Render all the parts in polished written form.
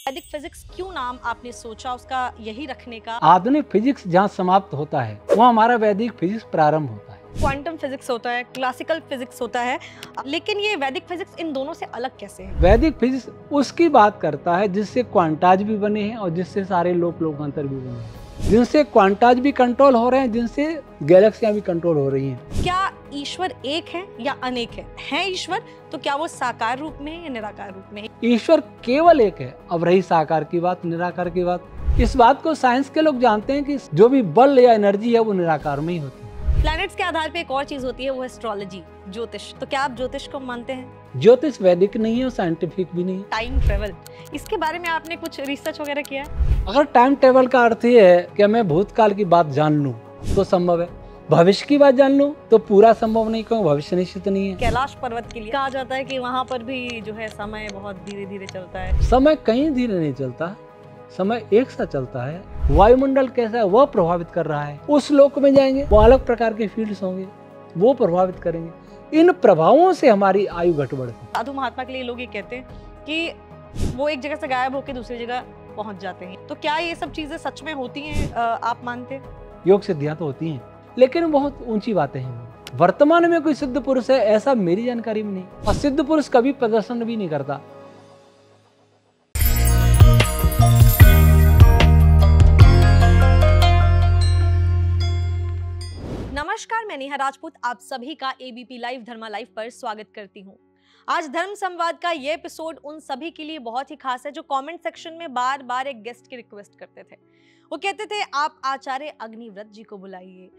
वैदिक फिजिक्स क्यों नाम आपने सोचा उसका यही रखने का? आधुनिक फिजिक्स जहाँ समाप्त होता है वहाँ हमारा वैदिक फिजिक्स प्रारंभ होता है। क्वांटम फिजिक्स होता है, क्लासिकल फिजिक्स होता है, लेकिन ये वैदिक फिजिक्स इन दोनों से अलग कैसे है? वैदिक फिजिक्स उसकी बात करता है जिससे क्वांटाज भी बने हैं और जिससे सारे लोक लोकांतर भी बने हैं, जिनसे क्वांटाज भी कंट्रोल हो रहे हैं, जिनसे गैलेक्सियां भी कंट्रोल हो रही हैं। क्या ईश्वर एक है या अनेक है ईश्वर? तो क्या वो साकार रूप में है या निराकार रूप में है? ईश्वर केवल एक है। अब रही साकार की बात, निराकार की बात, इस बात को साइंस के लोग जानते हैं कि जो भी बल या एनर्जी है वो निराकार में ही होती है। प्लैनेट्स के आधार पे एक और चीज होती है, वो एस्ट्रोलॉजी, ज्योतिष। तो क्या आप ज्योतिष को मानते हैं? ज्योतिष वैदिक नहीं है और साइंटिफिक भी नहीं है। टाइम ट्रेवल, इसके बारे में आपने कुछ रिसर्च वगैरह किया है? अगर टाइम ट्रेवल का अर्थ ये है कि मैं भूतकाल की बात जान लूं तो संभव है, भविष्य की बात जान लूं तो पूरा संभव नहीं, क्योंकि भविष्य निश्चित नहीं है। कैलाश पर्वत के लिए कहा जाता है कि वहाँ पर भी जो है समय बहुत धीरे धीरे चलता है। समय कहीं धीरे नहीं चलता, समय एक सा चलता है। वायुमंडल कैसा है वह प्रभावित कर रहा है। उस लोक में जाएंगे वो अलग प्रकार के फील्ड्स होंगे, वो प्रभावित करेंगे। इन प्रभावों से हमारी आयु घट बढ़ती है। साधु महात्मा के लिए लोग ये कहते हैं कि वो एक जगह से गायब होकर दूसरी जगह पहुंच जाते हैं। तो क्या ये सब चीजें सच में होती हैं? आप मानते हैं? योग सिद्धियां तो होती हैं, लेकिन बहुत ऊंची बातें हैं। वर्तमान में कोई सिद्ध पुरुष है ऐसा मेरी जानकारी में नहीं, और सिद्ध पुरुष कभी प्रदर्शन भी नहीं करता। नमस्कार, मैं नेहा राजपूत आप सभी का एबीपी लाइव धर्मा लाइव पर स्वागत करती हूँ। आज धर्म संवाद का ये एपिसोड उन सभी के लिए बहुत ही खास है जो कमेंट सेक्शन में बार बार एक गेस्ट की रिक्वेस्ट करते थे। वो कहते थे आप आचार्य अग्निव्रत जी को बुलाइए।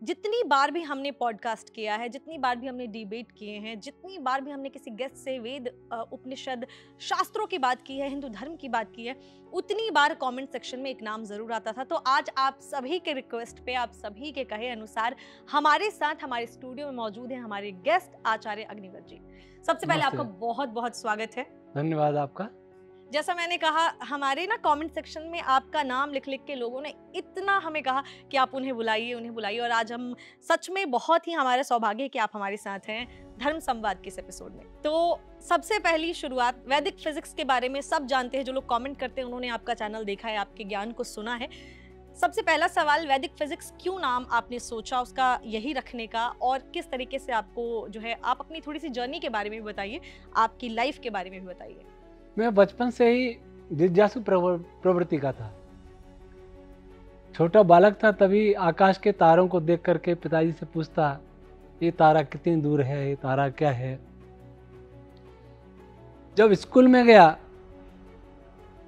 जितनी बार भी हमने पॉडकास्ट किया है, जितनी बार भी हमने डिबेट किए हैं, जितनी बार भी हमने किसी गेस्ट से वेद, उपनिषद, शास्त्रों की बात की है, हिंदू धर्म की बात की है, उतनी बार कमेंट सेक्शन में एक नाम जरूर आता था। तो आज आप सभी के रिक्वेस्ट पे, आप सभी के कहे अनुसार हमारे साथ हमारे स्टूडियो में मौजूद है हमारे गेस्ट आचार्य अग्निव्रत जी। सबसे पहले आपका बहुत बहुत स्वागत है। धन्यवाद आपका। जैसा मैंने कहा, हमारे ना कमेंट सेक्शन में आपका नाम लिख लिख के लोगों ने इतना हमें कहा कि आप उन्हें बुलाइए, और आज हम सच में बहुत ही हमारा सौभाग्य है कि आप हमारे साथ हैं धर्म संवाद के इस एपिसोड में। तो सबसे पहली शुरुआत, वैदिक फिजिक्स के बारे में सब जानते हैं, जो लोग कमेंट करते हैं उन्होंने आपका चैनल देखा है, आपके ज्ञान को सुना है। सबसे पहला सवाल, वैदिक फिजिक्स क्यों नाम आपने सोचा उसका यही रखने का, और किस तरीके से आपको जो है, आप अपनी थोड़ी सी जर्नी के बारे में भी बताइए, आपकी लाइफ के बारे में भी बताइए। मैं बचपन से ही जिज्ञासु प्रवृत्ति का था। छोटा बालक था तभी आकाश के तारों को देख करके पिताजी से पूछता, ये तारा कितनी दूर है, ये तारा क्या है। जब स्कूल में गया,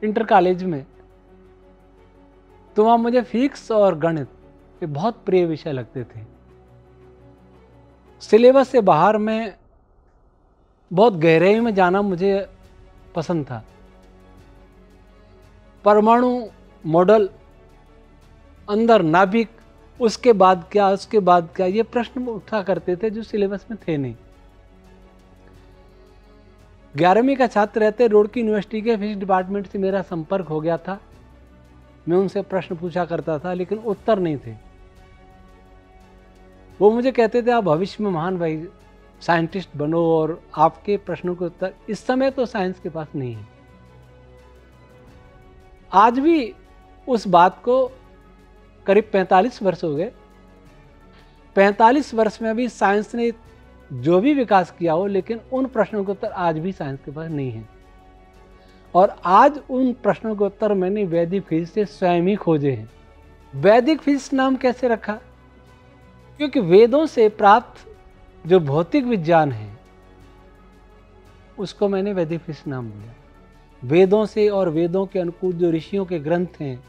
इंटर कॉलेज में, तो वहाँ मुझे फिजिक्स और गणित ये बहुत प्रिय विषय लगते थे। सिलेबस से बाहर में बहुत गहराई में जाना मुझे पसंद था। परमाणु मॉडल, अंदर नाभिक, उसके बाद क्या, उसके बाद क्या, ये प्रश्न उठा करते थे जो सिलेबस में थे नहीं। 11वीं का छात्र रहते रुड़की यूनिवर्सिटी के फिजिक्स डिपार्टमेंट से मेरा संपर्क हो गया था। मैं उनसे प्रश्न पूछा करता था लेकिन उत्तर नहीं थे। वो मुझे कहते थे आप भविष्य में महान भाई साइंटिस्ट बनो और आपके प्रश्नों के उत्तर इस समय तो साइंस के पास नहीं है। आज भी उस बात को करीब 45 वर्ष हो गए। 45 वर्ष में भी साइंस ने जो भी विकास किया हो, लेकिन उन प्रश्नों के उत्तर आज भी साइंस के पास नहीं है। और आज उन प्रश्नों के उत्तर मैंने वैदिक फिजिक्स से स्वयं ही खोजे हैं। वैदिक फिजिक्स नाम कैसे रखा? क्योंकि वेदों से प्राप्त जो भौतिक विज्ञान है उसको मैंने वैदिक फिजिक्स नाम दिया। वेदों से और वेदों के अनुकूल जो ऋषियों के ग्रंथ हैं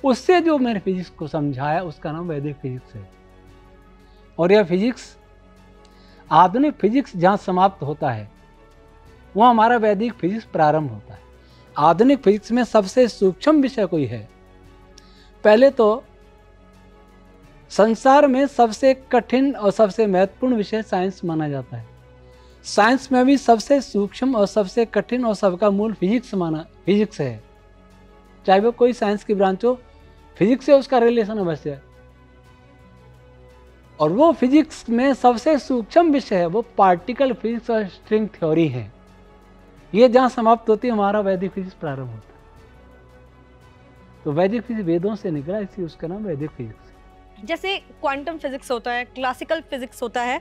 उससे जो मैंने फिजिक्स को समझाया उसका नाम वैदिक फिजिक्स है। और यह फिजिक्स, आधुनिक फिजिक्स जहाँ समाप्त होता है वहाँ हमारा वैदिक फिजिक्स प्रारंभ होता है। आधुनिक फिजिक्स में सबसे सूक्ष्म विषय कोई है? पहले तो संसार में सबसे कठिन और सबसे महत्वपूर्ण विषय साइंस माना जाता है। साइंस में भी सबसे सूक्ष्म और सबसे कठिन और सबका मूल फिजिक्स है। चाहे वो कोई साइंस की ब्रांच हो, फिजिक्स से उसका रिलेशन अवश्य है। और वो फिजिक्स में सबसे सूक्ष्म विषय है वो पार्टिकल फिजिक्स और स्ट्रिंग थ्योरी है। ये जहाँ समाप्त होती है हमारा वैदिक फिजिक्स प्रारंभ होता है। तो वैदिक फिजिक्स वेदों से निकला, इसलिए उसका नाम वैदिक फिजिक्स। जैसे क्वांटम फिजिक्स होता है, क्लासिकल फिजिक्स होता है,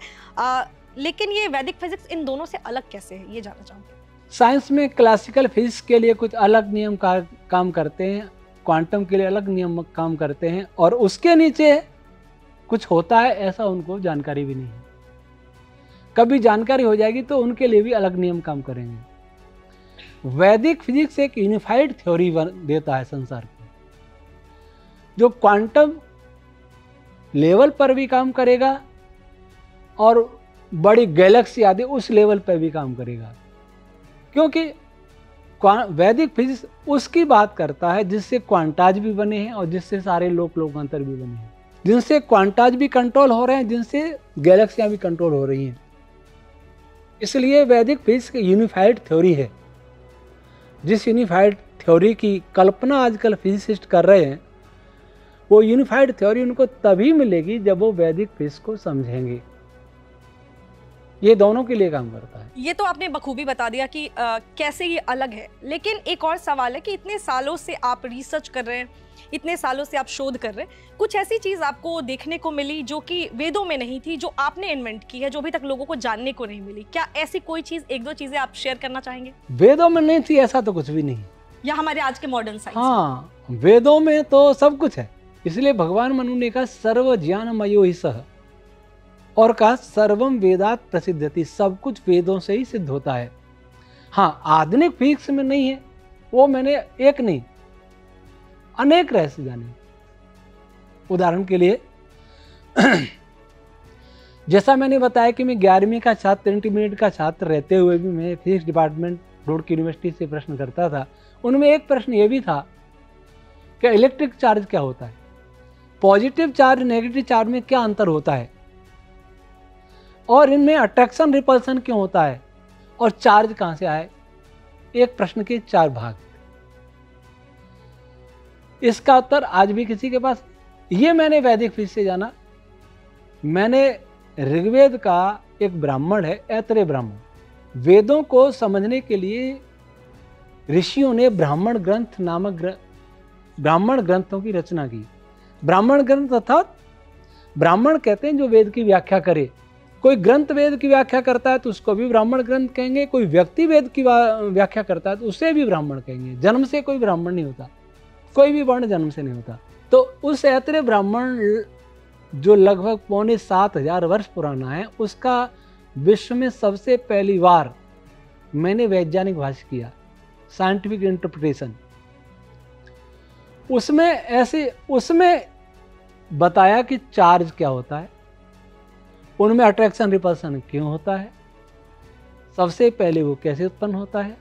लेकिन ये वैदिक फिजिक्स इन दोनों से अलग कैसे है, ये जानना चाहूँगी। साइंस में क्लासिकल फिजिक्स के लिए कुछ अलग नियम काम करते हैं, क्वांटम के लिए अलग नियम काम करते हैं, और उसके नीचे कुछ होता है ऐसा उनको जानकारी भी नहीं है। कभी जानकारी हो जाएगी तो उनके लिए भी अलग नियम काम करेंगे। वैदिक फिजिक्स एक यूनिफाइड थ्योरी देता है संसार को, जो क्वांटम लेवल पर भी काम करेगा और बड़ी गैलेक्सी आदि उस लेवल पर भी काम करेगा। क्योंकि वैदिक फिजिक्स उसकी बात करता है जिससे क्वांटाज भी बने हैं और जिससे सारे लोकांतर भी बने हैं, जिनसे क्वांटाज भी कंट्रोल हो रहे हैं, जिनसे गैलेक्सियां भी कंट्रोल हो रही हैं। इसलिए वैदिक फिजिक्स यूनिफाइड थ्योरी है। जिस यूनिफाइड थ्योरी की कल्पना आजकल फिजिसिस्ट कर रहे हैं, वो यूनिफाइड थ्योरी उनको तभी मिलेगी जब वो वैदिक फिजिक्स को समझेंगे। ये दोनों के लिए काम करता है। ये तो आपने बखूबी बता दिया कि कैसे ये अलग है, लेकिन एक और सवाल है कि इतने सालों से आप रिसर्च कर रहे हैं, इतने सालों से आप शोध कर रहे हैं, कुछ ऐसी चीज आपको देखने को मिली जो कि वेदों में नहीं थी, जो आपने इन्वेंट की है, जो अभी तक लोगों को जानने को नहीं मिली? क्या ऐसी कोई चीज, एक दो चीजें आप शेयर करना चाहेंगे? वेदों में नहीं थी ऐसा तो कुछ भी नहीं, या हमारे आज के मॉडर्न साइंस? हाँ, वेदों में तो सब कुछ है। इसलिए भगवान मनु ने कहा सर्व ज्ञानमयो हि सः, और कहा सर्वम वेदात प्रसिद्धति, सब कुछ वेदों से ही सिद्ध होता है। हाँ, आधुनिक फिजिक्स में नहीं है, वो मैंने एक नहीं अनेक रहस्य जाने। उदाहरण के लिए जैसा मैंने बताया कि मैं 11वीं का छात्र, इंटरमीडिएट का छात्र रहते हुए भी मैं फिजिक्स डिपार्टमेंट रुड़की यूनिवर्सिटी से प्रश्न करता था। उनमें एक प्रश्न ये भी था कि इलेक्ट्रिक चार्ज क्या होता है, पॉजिटिव चार्ज नेगेटिव चार्ज में क्या अंतर होता है, और इनमें अट्रैक्शन रिपल्सन क्यों होता है, और चार्ज कहां से आए। एक प्रश्न के 4 भाग। इसका उत्तर आज भी किसी के पास, ये मैंने वैदिक फिजिक्स से जाना। मैंने ऋग्वेद का एक ब्राह्मण है, ऐतरेय ब्राह्मण, वेदों को समझने के लिए ऋषियों ने ब्राह्मण ग्रंथ नामक ब्राह्मण ग्रंथों की रचना की। ब्राह्मण ग्रंथ अर्थात ब्राह्मण कहते हैं जो वेद की व्याख्या करे। कोई ग्रंथ वेद की व्याख्या करता है तो उसको भी ब्राह्मण ग्रंथ कहेंगे, कोई व्यक्ति वेद की व्याख्या करता है तो उसे भी ब्राह्मण कहेंगे। जन्म से कोई ब्राह्मण नहीं होता, कोई भी वर्ण जन्म से नहीं होता। तो उस ऐतरेय ब्राह्मण जो लगभग 7,500 वर्ष पुराना है, उसका विश्व में सबसे पहली बार मैंने वैज्ञानिक भाष्य किया, साइंटिफिक इंटरप्रिटेशन। उसमें बताया कि चार्ज क्या होता है, उनमें अट्रैक्शन रिपल्सन क्यों होता है, सबसे पहले वो कैसे उत्पन्न होता है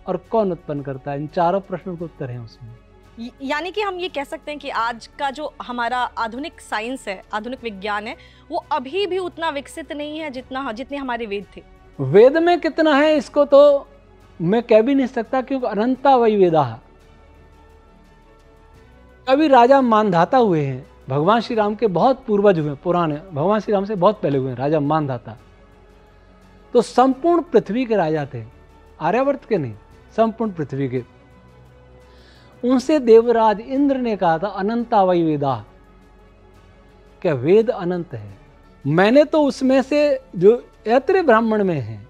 और कौन उत्पन्न करता है। इन चारों प्रश्नों के उत्तर हैं उसमें। यानी कि हम ये कह सकते हैं कि आज का जो हमारा आधुनिक साइंस है, आधुनिक विज्ञान है, वो अभी भी उतना विकसित नहीं है जितने हमारे वेद थे। वेद में कितना है इसको तो मैं कह भी नहीं सकता, क्योंकि अनंता वही वेदाः। कभी राजा मानधाता हुए हैं, भगवान श्री राम के बहुत पूर्वज हुए, पुराने, भगवान श्री राम से बहुत पहले हुए हैं राजा मानधाता। तो संपूर्ण पृथ्वी के राजा थे, आर्यावर्त के नहीं, संपूर्ण पृथ्वी के। उनसे देवराज इंद्र ने कहा था अनंता वही वेदाः, क्या वेद अनंत है। मैंने तो उसमें से जो ऐतरेय ब्राह्मण में है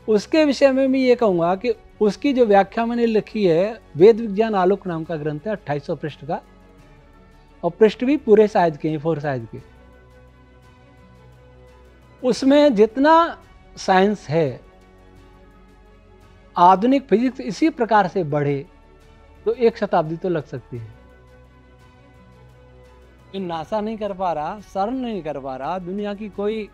उसके विषय में भी ये कहूँगा कि उसकी जो व्याख्या मैंने लिखी है, वेद विज्ञान आलोक नाम का ग्रंथ है, 2800 पृष्ठ का, और पृष्ठ भी पूरे साइज के हैं, 4 साइज के। उसमें जितना साइंस है, आधुनिक फिजिक्स इसी प्रकार से बढ़े तो 1 शताब्दी तो लग सकती है। नासा नहीं कर पा रहा, सर्न नहीं कर पा रहा, दुनिया की कोई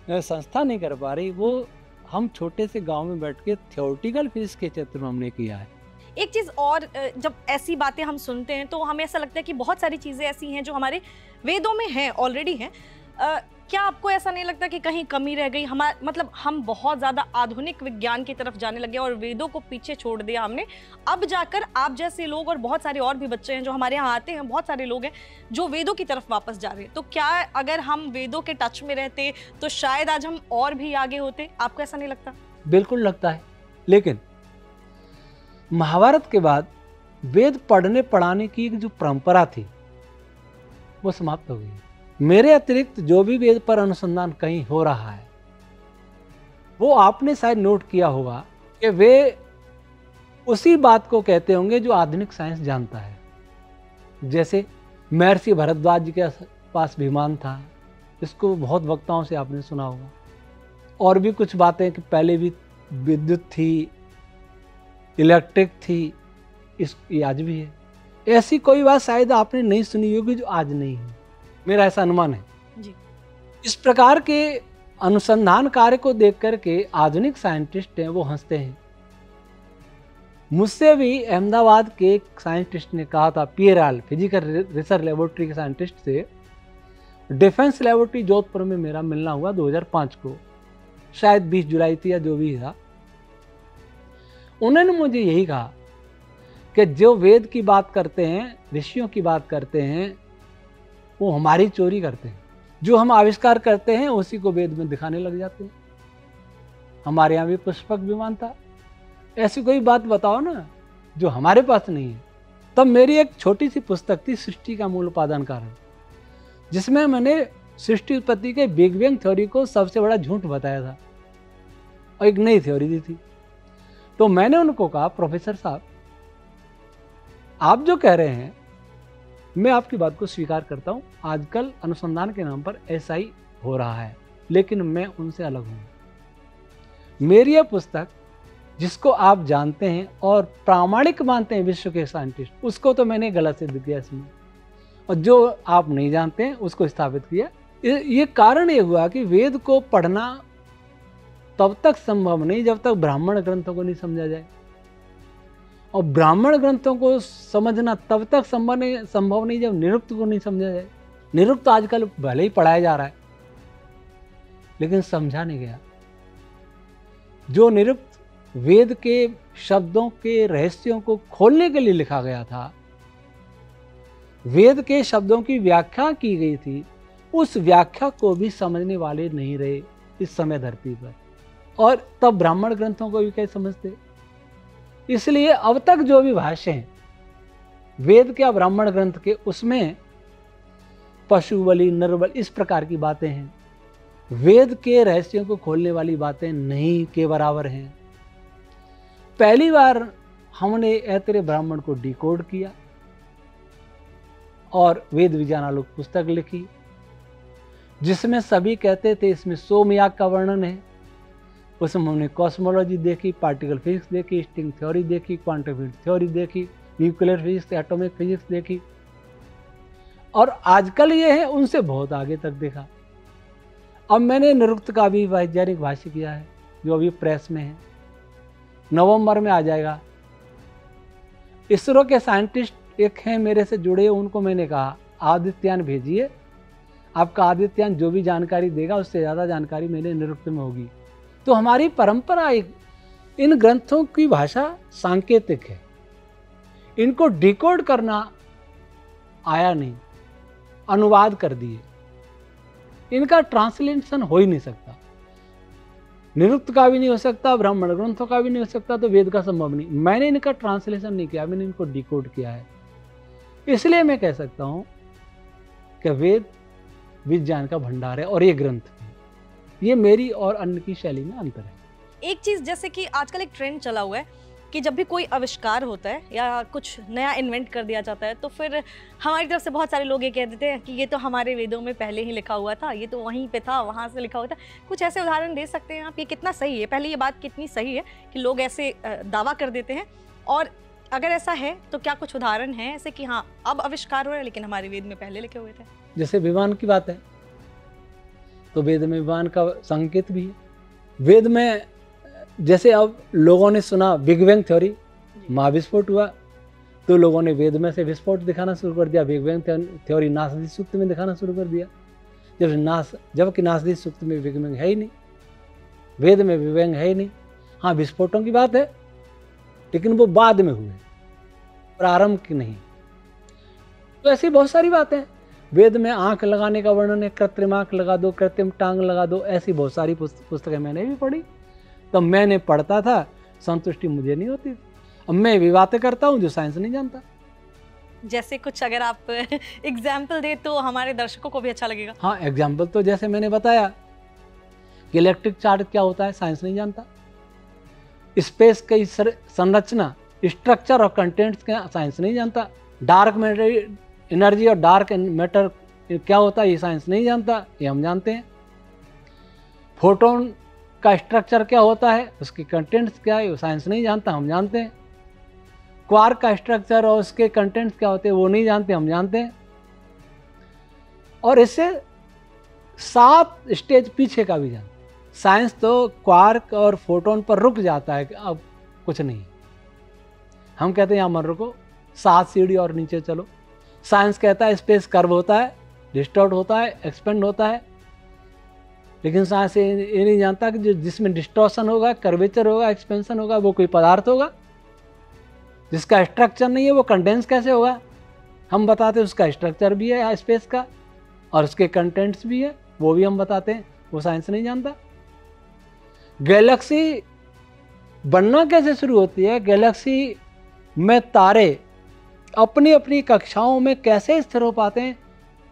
संस्था नहीं कर पा रही, वो हम छोटे से गांव में बैठ के थियोरेटिकल फिजिक्स के क्षेत्र में हमने किया है। एक चीज़ और, जब ऐसी बातें हम सुनते हैं तो हमें ऐसा लगता है कि बहुत सारी चीज़ें ऐसी हैं जो हमारे वेदों में हैं, ऑलरेडी हैं। क्या आपको ऐसा नहीं लगता कि कहीं कमी रह गई? मतलब हम बहुत ज़्यादा आधुनिक विज्ञान की तरफ जाने लगे और वेदों को पीछे छोड़ दिया हमने। अब जाकर आप जैसे लोग और बहुत सारे और भी बच्चे हैं जो हमारे यहाँ आते हैं, बहुत सारे लोग हैं जो वेदों की तरफ वापस जा रहे हैं। तो क्या अगर हम वेदों के टच में रहते तो शायद आज हम और भी आगे होते? आपको ऐसा नहीं लगता? बिल्कुल लगता है। लेकिन महाभारत के बाद वेद पढ़ने पढ़ाने की एक जो परंपरा थी वो समाप्त हो गई। मेरे अतिरिक्त जो भी वेद पर अनुसंधान कहीं हो रहा है वो आपने शायद नोट किया होगा कि वे उसी बात को कहते होंगे जो आधुनिक साइंस जानता है। जैसे महर्षि भारद्वाज जी के पास विमान था, इसको बहुत वक्ताओं से आपने सुना होगा। और भी कुछ बातें कि पहले भी विद्युत थी, इलेक्ट्रिक थी, ये आज भी है। ऐसी कोई बात शायद आपने नहीं सुनी होगी जो आज नहीं है, मेरा ऐसा अनुमान है जी। इस प्रकार के अनुसंधान कार्य को देख करके आधुनिक साइंटिस्ट हैं वो हंसते हैं। मुझसे भी अहमदाबाद के एक साइंटिस्ट ने कहा था, पीएरएल फिजिकल रिसर्च लेबोरेटरी के साइंटिस्ट से डिफेंस लेबोरेटरी जोधपुर में मेरा मिलना हुआ 2005 को, शायद 20 जुलाई थी या जो भी था। उन्होंने मुझे यही कहा कि जो वेद की बात करते हैं, ऋषियों की बात करते हैं, वो हमारी चोरी करते हैं। जो हम आविष्कार करते हैं उसी को वेद में दिखाने लग जाते हैं। हमारे यहाँ भी पुष्पक विमान था, ऐसी कोई बात बताओ ना जो हमारे पास नहीं है। तब मेरी एक छोटी सी पुस्तक थी, सृष्टि का मूल उपादान कारण, जिसमें मैंने सृष्टि उत्पत्ति के बिग बैंग थ्योरी को सबसे बड़ा झूठ बताया था और एक नई थ्योरी दी थी। तो मैंने उनको कहा, प्रोफेसर साहब आप जो कह रहे हैं मैं आपकी बात को स्वीकार करता हूं, आजकल अनुसंधान के नाम पर ऐसा ही हो रहा है, लेकिन मैं उनसे अलग हूं। मेरी यह पुस्तक जिसको आप जानते हैं और प्रामाणिक मानते हैं विश्व के साइंटिस्ट, उसको तो मैंने गलत सिद्ध किया इसमें, और जो आप नहीं जानते हैं उसको स्थापित किया। ये कारण ये हुआ कि वेद को पढ़ना तब तक संभव नहीं जब तक ब्राह्मण ग्रंथों को नहीं समझा जाए, और ब्राह्मण ग्रंथों को समझना तब तक संभव नहीं जब निरुक्त को नहीं समझा जाए। निरुक्त आजकल भले ही पढ़ाया जा रहा है लेकिन समझा नहीं गया। जो निरुक्त वेद के शब्दों के रहस्यों को खोलने के लिए लिखा गया था, वेद के शब्दों की व्याख्या की गई थी, उस व्याख्या को भी समझने वाले नहीं रहे इस समय धरती पर, और तब ब्राह्मण ग्रंथों को भी कैसे समझते। इसलिए अब तक जो भी भाष्य हैं वेद के ब्राह्मण ग्रंथ के, उसमें पशु बलि, नर बलि, इस प्रकार की बातें हैं। वेद के रहस्यों को खोलने वाली बातें नहीं के बराबर हैं। पहली बार हमने ऐतरे ब्राह्मण को डिकोड किया और वेद विज्ञान आलोक पुस्तक लिखी, जिसमें सभी कहते थे इसमें सोमयाग का वर्णन है। उसमें हमने कॉस्मोलॉजी देखी, पार्टिकल फिजिक्स देखी, स्ट्रिंग थ्योरी देखी, क्वांटम फील्ड थ्योरी देखी, न्यूक्लियर फिजिक्स, एटॉमिक फिजिक्स देखी, और आजकल ये है उनसे बहुत आगे तक देखा। अब मैंने निरुक्त का भी वैज्ञानिक भाष्य किया है जो अभी प्रेस में है, नवंबर में आ जाएगा। इसरो के साइंटिस्ट एक हैं मेरे से जुड़े, उनको मैंने कहा आदित्यान भेजिए, आपका आदित्यान जो भी जानकारी देगा उससे ज़्यादा जानकारी मेरे निरुक्त में होगी। तो हमारी परंपरा इन ग्रंथों की भाषा सांकेतिक है, इनको डिकोड करना आया नहीं, अनुवाद कर दिए, इनका ट्रांसलेशन हो ही नहीं सकता। निरुक्त का भी नहीं हो सकता, ब्राह्मण ग्रंथों का भी नहीं हो सकता, तो वेद का संभव नहीं। मैंने इनका ट्रांसलेशन नहीं किया, मैंने इनको डिकोड किया है। इसलिए मैं कह सकता हूं कि वेद विज्ञान का भंडार है और ये ग्रंथ है। ये मेरी और अन्य की शैली में अंतर है। एक चीज जैसे कि आजकल एक ट्रेंड चला हुआ है कि जब भी कोई आविष्कार होता है या कुछ नया इन्वेंट कर दिया जाता है तो फिर हमारी तरफ से बहुत सारे लोग ये कह देते हैं कि ये तो हमारे वेदों में पहले ही लिखा हुआ था, ये तो वहीं पे था, वहाँ से लिखा हुआ था। कुछ ऐसे उदाहरण दे सकते हैं आप, ये कितना सही है? पहले ये बात कितनी सही है कि लोग ऐसे दावा कर देते हैं, और अगर ऐसा है तो क्या कुछ उदाहरण हैं ऐसे कि हाँ अब आविष्कार हो रहा है लेकिन हमारे वेद में पहले लिखे हुए थे? जैसे विमान की बात है तो वेद में विमान का संकेत भी है। वेद में जैसे अब लोगों ने सुना बिग बैंग थ्योरी, महाविस्फोट हुआ, तो लोगों ने वेद में से विस्फोट दिखाना शुरू कर दिया, बिग बैंग थ्योरी नासदी सूक्त में दिखाना शुरू कर दिया, जबकि नासदी सूक्त में बिग बैंग है ही नहीं, वेद में बिग बैंग है ही नहीं। हाँ, विस्फोटों की बात है लेकिन वो बाद में हुए, प्रारंभ की नहीं। तो ऐसी बहुत सारी बातें हैं। वेद में आंख लगाने का वर्णन है, कृत्रिम आंख लगा दो, कृत्रिम टांग लगा दो, ऐसी बहुत सारी पुस्तकें मैंने भी पढ़ी। तो मैंने पढ़ता था, संतुष्टि मुझे नहीं होती। अब मैं भी बातें करता हूँ जो साइंस नहीं जानता। जैसे कुछ अगर आप एग्जाम्पल दे तो हमारे दर्शकों को भी अच्छा लगेगा। हाँ, एग्जाम्पल तो जैसे मैंने बताया कि इलेक्ट्रिक चार्ज क्या होता है, साइंस नहीं जानता। स्पेस की संरचना, स्ट्रक्चर और कंटेंट्स क्या, साइंस नहीं जानता। डार्क मैटर एनर्जी और डार्क मैटर क्या होता है, ये साइंस नहीं जानता, ये हम जानते हैं। फोटोन का स्ट्रक्चर क्या होता है, उसके कंटेंट्स क्या है, वो साइंस नहीं जानता, हम जानते हैं। क्वार्क का स्ट्रक्चर और उसके कंटेंट्स क्या होते हैं, वो नहीं जानते, हम जानते हैं। और इससे 7 स्टेज पीछे का भी जानते। साइंस तो क्वार्क और फोटोन पर रुक जाता है कि अब कुछ नहीं। हम कहते हैं यहाँ मत रुको, 7 सीढ़ी और नीचे चलो। साइंस कहता है स्पेस कर्व होता है, डिस्टॉर्ट होता है, एक्सपेंड होता है। लेकिन साइंस ये नहीं जानता कि जो जिसमें डिस्टॉर्शन होगा, कर्वेचर होगा, एक्सपेंशन होगा, वो कोई पदार्थ होगा। जिसका स्ट्रक्चर नहीं है वो कंडेंस कैसे होगा। हम बताते हैं उसका स्ट्रक्चर भी है स्पेस का और उसके कंटेंट्स भी है, वो भी हम बताते हैं, वो साइंस नहीं जानता। गैलेक्सी बनना कैसे शुरू होती है, गैलेक्सी में तारे अपनी अपनी कक्षाओं में कैसे स्थिर हो पाते हैं,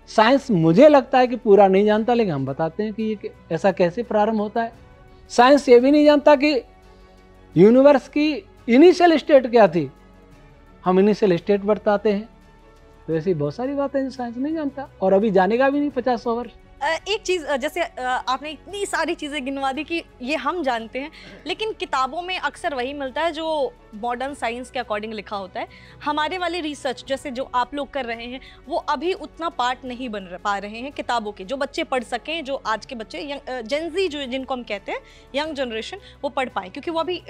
साइंस मुझे लगता है कि पूरा नहीं जानता, लेकिन हम बताते हैं कि ये ऐसा कैसे प्रारंभ होता है। साइंस ये भी नहीं जानता कि यूनिवर्स की इनिशियल स्टेट क्या थी, हम इनिशियल स्टेट बताते हैं। तो ऐसी बहुत सारी बातें जो साइंस नहीं जानता और अभी जानेगा भी नहीं 50-100 वर्ष। एक चीज़, जैसे आपने इतनी सारी चीज़ें गिनवा दी कि ये हम जानते हैं, लेकिन किताबों में अक्सर वही मिलता है जो मॉडर्न साइंस के अकॉर्डिंग लिखा होता है। हमारे वाली रिसर्च जैसे जो आप लोग कर रहे हैं वो अभी उतना पार्ट नहीं बन पा रहे हैं किताबों के, जो बच्चे पढ़ सकें, जो आज के बच्चे जेनजी जो जिनको हम कहते हैं, यंग जनरेशन, वो पढ़ पाए, क्योंकि वो अभी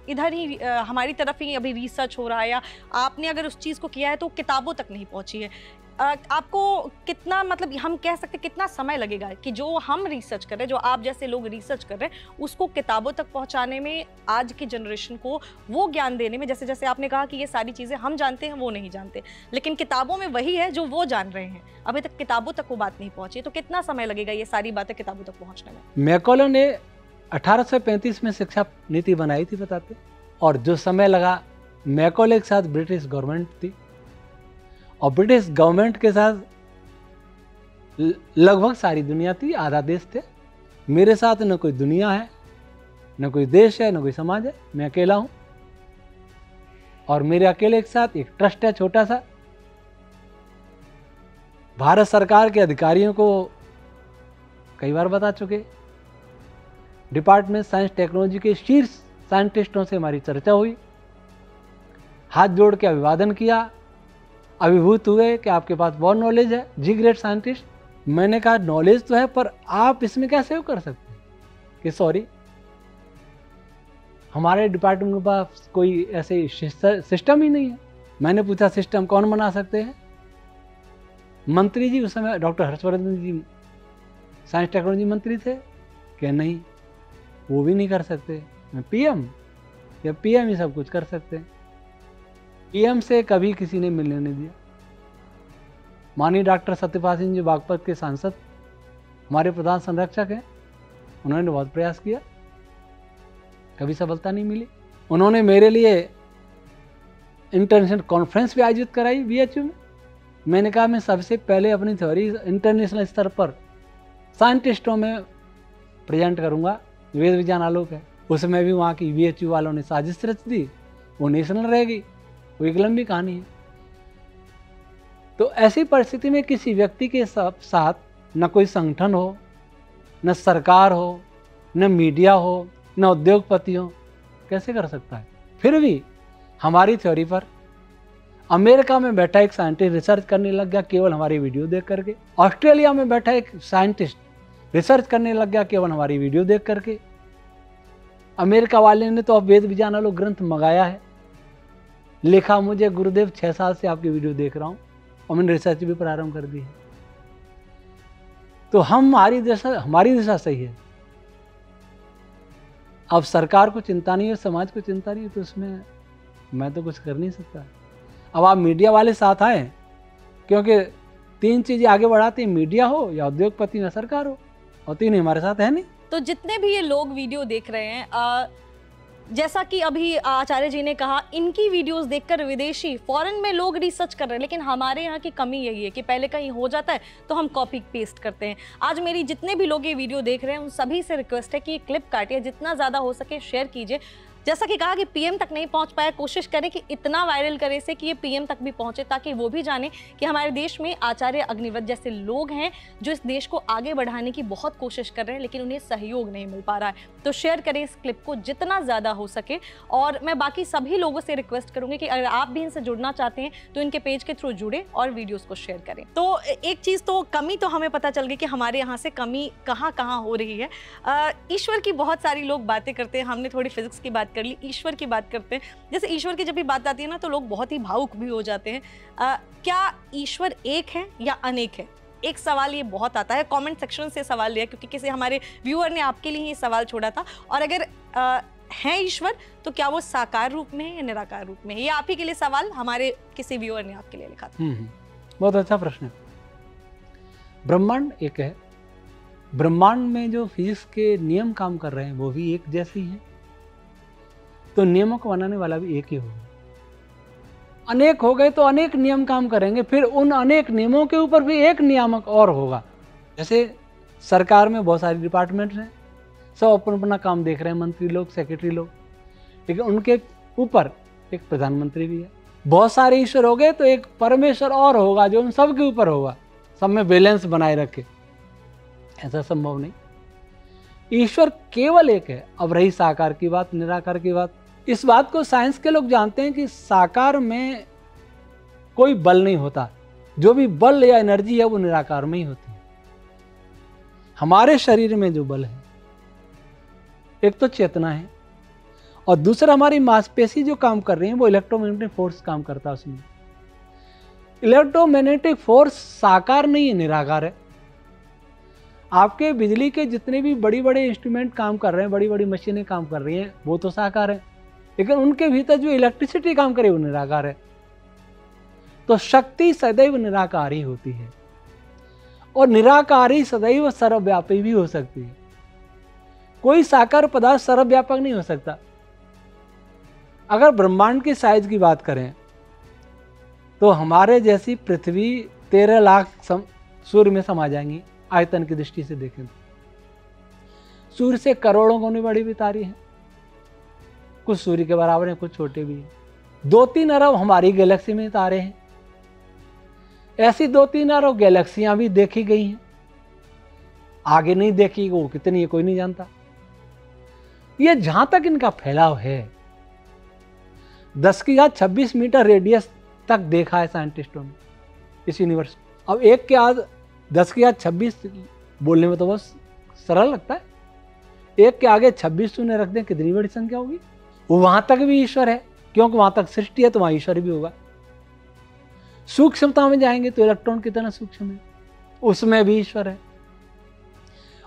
इधर ही हमारी तरफ ही अभी रिसर्च हो रहा है, या आपने अगर उस चीज़ को किया है तो किताबों तक नहीं पहुँची है। आपको कितना, मतलब हम कह सकते कितना समय लगेगा कि जो हम रिसर्च कर रहे हैं, जो आप जैसे लोग रिसर्च कर रहे हैं, उसको किताबों तक पहुंचाने में, आज की जनरेशन को वो ज्ञान देने में, जैसे जैसे आपने कहा कि ये सारी चीज़ें हम जानते हैं वो नहीं जानते, लेकिन किताबों में वही है जो वो जान रहे हैं, अभी तक किताबों तक वो बात नहीं पहुंची, तो कितना समय लगेगा ये सारी बातें किताबों तक पहुँचने में? मैकॉले ने 1835 में शिक्षा नीति बनाई थी बताते, और जो समय लगा, मैकॉले के साथ ब्रिटिश गवर्नमेंट थी और ब्रिटिश गवर्नमेंट के साथ लगभग सारी दुनिया थी, आधा देश थे। मेरे साथ न कोई दुनिया है, न कोई देश है, न कोई समाज है, मैं अकेला हूं। और मेरे अकेले के साथ एक ट्रस्ट है छोटा सा। भारत सरकार के अधिकारियों को कई बार बता चुके, डिपार्टमेंट साइंस टेक्नोलॉजी के शीर्ष साइंटिस्टों से हमारी चर्चा हुई, हाथ जोड़ के अभिवादन किया, अभिभूत हुए कि आपके पास बहुत नॉलेज है जी ग्रेट साइंटिस्ट। मैंने कहा नॉलेज तो है, पर आप इसमें कैसे कर सकते हैं कि सॉरी, हमारे डिपार्टमेंट के पास कोई ऐसे सिस्टम ही नहीं है। मैंने पूछा सिस्टम कौन बना सकते हैं? मंत्री जी उस समय डॉक्टर हर्षवर्धन जी साइंस टेक्नोलॉजी मंत्री थे, कि नहीं वो भी नहीं कर सकते, मैं पीएम, या पीएम ही सब कुछ कर सकते हैं। पीएम से कभी किसी ने मिलने नहीं दिया। माननीय डॉक्टर सत्यपाल सिंह जी बागपत के सांसद, हमारे प्रधान संरक्षक हैं, उन्होंने बहुत प्रयास किया, कभी सफलता नहीं मिली। उन्होंने मेरे लिए इंटरनेशनल कॉन्फ्रेंस भी आयोजित कराई बीएचयू में। मैंने कहा मैं सबसे पहले अपनी थ्योरी इंटरनेशनल स्तर पर साइंटिस्टों में प्रेजेंट करूंगा, वेद विज्ञान आलोक है। उसमें भी वहाँ की बीएचयू वालों ने साजिश रच दी, वो नेशनल रहेगी, वो एक लंबी कहानी है। तो ऐसी परिस्थिति में किसी व्यक्ति के साथ न कोई संगठन हो, न सरकार हो, न मीडिया हो, न उद्योगपति हो, कैसे कर सकता है? फिर भी हमारी थ्योरी पर अमेरिका में बैठा एक साइंटिस्ट रिसर्च करने लग गया केवल हमारी वीडियो देख करके। ऑस्ट्रेलिया में बैठा एक साइंटिस्ट रिसर्च करने लग गया केवल हमारी वीडियो देख करके। अमेरिका वाले ने तो अब वेद विज्ञान आलोक ग्रंथ मंगाया है, लिखा मुझे गुरुदेव 6 साल से आपकी वीडियो देख रहा हूं और मैंने रिसर्च भी प्रारंभ कर दी है। तो हमारी दिशा सही है। अब सरकार को चिंता नहीं है, समाज को चिंता नहीं है, तो उसमें मैं तो कुछ कर नहीं सकता। अब आप मीडिया वाले साथ आए, क्योंकि 3 चीजें आगे बढ़ाती हैं, मीडिया हो या उद्योगपति या सरकार हो, और 3 हमारे साथ है नहीं। तो जितने भी ये लोग वीडियो देख रहे हैं, जैसा कि अभी आचार्य जी ने कहा, इनकी वीडियोस देखकर विदेशी फॉरेन में लोग रिसर्च कर रहे हैं, लेकिन हमारे यहाँ की कमी यही है कि पहले कहीं हो जाता है तो हम कॉपी पेस्ट करते हैं। आज मेरी जितने भी लोग ये वीडियो देख रहे हैं उन सभी से रिक्वेस्ट है कि ये क्लिप काटिए, जितना ज़्यादा हो सके शेयर कीजिए। जैसा कि कहा कि पीएम तक नहीं पहुंच पाया, कोशिश करें कि इतना वायरल करें से कि ये पीएम तक भी पहुंचे, ताकि वो भी जाने कि हमारे देश में आचार्य अग्निव्रत जैसे लोग हैं जो इस देश को आगे बढ़ाने की बहुत कोशिश कर रहे हैं, लेकिन उन्हें सहयोग नहीं मिल पा रहा है। तो शेयर करें इस क्लिप को जितना ज़्यादा हो सके। और मैं बाकी सभी लोगों से रिक्वेस्ट करूंगी कि अगर आप भी इनसे जुड़ना चाहते हैं तो इनके पेज के थ्रू जुड़े और वीडियोज़ को शेयर करें। तो एक चीज़ तो कमी तो हमें पता चल गई कि हमारे यहाँ से कमी कहाँ कहाँ हो रही है। ईश्वर की बहुत सारी लोग बातें करते हैं, हमने थोड़ी फिजिक्स की बात कर ली, ईश्वर की बात करते हैं। जैसे ईश्वर की जब भी बात आती है ना तो लोग बहुत ही भावुक भी हो जाते हैं। क्या ईश्वर एक है या अनेक है? एक सवाल ये बहुत आता है, कमेंट सेक्शन से सवाल लिया क्योंकि किसी हमारे व्यूअर ने आपके लिए ये सवाल छोड़ा था। और अगर है ईश्वर तो क्या वो साकार रूप में है या निराकार रूप में है? ये आप ही के लिए सवाल हमारे किसी व्यूअर ने आपके लिए लिखा था। बहुत अच्छा प्रश्न है। ब्रह्मांड एक है, ब्रह्मांड में जो फिजिक्स के नियम काम कर रहे हैं वो भी एक जैसे ही हैं, तो नियमों को बनाने वाला भी एक ही होगा। अनेक हो गए तो अनेक नियम काम करेंगे, फिर उन अनेक नियमों के ऊपर भी एक नियामक और होगा। जैसे सरकार में बहुत सारे डिपार्टमेंट हैं, सब अपना अपना काम देख रहे हैं, मंत्री लोग, सेक्रेटरी लोग, लेकिन उनके ऊपर एक प्रधानमंत्री भी है। बहुत सारे ईश्वर हो गए तो एक परमेश्वर और होगा जो उन सब के ऊपर होगा, सब में बैलेंस बनाए रखे। ऐसा संभव नहीं, ईश्वर केवल एक है। अब रही साकार की बात, निराकार की बात, इस बात को साइंस के लोग जानते हैं कि साकार में कोई बल नहीं होता, जो भी बल या एनर्जी है वो निराकार में ही होती है। हमारे शरीर में जो बल है, एक तो चेतना है और दूसरा हमारी मांसपेशी जो काम कर रही है वो इलेक्ट्रोमैग्नेटिक फोर्स काम करता है। उसमें इलेक्ट्रोमैग्नेटिक फोर्स साकार नहीं है, निराकार है। आपके बिजली के जितने भी बड़ी बड़े इंस्ट्रूमेंट काम कर रहे हैं, बड़ी बड़ी मशीनें काम कर रही हैं, वो तो साकार है, लेकिन उनके भीतर जो इलेक्ट्रिसिटी काम करे वो निराकार है। तो शक्ति सदैव निराकारी होती है और निराकारी सदैव सर्वव्यापी भी हो सकती है। कोई साकार पदार्थ सर्वव्यापक नहीं हो सकता। अगर ब्रह्मांड की साइज की बात करें तो हमारे जैसी पृथ्वी 13 लाख सूर्य में समा जाएंगी, आयतन की दृष्टि से देखें तो। सूर्य से करोड़ों गुना बड़ी भी तारे हैं, कुछ सूर्य के बराबर हैं, कुछ छोटे भी हैं। 2-3 अरब हमारी गैलेक्सी में तारे हैं, ऐसी 2-3 अरब गैलेक्सियां भी देखी गई हैं, आगे नहीं देखी, वो कितनी है कोई नहीं जानता। ये जहां तक इनका फैलाव है 10⁻26 मीटर रेडियस तक देखा है साइंटिस्टों ने इस यूनिवर्स। अब एक के आज 10⁻26 बोलने में तो बहुत सरल लगता है, एक के आगे 26 शून्य रख दें, कितनी बड़ी संख्या होगी। वो वहां तक भी ईश्वर है, क्योंकि वहां तक सृष्टि है तो वहां ईश्वर भी होगा। सूक्ष्मता में जाएंगे तो इलेक्ट्रॉन कितना सूक्ष्म है, उसमें भी ईश्वर है।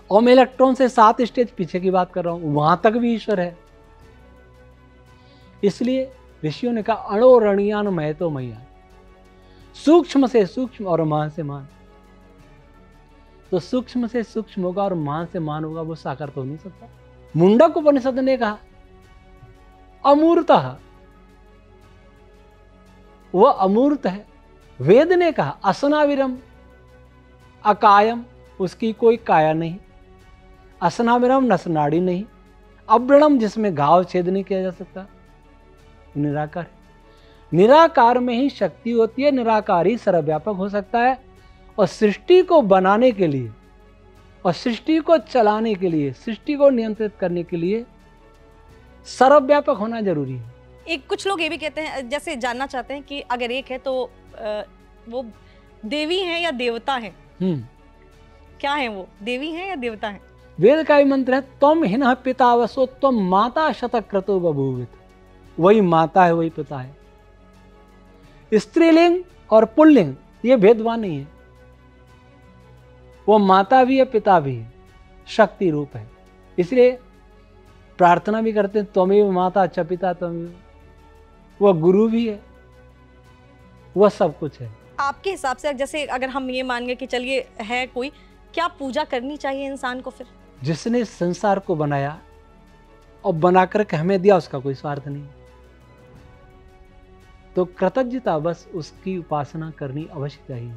और मैं इलेक्ट्रॉन से 7 स्टेज पीछे की बात कर रहा हूं, वहां तक भी ईश्वर है। इसलिए ऋषियों ने कहा अणो रणियान मय तो मैया, सूक्ष्म से सूक्ष्म और महान से महान। तो सूक्ष्म से सूक्ष्म होगा और महान से महान होगा, वो साकार तो हो नहीं सकता। मुंडक उपनिषद ने कहा अमूर्तः, वह अमूर्त है। वेद ने कहा असनाविरम अकायम, उसकी कोई काया नहीं। असनाविरम नसनाड़ी नहीं। अव्रणम, जिसमें घाव छेद नहीं किया जा सकता। निराकार है, निराकार में ही शक्ति होती है, निराकार ही सर्वव्यापक हो सकता है। और सृष्टि को बनाने के लिए और सृष्टि को चलाने के लिए, सृष्टि को नियंत्रित करने के लिए सर्वव्यापक होना जरूरी है। एक कुछ लोग ये भी कहते हैं, जैसे जानना चाहते हैं कि अगर एक है तो वो देवी हैं या देवता हैं? क्या है वो, देवी हैं या देवता हैं? वेद का ही मंत्र है त्वम हिनः पिता वसो त्वम माता शतक्रतो बभूवित। वही माता है, वही पिता है। स्त्रीलिंग और पुल्लिंग ये भेदभाव नहीं है, वो माता भी है पिता भी है, शक्ति रूप है। इसलिए प्रार्थना भी करते हैं त्वमेव माता च पिता त्वमेव। वह गुरु भी है, वह सब कुछ है। आपके हिसाब से जैसे अगर हम ये मान गए कि चलिए है कोई, क्या पूजा करनी चाहिए इंसान को फिर? जिसने संसार को बनाया और बना करके हमें दिया, उसका कोई स्वार्थ नहीं। तो कृतज्ञता बस उसकी उपासना करनी अवश्य चाहिए।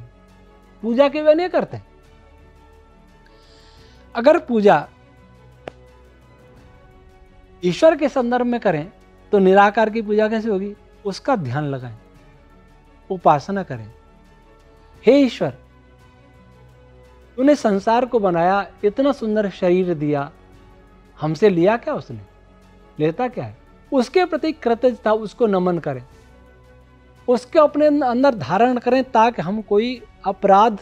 पूजा के वे नहीं करते। अगर पूजा ईश्वर के संदर्भ में करें तो निराकार की पूजा कैसे होगी? उसका ध्यान लगाएं, उपासना करें। हे ईश्वर, तूने संसार को बनाया, इतना सुंदर शरीर दिया, हमसे लिया क्या उसने? लेता क्या है? उसके प्रति कृतज्ञता, उसको नमन करें, उसके अपने अंदर धारण करें, ताकि हम कोई अपराध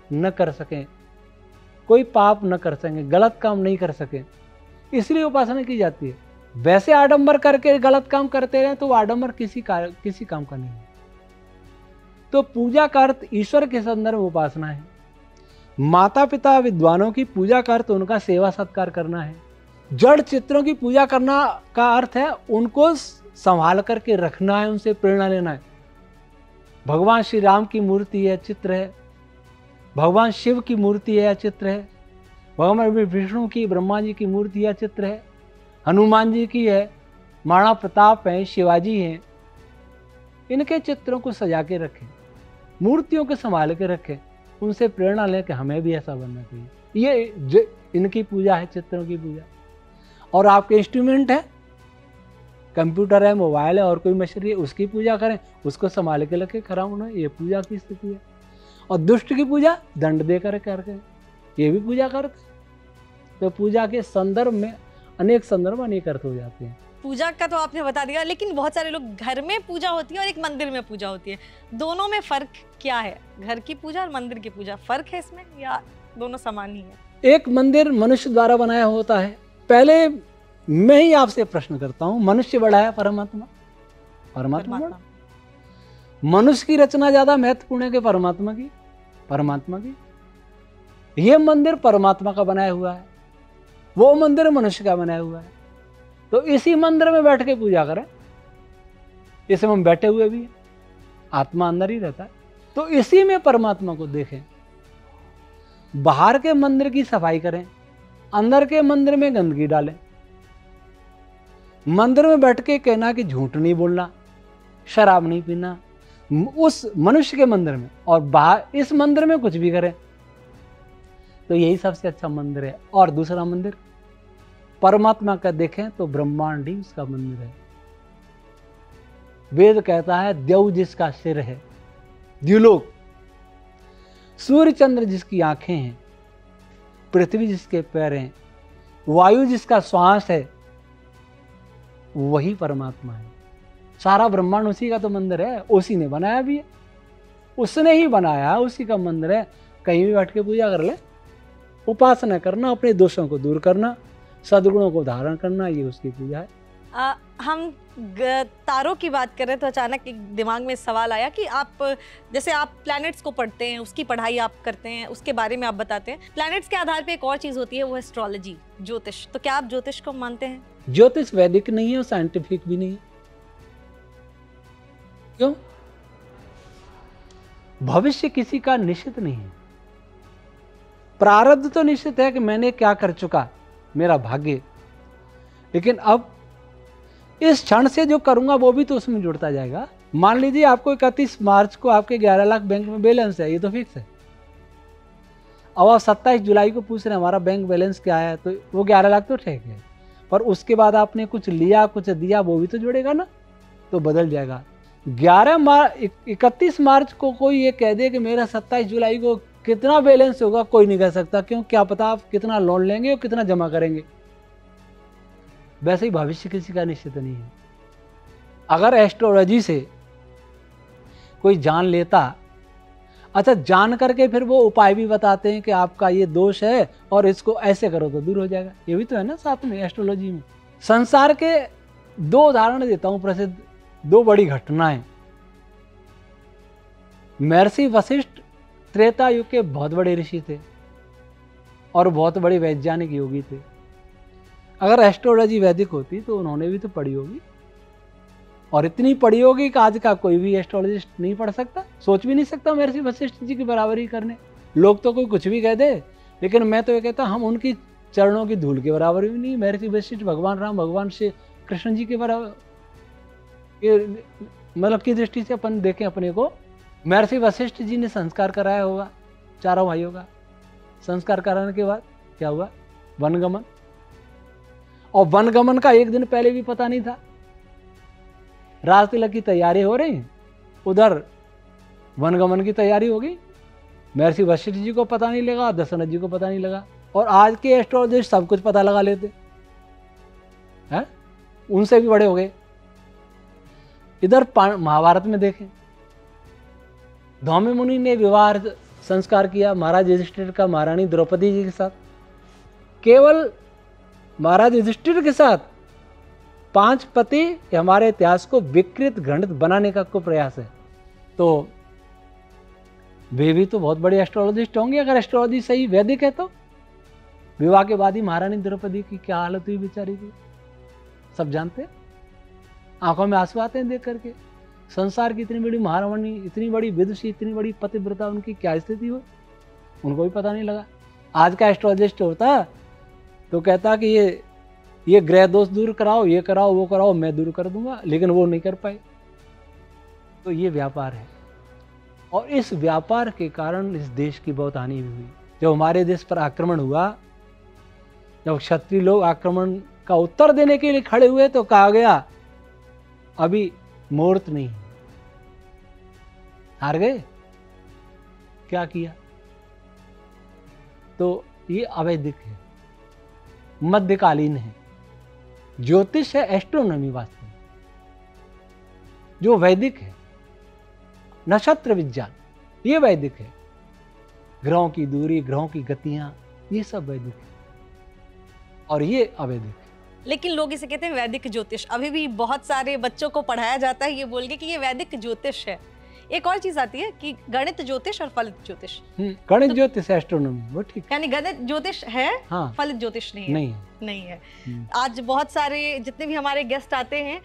न कर सकें, कोई पाप न कर सकें, गलत काम नहीं कर सकें। इसलिए उपासना की जाती है। वैसे आडंबर करके गलत काम करते रहे तो वो आडंबर किसी काम का नहीं है। तो पूजा का अर्थ ईश्वर के संदर्भ में उपासना है। माता पिता विद्वानों की पूजा का अर्थ उनका सेवा सत्कार करना है। जड़ चित्रों की पूजा करना का अर्थ है उनको संभाल करके रखना है, उनसे प्रेरणा लेना है। भगवान श्री राम की मूर्ति है, चित्र है। भगवान शिव की मूर्ति है, चित्र है। भगवान विष्णु की, ब्रह्मा जी की मूर्ति है, चित्र है। हनुमान जी की है, महाराणा प्रताप है, शिवाजी हैं। इनके चित्रों को सजा के रखें, मूर्तियों को संभाल के रखें, उनसे प्रेरणा लेकर हमें भी ऐसा बनना चाहिए। ये इनकी पूजा है, चित्रों की पूजा। और आपके इंस्ट्रूमेंट है, कंप्यूटर है, मोबाइल है और कोई मशीनरी है, उसकी पूजा करें, उसको संभाल के रखें, खरा होना। ये पूजा की स्थिति है। और दुष्ट की पूजा दंड देकर करके, ये भी पूजा करते। तो पूजा के संदर्भ में अनेक संदर्भ अनेक अर्थ हो जाते हैं। पूजा का तो आपने बता दिया, लेकिन बहुत सारे लोग घर में पूजा होती है और एक मंदिर में पूजा होती है, दोनों में फर्क क्या है? घर की पूजा और मंदिर की पूजा, फर्क है इसमें या दोनों समान ही है? एक मंदिर मनुष्य द्वारा बनाया होता है। पहले मैं ही आपसे प्रश्न करता हूं, मनुष्य बड़ा है परमात्मा? परमात्मा बड़ा। मनुष्य की रचना ज्यादा महत्वपूर्ण है कि परमात्मा की? परमात्मा की। यह मंदिर परमात्मा का बनाया हुआ है, वो मंदिर मनुष्य का बनाया हुआ है। तो इसी मंदिर में बैठ के पूजा करें। इसमें हम बैठे हुए भी हैं, आत्मा अंदर ही रहता है। तो इसी में परमात्मा को देखें। बाहर के मंदिर की सफाई करें, अंदर के मंदिर में गंदगी डालें। मंदिर में बैठ के कहना कि झूठ नहीं बोलना, शराब नहीं पीना, उस मनुष्य के मंदिर में, और बाहर इस मंदिर में कुछ भी करें। तो यही सबसे अच्छा मंदिर है। और दूसरा मंदिर परमात्मा का देखें तो ब्रह्मांड ही उसका मंदिर है। वेद कहता है देव जिसका सिर है, द्युलोक, सूर्य चंद्र जिसकी आंखें हैं, पृथ्वी जिसके पैर हैं, वायु जिसका श्वास है, वही परमात्मा है। सारा ब्रह्मांड उसी का तो मंदिर है, उसी ने बनाया भी है, उसने ही बनाया, उसी का मंदिर है। कहीं भी बैठ के पूजा कर ले, उपासना करना, अपने दोषों को दूर करना, सद्गुणों को धारण करना, ये उसकी पूजा है। हम तारों की बात कर रहे तो अचानक एक दिमाग में सवाल आया कि आप जैसे आप प्लैनेट्स को पढ़ते हैं, उसकी पढ़ाई आप करते हैं, उसके बारे में आप बताते हैं। प्लैनेट्स के आधार पे एक और चीज होती है, वो एस्ट्रोलॉजी, ज्योतिष। तो क्या आप ज्योतिष को मानते हैं? ज्योतिष वैदिक नहीं है और साइंटिफिक भी नहीं है। क्यों? भविष्य किसी का निश्चित नहीं है। प्रारब्ध तो निश्चित है कि मैंने क्या कर चुका, मेरा भाग्य, लेकिन अब इस क्षण से जो करूंगा वो भी तो उसमें जुड़ता जाएगा। मान लीजिए आपको 31 मार्च को आपके 11 लाख बैंक में बैलेंस है, ये तो फिक्स है। अब आप 27 जुलाई को पूछ रहे हैं हमारा बैंक बैलेंस क्या है, तो वो 11 लाख तो ठीक है, पर उसके बाद आपने कुछ लिया, कुछ दिया, वो भी तो जुड़ेगा ना, तो बदल जाएगा। 31 मार्च को कोई ये कह दे कि मेरा 27 जुलाई को कितना बैलेंस होगा, कोई नहीं कह सकता। क्यों? क्या पता आप कितना लोन लेंगे और कितना जमा करेंगे। वैसे ही भविष्य किसी का निश्चित नहीं है। अगर एस्ट्रोलॉजी से कोई जान लेता, अच्छा जान करके फिर वो उपाय भी बताते हैं कि आपका ये दोष है और इसको ऐसे करो तो दूर हो जाएगा, ये भी तो है ना साथ में एस्ट्रोलॉजी में। संसार के 2 उदाहरण देता हूं प्रसिद्ध, 2 बड़ी घटनाएं। महर्षि वशिष्ठ त्रेता युग के बहुत बड़े ऋषि थे और बहुत बड़े वैज्ञानिक योगी थे। अगर एस्ट्रोलॉजी वैदिक होती तो उन्होंने भी तो पढ़ी होगी, और इतनी पढ़ी होगी कि आज का कोई भी एस्ट्रोलॉजिस्ट नहीं पढ़ सकता, सोच भी नहीं सकता महर्षि वशिष्ठ जी की बराबरी करने। लोग तो कोई कुछ भी कह दे, लेकिन मैं तो ये कहता हम उनकी चरणों की धूल के बराबर भी नहीं। महर्षि वशिष्ठ भगवान राम, भगवान से कृष्ण जी के बराबर, ये मतलब की दृष्टि से अपन देखें अपने को, महर्षि वशिष्ठ जी ने संस्कार कराया होगा चारों भाइयों का। संस्कार कराने के बाद क्या हुआ? वनगमन। और वनगमन का एक दिन पहले भी पता नहीं था। राज तिलक की तैयारी हो रही, उधर वनगमन की तैयारी हो गई। महर्षि वशिष्ठ जी को पता नहीं लगा, दशरथ जी को पता नहीं लगा। और आज के एस्ट्रोलॉजिस्ट सब कुछ पता लगा लेते हैं, उनसे भी बड़े हो गए। इधर महाभारत में देखें, धौम्य मुनि ने विवाह संस्कार किया महाराज युधिष्ठिर का महारानी द्रौपदी जी के साथ। केवल महाराज युधिष्ठिर के साथ 5 पति हमारे इतिहास को विकृत घृणित बनाने का को प्रयास है। तो वे भी तो बहुत बड़े एस्ट्रोलॉजिस्ट होंगे अगर एस्ट्रोलॉजी सही वैदिक है तो। विवाह के बाद ही महारानी द्रौपदी की क्या हालत हुई बेचारी की, सब जानते हैं। आंखों में आंसू आते हैं देख करके। संसार की इतनी बड़ी महारानी, इतनी बड़ी विदुषी, इतनी बड़ी पतिव्रता, उनकी क्या स्थिति हो, उनको भी पता नहीं लगा। आज का एस्ट्रोलॉजिस्ट होता तो कहता कि ये ग्रह दोष दूर कराओ, ये कराओ, वो कराओ, मैं दूर कर दूंगा, लेकिन वो नहीं कर पाए। तो ये व्यापार है, और इस व्यापार के कारण इस देश की बहुत हानि भी हुई। जब हमारे देश पर आक्रमण हुआ, जब क्षत्रिय लोग आक्रमण का उत्तर देने के लिए खड़े हुए, तो कहा गया अभी मुहूर्त नहीं। हार गए। क्या किया? तो ये अवैधिक है, मध्यकालीन है। ज्योतिष है एस्ट्रोनॉमी वास्तव में, जो वैदिक है। नक्षत्र विज्ञान ये वैदिक है। ग्रहों की दूरी, ग्रहों की गतियां, ये सब वैदिक है, और ये अवैधिक है। लेकिन लोग इसे कहते हैं वैदिक ज्योतिष। अभी भी बहुत सारे बच्चों को पढ़ाया जाता है ये बोल के कि ये वैदिक ज्योतिष है। एक और चीज आती है कि गणित ज्योतिष और फलित ज्योतिष। गणित ज्योतिष एस्ट्रोनॉमी, वो ठीक, यानी गणित ज्योतिष है, हाँ, फलित ज्योतिष नहीं है। नहीं है। आज बहुत सारे जितने भी हमारे गेस्ट आते हैं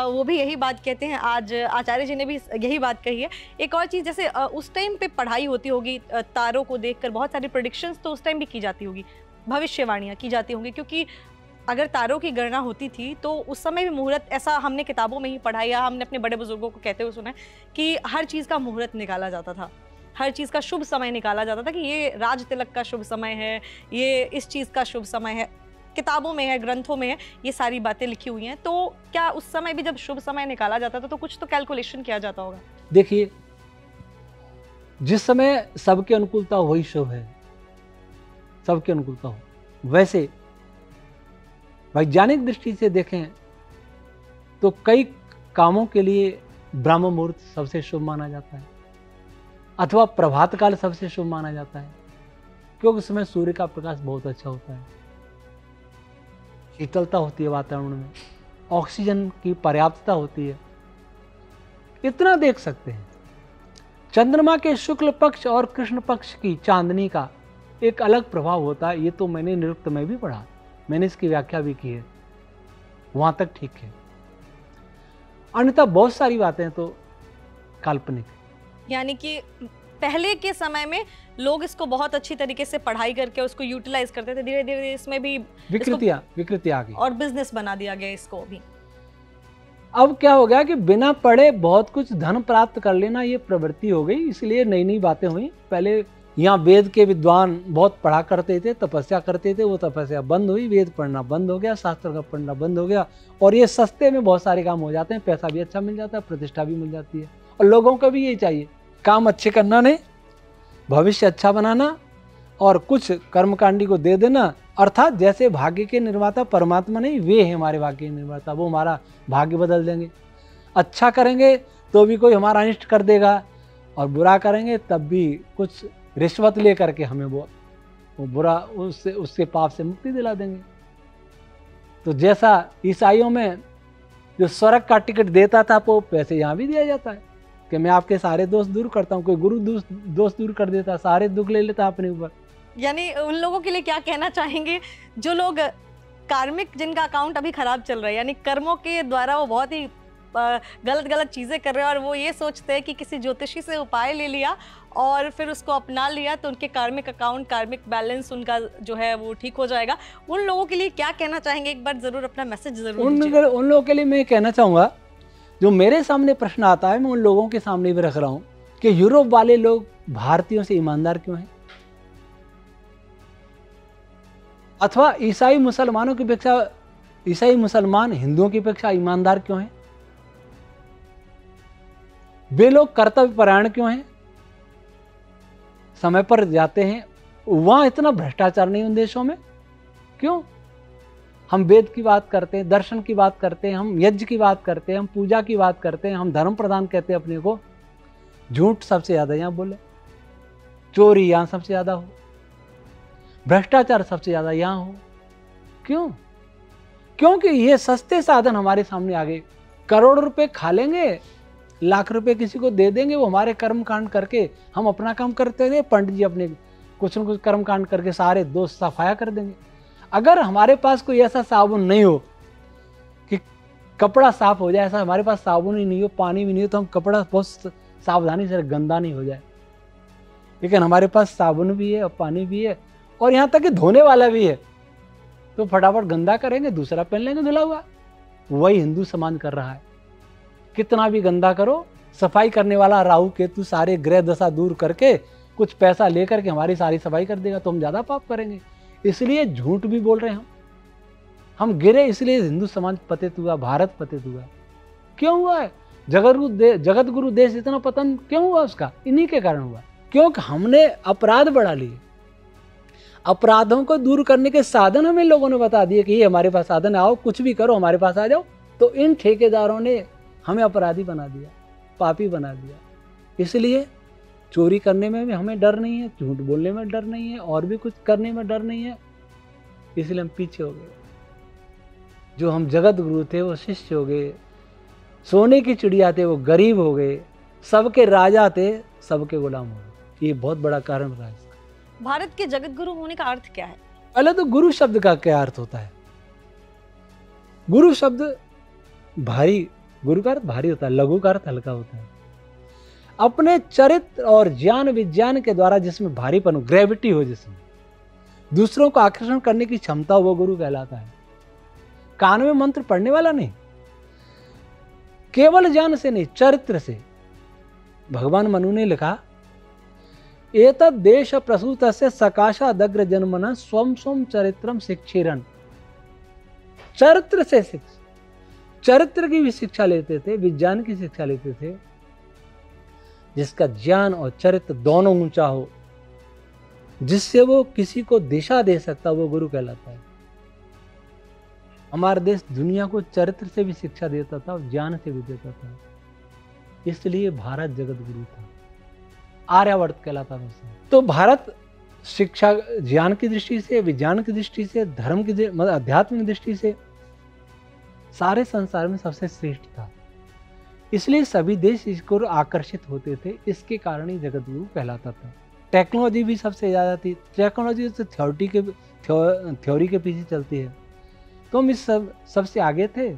वो भी यही बात कहते हैं। आज आचार्य जी ने भी यही बात कही है। एक और चीज, जैसे उस टाइम पे पढ़ाई होती होगी तारों को देखकर, बहुत सारी प्रेडिक्शंस तो उस टाइम भी की जाती होगी, भविष्यवाणियां की जाती होंगी, क्योंकि अगर तारों की गणना होती थी तो उस समय भी मुहूर्त, ऐसा हमने किताबों में ही पढ़ा या हमने अपने बड़े बुजुर्गों को कहते हुए सुना है कि हर चीज़ का मुहूर्त निकाला जाता था, हर चीज़ का शुभ समय निकाला जाता था कि ये राज तिलक का शुभ समय है, ये इस चीज़ का शुभ समय है। किताबों में है, ग्रंथों में है, ये सारी बातें लिखी हुई हैं। तो क्या उस समय भी जब शुभ समय निकाला जाता था तो कुछ तो कैलकुलेशन किया जाता होगा? देखिए, जिस समय सबके अनुकूलता हो वही शुभ है, सबके अनुकूलता हो। वैसे वैज्ञानिक दृष्टि से देखें तो कई कामों के लिए ब्रह्म मुहूर्त सबसे शुभ माना जाता है, अथवा प्रभात काल सबसे शुभ माना जाता है, क्योंकि उस समय सूर्य का प्रकाश बहुत अच्छा होता है, शीतलता होती है वातावरण में, ऑक्सीजन की पर्याप्तता होती है। इतना देख सकते हैं। चंद्रमा के शुक्ल पक्ष और कृष्ण पक्ष की चांदनी का एक अलग प्रभाव होता है। ये तो मैंने निरुक्त में भी पढ़ा, मैंने इसकी व्याख्या भी की है, वहां तक ठीक है। अन्यथा बहुत सारी बातें तो काल्पनिक है। यानी कि पहले के समय में लोग इसको बहुत अच्छी तरीके से पढ़ाई करके उसको यूटिलाइज करते थे। धीरे धीरे इसमें भी विकृति आ गई और बिजनेस बना दिया गया इसको भी। अब क्या हो गया कि बिना पढ़े बहुत कुछ धन प्राप्त कर लेना ये प्रवृत्ति हो गई, इसलिए नई नई बातें हुई। पहले यहाँ वेद के विद्वान बहुत पढ़ा करते थे, तपस्या करते थे, वो तपस्या बंद हुई, वेद पढ़ना बंद हो गया, शास्त्र का पढ़ना बंद हो गया, और ये सस्ते में बहुत सारे काम हो जाते हैं, पैसा भी अच्छा मिल जाता है, प्रतिष्ठा भी मिल जाती है। और लोगों को भी यही चाहिए, काम अच्छे करना नहीं, भविष्य अच्छा बनाना, और कुछ कर्मकांडी को दे देना। अर्थात जैसे भाग्य के निर्माता परमात्मा नहीं, वे हैं हमारे भाग्य के निर्माता, वो हमारा भाग्य बदल देंगे। अच्छा करेंगे तो भी कोई हमारा अनिष्ट कर देगा, और बुरा करेंगे तब भी कुछ रिश्वत ले करके हमें वो बुरा उसके पाप से मुक्ति दिला देंगे। तो जैसा ईसाइयों में जो स्वर्ग का टिकट देता था, वो पैसे यहाँ भी दिया जाता है कि मैं आपके सारे दोष दूर करता हूँ। कोई गुरु दोष दूर कर देता, सारे दुख ले लेता अपने ऊपर। यानी उन लोगों के लिए क्या कहना चाहेंगे जो लोग कार्मिक, जिनका अकाउंट अभी खराब चल रहा है, यानी कर्मों के द्वारा वो बहुत ही गलत गलत चीज़ें कर रहे हैं और वो ये सोचते हैं कि किसी ज्योतिषी से उपाय ले लिया और फिर उसको अपना लिया तो उनके कार्मिक अकाउंट, कार्मिक बैलेंस उनका जो है वो ठीक हो जाएगा। उन लोगों के लिए क्या कहना चाहेंगे? एक बार ज़रूर अपना मैसेज ज़रूर दीजिए। उन लोगों के लिए मैं कहना चाहूँगा, जो मेरे सामने प्रश्न आता है मैं उन लोगों के सामने भी रख रहा हूँ कि यूरोप वाले लोग भारतीयों से ईमानदार क्यों हैं, अथवा ईसाई मुसलमान हिंदुओं की अपेक्षा ईमानदार क्यों हैं? वे लोग कर्तव्य परायण क्यों हैं, समय पर जाते हैं? वहां इतना भ्रष्टाचार नहीं उन देशों में क्यों? हम वेद की बात करते हैं, दर्शन की बात करते हैं, हम यज्ञ की बात करते हैं, हम पूजा की बात करते हैं, हम धर्म प्रधान कहते हैं अपने को। झूठ सबसे ज्यादा यहां बोले, चोरी यहां सबसे ज्यादा हो, भ्रष्टाचार सबसे ज्यादा यहां हो। क्यों? क्योंकि ये सस्ते साधन हमारे सामने आ गए। करोड़ रुपए खा लेंगे, लाख रुपए किसी को दे देंगे, वो हमारे कर्म कांड करके हम अपना काम करते रहे, पंडित जी अपने कुछ न कुछ कर्म कांड करके सारे दोस्त सफाया कर देंगे। अगर हमारे पास कोई ऐसा साबुन नहीं हो कि कपड़ा साफ हो जाए, ऐसा हमारे पास साबुन ही नहीं हो, पानी भी नहीं हो, तो हम कपड़ा बहुत सावधानी से गंदा नहीं हो जाए। लेकिन हमारे पास साबुन भी है और पानी भी है और यहाँ तक कि धोने वाला भी है, तो फटाफट गंदा करेंगे, दूसरा पहन लेंगे धुला हुआ। वही हिंदू समाज कर रहा है। कितना भी गंदा करो, सफाई करने वाला राहु केतु सारे ग्रह दशा दूर करके कुछ पैसा लेकर के हमारी सारी सफाई कर देगा, तो हम ज्यादा पाप करेंगे। इसलिए झूठ भी बोल रहे हैं हम गिरे, इसलिए हिंदू समाज पतित हुआ, भारत पतित हुआ। क्यों हुआ है? जगत गुरु देश इतना पतन क्यों हुआ? उसका इन्हीं के कारण हुआ, क्योंकि हमने अपराध बढ़ा लिए। अपराधों को दूर करने के साधन हमें लोगों ने बता दिए कि ये हमारे पास साधन, आओ कुछ भी करो हमारे पास आ जाओ। तो इन ठेकेदारों ने हमें अपराधी बना दिया, पापी बना दिया। इसलिए चोरी करने में भी हमें डर नहीं है, झूठ बोलने में डर नहीं है, और भी कुछ करने में डर नहीं है। इसलिए हम पीछे हो गए। जो हम जगत गुरु थे वो शिष्य हो गए, सोने की चिड़िया थे वो गरीब हो गए, सबके राजा थे सबके गुलाम हो गए। ये बहुत बड़ा कारण रहा है। भारत के जगत गुरु होने का अर्थ क्या है? पहले तो गुरु शब्द का क्या अर्थ होता है? गुरु शब्द भारी, गुरु का अर्थ भारी होता है, लघु का अर्थ हल्का होता है। अपने चरित्र और ज्ञान विज्ञान के द्वारा जिसमें भारीपन हो, ग्रेविटी हो, जिसमें दूसरों को आकर्षण करने की क्षमता हो, वो गुरु कहलाता है। कान में मंत्र पढ़ने वाला नहीं, केवल ज्ञान से नहीं, चरित्र से। भगवान मनु ने लिखा, एतद देश प्रसूतस्य सकाशादग्र जन्मना स्वम स्वम चरित्रम शिक्षिरन। चरित्र से शिक्षा, चरित्र की भी शिक्षा लेते थे, विज्ञान की शिक्षा लेते थे। जिसका ज्ञान और चरित्र दोनों ऊंचा हो, जिससे वो किसी को दिशा दे सकता, वो गुरु कहलाता है। हमारा देश दुनिया को चरित्र से भी शिक्षा देता था और ज्ञान से भी देता था, इसलिए भारत जगत गुरु था, आर्यवर्त कहलाता था उसे। तो भारत शिक्षा ज्ञान की दृष्टि से, विज्ञान की दृष्टि से, धर्म की मतलब अध्यात्म की दृष्टि से सारे संसार में सबसे श्रेष्ठ था। इसलिए सभी देश इसको आकर्षित होते थे, इसके कारण ही जगत गुरु कहलाता था। टेक्नोलॉजी भी सबसे ज़्यादा थी। टेक्नोलॉजी तो थ्योरी के पीछे चलती है, तो हम इस सबसे आगे थे।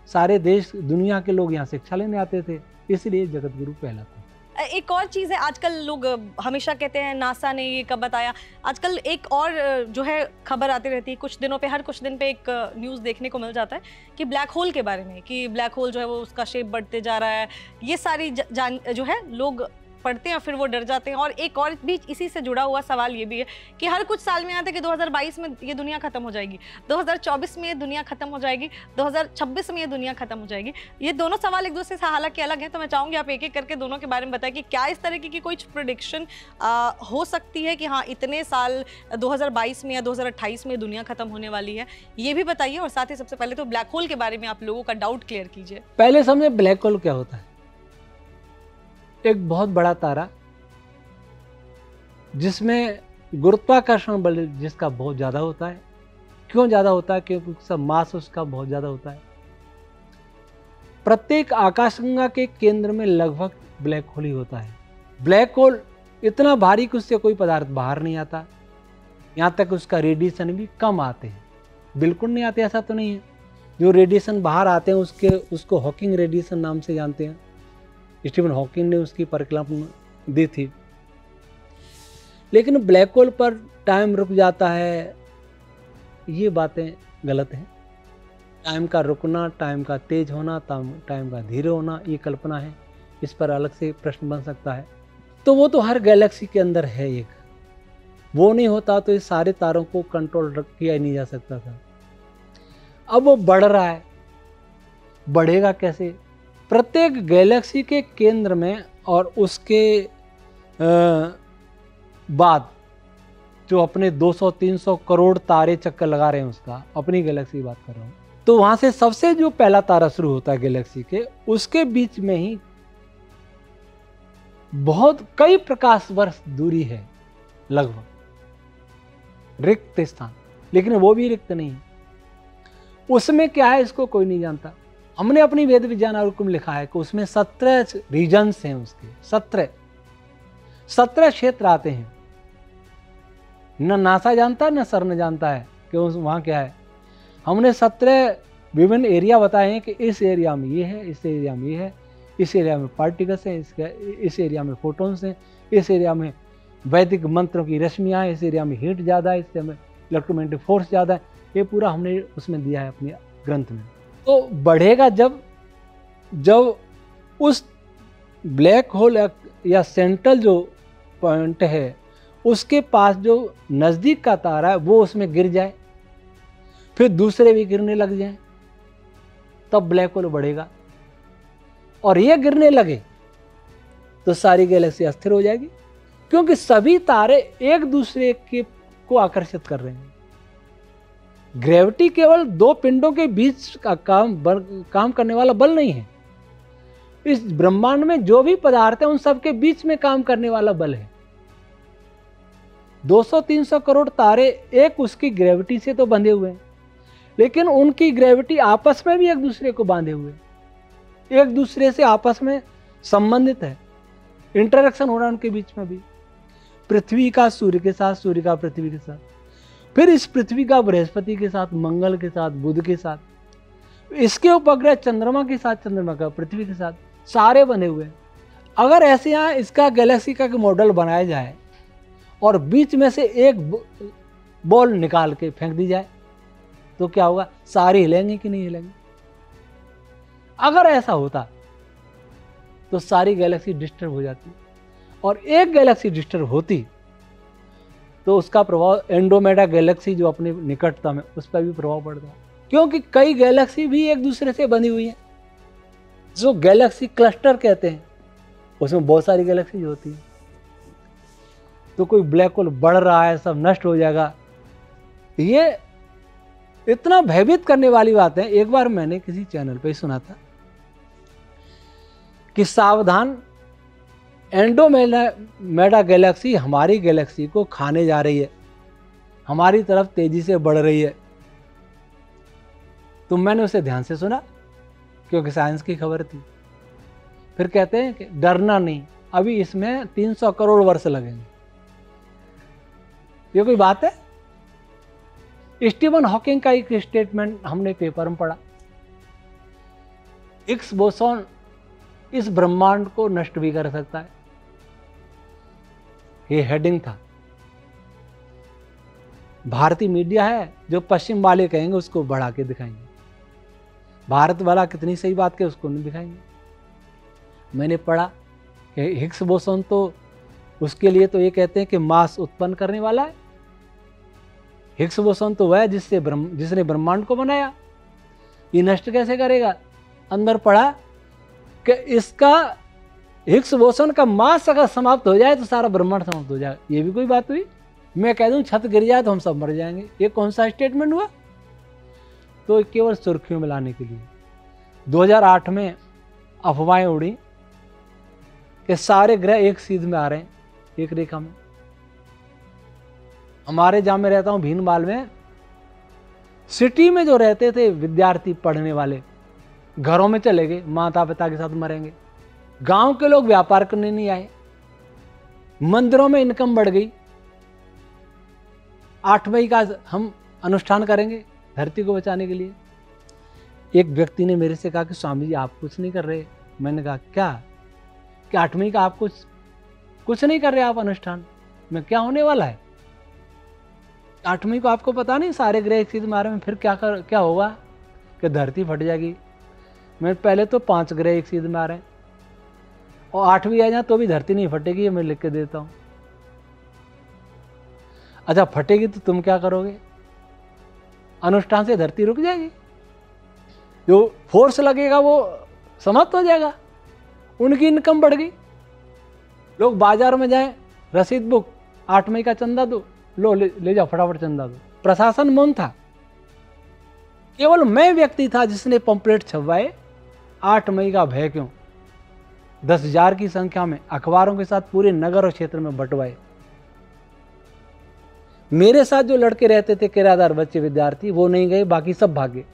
सारे देश दुनिया के लोग यहाँ शिक्षा लेने आते थे, इसलिए जगत गुरु कहलाता। एक और चीज़ है, आजकल लोग हमेशा कहते हैं नासा ने ये कब बताया। आजकल एक और जो है खबर आती रहती है कुछ दिनों पे, हर कुछ दिन पे एक न्यूज़ देखने को मिल जाता है कि ब्लैक होल के बारे में, कि ब्लैक होल जो है वो उसका शेप बढ़ते जा रहा है। ये सारी जो है लोग पढ़ते हैं, फिर वो डर जाते हैं। और एक और भी इसी से जुड़ा हुआ सवाल ये भी है कि हर कुछ साल में आता है कि 2022 में ये दुनिया खत्म हो जाएगी, 2024 में ये दुनिया खत्म हो जाएगी, 2026 में ये दुनिया खत्म हो जाएगी। ये दोनों सवाल एक दूसरे से हालांकि अलग हैं, तो मैं चाहूँगी आप एक एक करके दोनों के बारे में बताएं कि क्या इस तरीके की कोई प्रेडिक्शन हो सकती है कि हाँ इतने साल 2022 में या 2028 में दुनिया खत्म होने वाली है, ये भी बताइए। और साथ ही सबसे पहले तो ब्लैक होल के बारे में आप लोगों का डाउट क्लियर कीजिए। पहले समझे ब्लैक होल क्या होता है। एक बहुत बड़ा तारा जिसमें गुरुत्वाकर्षण बल जिसका बहुत ज्यादा होता है। क्यों ज्यादा होता है? क्योंकि उसका मास उसका बहुत ज्यादा होता है। प्रत्येक आकाशगंगा के केंद्र में लगभग ब्लैक होल ही होता है। ब्लैक होल इतना भारी कि उससे कोई पदार्थ बाहर नहीं आता, यहाँ तक उसका रेडिएशन भी कम आते हैं, बिल्कुल नहीं आते ऐसा तो नहीं है। जो रेडिएशन बाहर आते हैं उसको हॉकिंग रेडिएशन नाम से जानते हैं। स्टीफन हॉकिंग ने उसकी परिकल्पना दी थी। लेकिन ब्लैक होल पर टाइम रुक जाता है, ये बातें गलत हैं। टाइम का रुकना, टाइम का तेज होना, टाइम का धीरे होना, ये कल्पना है। इस पर अलग से प्रश्न बन सकता है। तो वो तो हर गैलेक्सी के अंदर है एक। वो नहीं होता तो ये सारे तारों को कंट्रोल किया ही नहीं जा सकता था। अब वो बढ़ रहा है, बढ़ेगा कैसे? प्रत्येक गैलेक्सी के केंद्र में और उसके बाद जो अपने 200-300 करोड़ तारे चक्कर लगा रहे हैं, उसका अपनी गैलेक्सी की बात कर रहा हूँ, तो वहां से सबसे जो पहला तारा शुरू होता है गैलेक्सी के, उसके बीच में ही बहुत कई प्रकाश वर्ष दूरी है लगभग रिक्त स्थान। लेकिन वो भी रिक्त नहीं है। उसमें क्या है इसको कोई नहीं जानता। हमने अपनी वेद विज्ञान आरुक्य में लिखा है कि उसमें 17 रीजन्स हैं। उसके 17 क्षेत्र आते हैं। न नासा जानता है न CERN जानता है कि वहाँ क्या है। हमने 17 विभिन्न एरिया बताए हैं कि इस एरिया में ये है, इस एरिया में ये है, इस एरिया में पार्टिकल्स हैं, इस एरिया में फोटॉन्स हैं, इस एरिया में वैदिक मंत्रों की रश्मियाँ हैं, इस एरिया में हीट ज़्यादा है, इस एरिया में इलेक्ट्रोमैग्नेटिक फोर्स ज़्यादा है। ये पूरा हमने उसमें दिया है अपने ग्रंथ में। तो बढ़ेगा जब उस ब्लैक होल या सेंट्रल जो पॉइंट है उसके पास जो नज़दीक का तारा है वो उसमें गिर जाए, फिर दूसरे भी गिरने लग जाएं, तब ब्लैक होल बढ़ेगा। और ये गिरने लगे तो सारी गैलेक्सी अस्थिर हो जाएगी, क्योंकि सभी तारे एक दूसरे को आकर्षित कर रहे हैं। ग्रेविटी केवल दो पिंडों के बीच का काम करने वाला बल नहीं है। इस ब्रह्मांड में जो भी पदार्थ है उन सब के बीच में काम करने वाला बल है। 200-300 करोड़ तारे एक उसकी ग्रेविटी से तो बंधे हुए हैं, लेकिन उनकी ग्रेविटी आपस में भी एक दूसरे को बांधे हुए, एक दूसरे से आपस में संबंधित है। इंटरेक्शन हो रहा है उनके बीच में भी। पृथ्वी का सूर्य के साथ, सूर्य का पृथ्वी के साथ, फिर इस पृथ्वी का बृहस्पति के साथ, मंगल के साथ, बुध के साथ, इसके उपग्रह चंद्रमा के साथ, चंद्रमा का पृथ्वी के साथ, सारे बने हुए हैं। अगर ऐसे यहाँ इसका गैलेक्सी का मॉडल बनाया जाए और बीच में से एक बॉल निकाल के फेंक दी जाए तो क्या होगा? सारे हिलेंगे कि नहीं हिलेंगे? अगर ऐसा होता तो सारी गैलेक्सी डिस्टर्ब हो जाती, और एक गैलेक्सी डिस्टर्ब होती तो उसका प्रभाव एंड्रोमेडा गैलेक्सी जो अपने निकटतम है उस पर भी प्रभाव पड़ता, क्योंकि कई गैलेक्सी भी एक दूसरे से बनी हुई हैं, जो गैलेक्सी क्लस्टर कहते हैं। उसमें बहुत सारी गैलेक्सी होती है। तो कोई ब्लैक होल बढ़ रहा है, सब नष्ट हो जाएगा, ये इतना भयभीत करने वाली बात है। एक बार मैंने किसी चैनल पे सुना था कि सावधान, एंड्रोमेडा गैलेक्सी हमारी गैलेक्सी को खाने जा रही है, हमारी तरफ तेजी से बढ़ रही है। तो मैंने उसे ध्यान से सुना क्योंकि साइंस की खबर थी। फिर कहते हैं कि डरना नहीं, अभी इसमें 300 करोड़ वर्ष लगेंगे। ये कोई बात है? स्टीफन हॉकिंग का एक स्टेटमेंट हमने पेपर में पढ़ा, हिग्स बोसॉन इस ब्रह्मांड को नष्ट भी कर सकता है। ये हेडिंग था। भारतीय मीडिया है जो पश्चिम वाले कहेंगे उसको बढ़ा के दिखाएंगे, भारत वाला कितनी सही बात कहे उसको नहीं दिखाएंगे। मैंने पढ़ा कि हिग्स बोसॉन तो उसके लिए तो ये कहते हैं कि मास उत्पन्न करने वाला है। हिग्स बोसॉन तो वह है जिसने ब्रह्मांड को बनाया, ये नष्ट कैसे करेगा? अंदर पढ़ा कि इसका हिग्स बोसॉन का मास अगर समाप्त हो जाए तो सारा ब्रह्मांड समाप्त हो जाएगा। ये भी कोई बात हुई? मैं कह दूं छत गिर जाए तो हम सब मर जाएंगे, ये कौन सा स्टेटमेंट हुआ? तो केवल सुर्खियों में लाने के लिए 2008 में अफवाहें उड़ी कि सारे ग्रह एक सीध में आ रहे हैं, एक रेखा में। हमारे जहाँ मैं रहता हूँ भीनमाल में, सिटी में जो रहते थे विद्यार्थी पढ़ने वाले घरों में चले गए, माता पिता के साथ मरेंगे। गांव के लोग व्यापार करने नहीं आए, मंदिरों में इनकम बढ़ गई। 8 मई का हम अनुष्ठान करेंगे धरती को बचाने के लिए। एक व्यक्ति ने मेरे से कहा कि स्वामी जी आप कुछ नहीं कर रहे। मैंने कहा क्या? कि 8वीं का आप कुछ नहीं कर रहे आप अनुष्ठान में, क्या होने वाला है? 8वीं को आपको पता नहीं सारे ग्रह एक सीध में आ रहे हैं, फिर क्या होगा कि धरती फट जाएगी। मैं पहले तो 5 ग्रह एक सीध में आ रहे हैं और 8वीं आ जाए तो भी धरती नहीं फटेगी, ये मैं लिख के देता हूं। अच्छा फटेगी तो तुम क्या करोगे? अनुष्ठान से धरती रुक जाएगी, जो फोर्स लगेगा वो समाप्त हो जाएगा, उनकी इनकम बढ़ गई। लोग बाजार में जाएं, रसीद बुक, 8 मई का चंदा दो, लो ले जाओ फटाफट चंदा दो। प्रशासन मौन था, केवल मैं व्यक्ति था जिसने पंपलेट छपवाए 8 मई का भय क्यों, 10,000 की संख्या में अखबारों के साथ पूरे नगर और क्षेत्र में बंटवाए। मेरे साथ जो लड़के रहते थे किराएदार बच्चे विद्यार्थी, वो नहीं गए, बाकी सब भागे।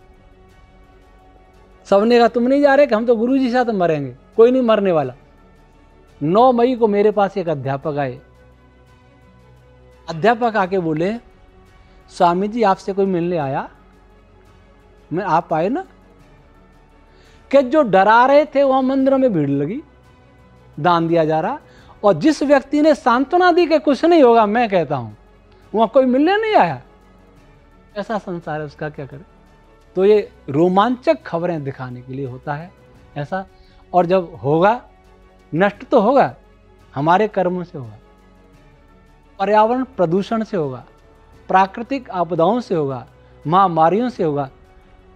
सबने कहा तुम नहीं जा रहे कि हम तो गुरुजी के साथ मरेंगे। कोई नहीं मरने वाला। 9 मई को मेरे पास एक अध्यापक आए। अध्यापक आके बोले स्वामी जी आपसे कोई मिलने आया? मैं आप आए ना? कि जो डरा रहे थे वहां मंदिरों में भीड़ लगी, दान दिया जा रहा, और जिस व्यक्ति ने सांत्वना दी कि कुछ नहीं होगा, मैं कहता हूं वहां कोई मिलने नहीं आया। ऐसा संसार है, उसका क्या करे? तो ये रोमांचक खबरें दिखाने के लिए होता है ऐसा। और जब होगा, नष्ट तो होगा, हमारे कर्मों से होगा, पर्यावरण प्रदूषण से होगा, प्राकृतिक आपदाओं से होगा, महामारियों से होगा,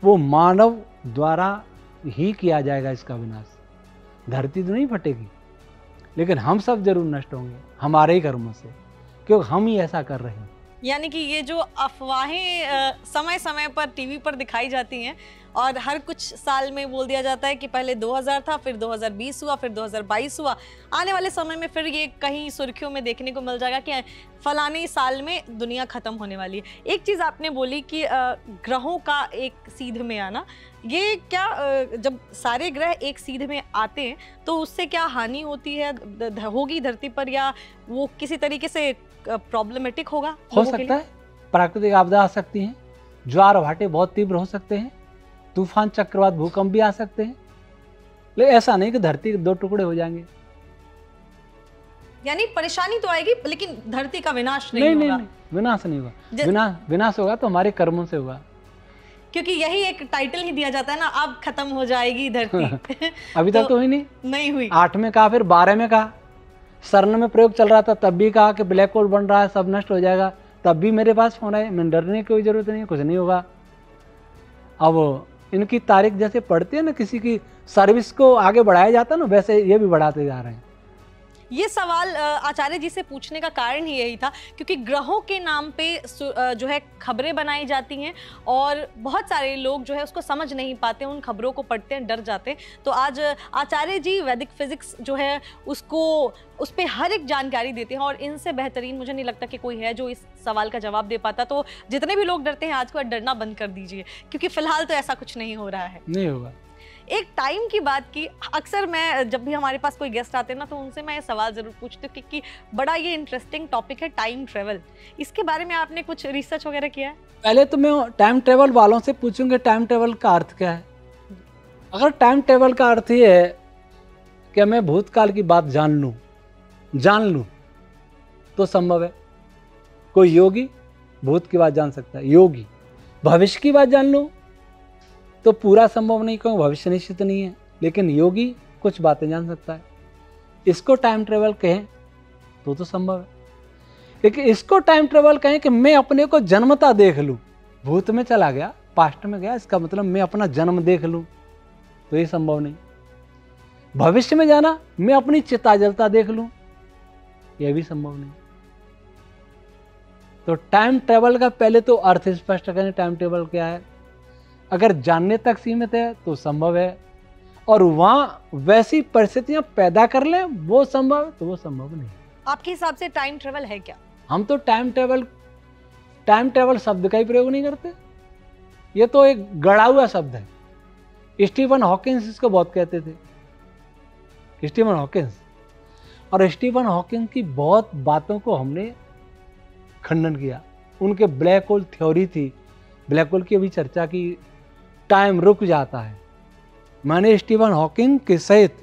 वो मानव द्वारा ही किया जाएगा इसका विनाश। धरती तो नहीं फटेगी, लेकिन हम सब जरूर नष्ट होंगे हमारे ही कर्मों से, क्योंकि हम ही ऐसा कर रहे हैं। यानी कि ये जो अफवाहें समय समय पर टीवी पर दिखाई जाती हैं और हर कुछ साल में बोल दिया जाता है कि पहले 2000 था, फिर 2020 हुआ, फिर 2022 हुआ, आने वाले समय में फिर ये कहीं सुर्खियों में देखने को मिल जाएगा कि फलाने साल में दुनिया खत्म होने वाली है। एक चीज़ आपने बोली कि ग्रहों का एक सीध में आना, ये क्या जब सारे ग्रह एक सीध में आते हैं तो उससे क्या हानि होती है, होगी धरती पर, या वो किसी तरीके से प्रॉब्लमेटिक होगा? हो सकता है, प्राकृतिक आपदा आ सकती हैं, ज्वार भाटे बहुत तीव्र हो सकते हैं, तूफान, चक्रवात, भूकंप भी आ सकते हैं, लेकिन ऐसा नहीं कि धरती के 2 टुकड़े हो जाएंगे। यानी परेशानी तो आएगी, लेकिन धरती का विनाश नहीं होगा। नहीं, विनाश नहीं होगा। विनाश होगा तो हमारे कर्मों से होगा, क्योंकि यही एक टाइटल ही दिया जाता है ना, अब खत्म हो जाएगी धरती। अभी तक तो हुई नहीं हुई। 8 में कहा, फिर 12 में कहा, CERN में प्रयोग चल रहा था तब भी कहा कि ब्लैक होल बन रहा है, सब नष्ट हो जाएगा, तब भी मेरे पास फोन आए। मैंने डरने की कोई जरूरत नहीं है, कुछ नहीं होगा। अब इनकी तारीख जैसे पढ़ते हैं ना, किसी की सर्विस को आगे बढ़ाया जाता है ना, वैसे ये भी बढ़ाते जा रहे हैं। ये सवाल आचार्य जी से पूछने का कारण ही यही था, क्योंकि ग्रहों के नाम पे जो है खबरें बनाई जाती हैं और बहुत सारे लोग जो है उसको समझ नहीं पाते, उन खबरों को पढ़ते हैं, डर जाते हैं। तो आज आचार्य जी वैदिक फिजिक्स जो है उसको, उस पर हर एक जानकारी देते हैं, और इनसे बेहतरीन मुझे नहीं लगता कि कोई है जो इस सवाल का जवाब दे पाता। तो जितने भी लोग डरते हैं आज को डरना बंद कर दीजिए, क्योंकि फिलहाल तो ऐसा कुछ नहीं हो रहा है। नहीं होगा। एक टाइम की बात की, अक्सर मैं जब भी हमारे पास कोई गेस्ट आते हैं ना, तो उनसे मैं ये सवाल जरूर पूछती हूँ कि बड़ा ये इंटरेस्टिंग टॉपिक है टाइम ट्रेवल, इसके बारे में आपने कुछ रिसर्च वगैरह किया है? पहले तो मैं टाइम ट्रेवल वालों से पूछूंगा टाइम ट्रेवल का अर्थ क्या है। अगर टाइम ट्रेवल का अर्थ ये है कि मैं भूतकाल की बात जान लूं तो संभव है। कोई योगी भूत की बात जान सकता है, योगी भविष्य की बात जान लूं तो पूरा संभव नहीं, क्योंकि भविष्य निश्चित नहीं है, लेकिन योगी कुछ बातें जान सकता है। इसको टाइम ट्रेवल कहें तो संभव है। लेकिन इसको टाइम ट्रेवल कहें कि मैं अपने को जन्मता देख लूं, भूत में चला गया, पास्ट में गया, इसका मतलब मैं अपना जन्म देख लूं, तो ये संभव नहीं। भविष्य में जाना, मैं अपनी चिता जलता देख लूं, यह भी संभव नहीं। तो टाइम ट्रेवल का पहले तो अर्थ स्पष्ट करें, टाइम ट्रेवल क्या है। अगर जानने तक सीमित है तो संभव है, और वहां वैसी परिस्थितियां पैदा कर लें वो संभव है, तो वो संभव नहीं। आपके हिसाब से टाइम ट्रेवल है क्या? हम तो टाइम ट्रेवल शब्द का ही प्रयोग नहीं करते, ये तो एक गढ़ा हुआ शब्द है। स्टीफन हॉकिंस इसको बहुत कहते थे, स्टीफन हॉकिंस। और स्टीफन हॉकिंस की बहुत बातों को हमने खंडन किया। उनके ब्लैक होल थ्योरी थी, ब्लैक होल की अभी चर्चा की टाइम रुक जाता है। मैंने स्टीफन हॉकिंग के सहित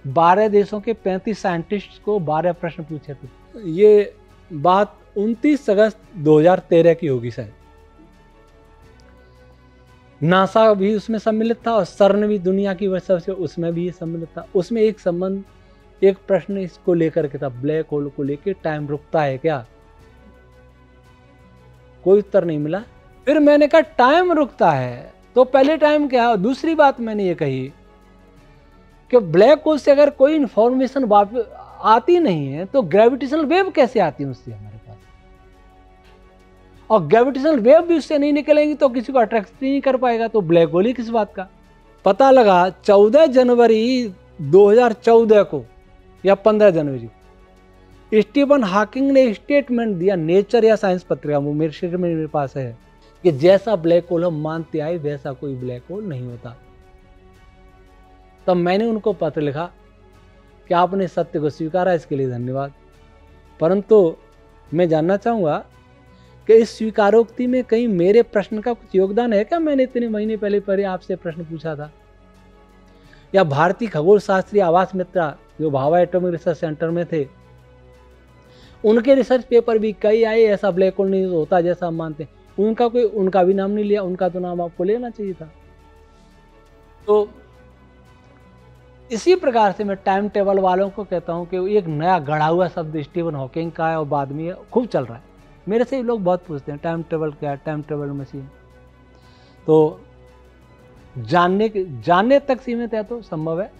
12 देशों के 35 साइंटिस्ट को 12 प्रश्न पूछे थे। ये बात 29 अगस्त 2013 की होगी शायद। नासा भी उसमें सम्मिलित था और सर्न भी दुनिया की वर्षा से उसमें भी सम्मिलित था। उसमें एक प्रश्न इसको लेकर के था, ब्लैक होल को लेकर टाइम रुकता है क्या? कोई उत्तर नहीं मिला। फिर मैंने कहा टाइम रुकता है तो पहले टाइम क्या? दूसरी बात मैंने ये कही कि ब्लैक होल से अगर कोई इंफॉर्मेशन वापस आती नहीं है तो ग्रेविटेशनल वेव कैसे आती है उससे हमारे पास? और ग्रेविटेशनल वेव भी उससे नहीं निकलेंगी तो किसी को अट्रैक्ट नहीं कर पाएगा, तो ब्लैक होल ही किस बात का? पता लगा 14 जनवरी 2014 को या 15 जनवरी को स्टीफन हॉकिंग ने स्टेटमेंट दिया नेचर या साइंस पत्रिका में, मेरे पास है, कि जैसा ब्लैक होल हम मानते आए वैसा कोई ब्लैक होल नहीं होता। तब मैंने उनको पत्र लिखा कि आपने सत्य को स्वीकारा, इसके लिए धन्यवाद। परंतु मैं जानना चाहूँगा कि इस स्वीकारोक्ति में कहीं मेरे प्रश्न का कुछ योगदान है क्या? मैंने इतने महीने पहले आपसे प्रश्न पूछा था। या भारतीय खगोल शास्त्री आवास मित्रा जो भाभा एटॉमिक रिसर्च सेंटर में थे, उनके रिसर्च पेपर भी कई आए, ऐसा ब्लैक होल नहीं होता जैसा हम मानते हैं। उनका भी नाम नहीं लिया, उनका तो नाम आपको लेना चाहिए था। तो इसी प्रकार से मैं टाइम टेबल वालों को कहता हूं कि एक नया गढ़ा हुआ शब्द स्टीफन हॉकिंग का है और बाद में खूब चल रहा है। मेरे से लोग बहुत पूछते हैं टाइम टेबल क्या है, टाइम टेबल मशीन। तो जानने तक सीमित है तो संभव है,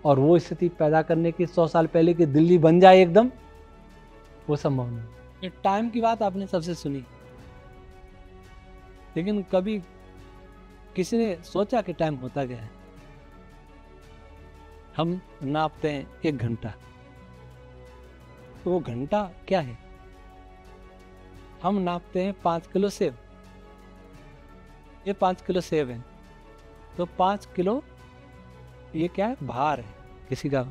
और वो स्थिति पैदा करने की 100 साल पहले की दिल्ली बन जाए एकदम, वो संभव नहीं। ये टाइम की बात आपने सबसे सुनी, लेकिन कभी किसी ने सोचा कि टाइम होता क्या है? हम नापते हैं 1 घंटा, तो वो घंटा क्या है? हम नापते हैं 5 किलो सेब, ये 5 किलो सेब है, तो 5 किलो ये क्या है? भार है, किसी का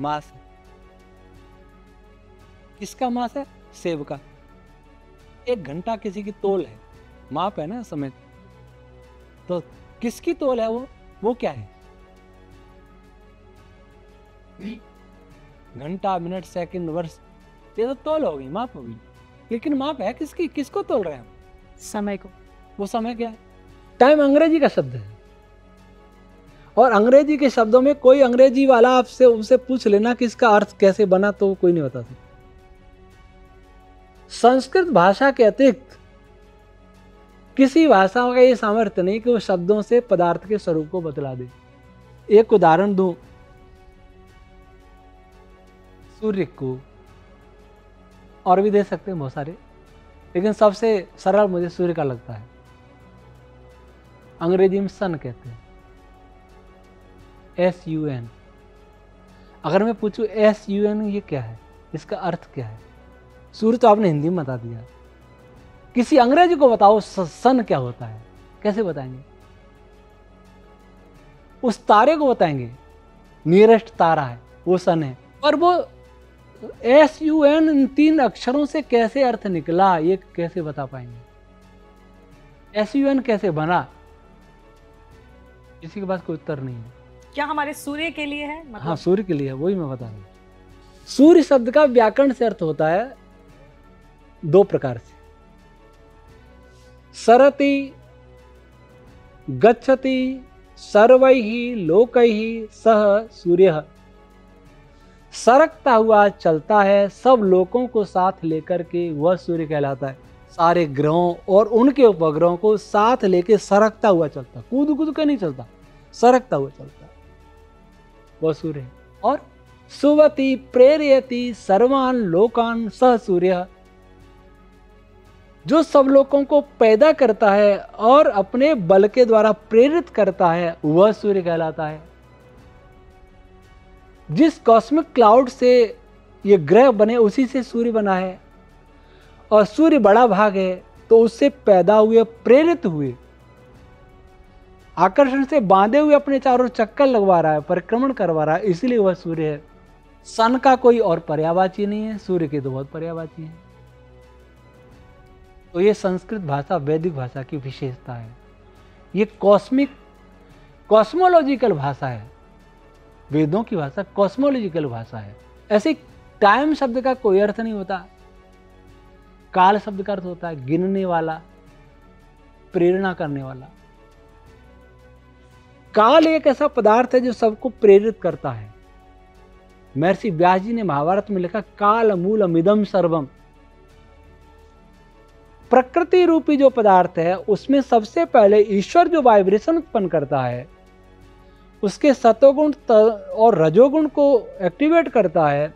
मास है। किसका मास है? सेब का। 1 घंटा किसी की तोल है, माप है ना समय। तो किसकी तोल है वो क्या है? घंटा, मिनट, सेकंड, वर्ष, ये तो तोल होगी, माप होगी। लेकिन माप है किसकी? किसको तोल रहे हैं हम? समय को। वो समय क्या है? टाइम अंग्रेजी का शब्द है, और अंग्रेजी के शब्दों में कोई अंग्रेजी वाला आपसे उनसे पूछ लेना कि इसका अर्थ कैसे बना, तो कोई नहीं बता सकता। संस्कृत भाषा के अतिरिक्त किसी भाषा का ये सामर्थ्य नहीं कि वो शब्दों से पदार्थ के स्वरूप को बतला दे। एक उदाहरण दूं, सूर्य को, और भी दे सकते हैं बहुत सारे, लेकिन सबसे सरल मुझे सूर्य का लगता है। अंग्रेजी में सन कहते हैं, SUN। अगर मैं पूछूं SUN ये क्या है, इसका अर्थ क्या है? सूर्य तो आपने हिंदी में बता दिया, किसी अंग्रेजी को बताओ सन क्या होता है, कैसे बताएंगे? उस तारे को बताएंगे, नियरेस्ट तारा है वो सन है, पर वो SUN इन 3 अक्षरों से कैसे अर्थ निकला, ये कैसे बता पाएंगे? SUN कैसे बना, किसी के पास कोई उत्तर नहीं है। क्या हमारे सूर्य के लिए है? मतलब? हाँ, सूर्य के लिए, वही मैं बता रहा हूँ। सूर्य शब्द का व्याकरण से अर्थ होता है 2 प्रकार से, सरति, गच्छति, सर्वैहि लोकैहि सह सूर्यः। सरकता हुआ चलता है, सब लोगों को साथ लेकर के वह सूर्य कहलाता है। सारे ग्रहों और उनके उपग्रहों को साथ लेके सरकता हुआ चलता, कूद कूद के नहीं चलता, सरकता हुआ चलता, वह सूर्य है। और सुवति प्रेरयति सर्वान लोकान सह सूर्य, जो सब लोगों को पैदा करता है और अपने बल के द्वारा प्रेरित करता है, वह सूर्य कहलाता है। जिस कॉस्मिक क्लाउड से ये ग्रह बने उसी से सूर्य बना है, और सूर्य बड़ा भाग है तो उससे पैदा हुए, प्रेरित हुए, आकर्षण से बांधे हुए अपने चारों चक्कर लगवा रहा है, परिक्रमण करवा रहा है, इसलिए वह सूर्य है। सन का कोई और पर्यायवाची नहीं है, सूर्य के तो बहुत पर्यायवाची हैं। तो ये संस्कृत भाषा वैदिक भाषा की विशेषता है। ये कॉस्मोलॉजिकल भाषा है, वेदों की भाषा कॉस्मोलॉजिकल भाषा है। ऐसे टाइम शब्द का कोई अर्थ नहीं होता। काल शब्द का अर्थ होता है गिनने वाला, प्रेरणा करने वाला। काल एक ऐसा पदार्थ है जो सबको प्रेरित करता है। महर्षि व्यास जी ने महाभारत में लिखा, काल मूलम इदम सर्वम। प्रकृति रूपी जो पदार्थ है उसमें सबसे पहले ईश्वर जो वाइब्रेशन उत्पन्न करता है, उसके सतोगुण और रजोगुण को एक्टिवेट करता है।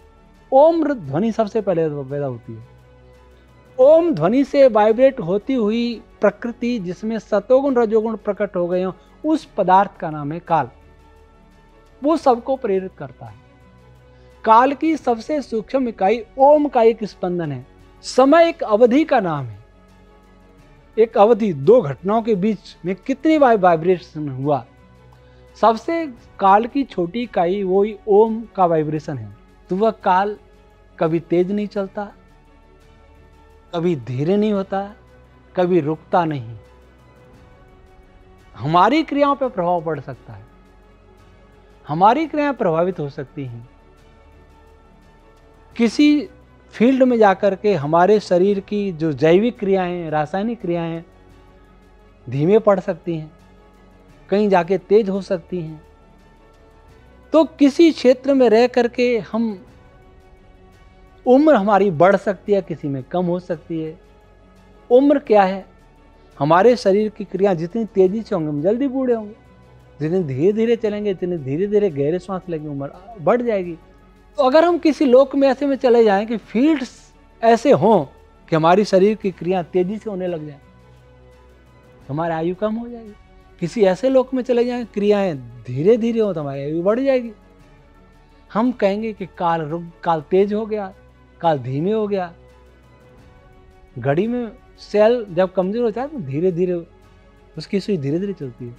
ओम ध्वनि सबसे पहले पैदा होती है। ओम ध्वनि से वाइब्रेट होती हुई प्रकृति जिसमें सतोगुण रजोगुण प्रकट हो गए हों, उस पदार्थ का नाम है काल। वो सबको प्रेरित करता है। काल की सबसे सूक्ष्म इकाई ओम का एक स्पंदन है। समय एक अवधि का नाम है। एक अवधि, दो घटनाओं के बीच में कितनी वाइब्रेशन हुआ, सबसे काल की छोटी इकाई वही ओम का वाइब्रेशन है। तो वह काल कभी तेज नहीं चलता, कभी धीरे नहीं होता, कभी रुकता नहीं। हमारी क्रियाओं पर प्रभाव पड़ सकता है, हमारी क्रियाएं प्रभावित हो सकती हैं। किसी फील्ड में जाकर के हमारे शरीर की जो जैविक क्रियाएं, रासायनिक क्रियाएं धीमे पड़ सकती हैं, कहीं जाके तेज हो सकती हैं। तो किसी क्षेत्र में रह करके हम उम्र हमारी बढ़ सकती है, किसी में कम हो सकती है। उम्र क्या है? हमारे शरीर की क्रिया जितनी तेजी से होंगे हम जल्दी बूढ़े होंगे, जितने धीरे धीरे चलेंगे इतने धीरे धीरे गहरे सांस लेंगे, उम्र बढ़ जाएगी। तो अगर हम किसी लोक में ऐसे में चले जाएं कि फील्ड्स ऐसे हों कि हमारी शरीर की क्रिया तेजी से होने लग जाए, तो हमारी आयु कम हो जाएगी। किसी ऐसे लोक में चले जाएं क्रियाएं धीरे धीरे हो तो हमारी आयु बढ़ जाएगी। हम कहेंगे कि काल तेज हो गया, काल धीमे हो गया। घड़ी में सेल जब कमजोर होता है तो धीरे धीरे उसकी सुई धीरे धीरे चलती है।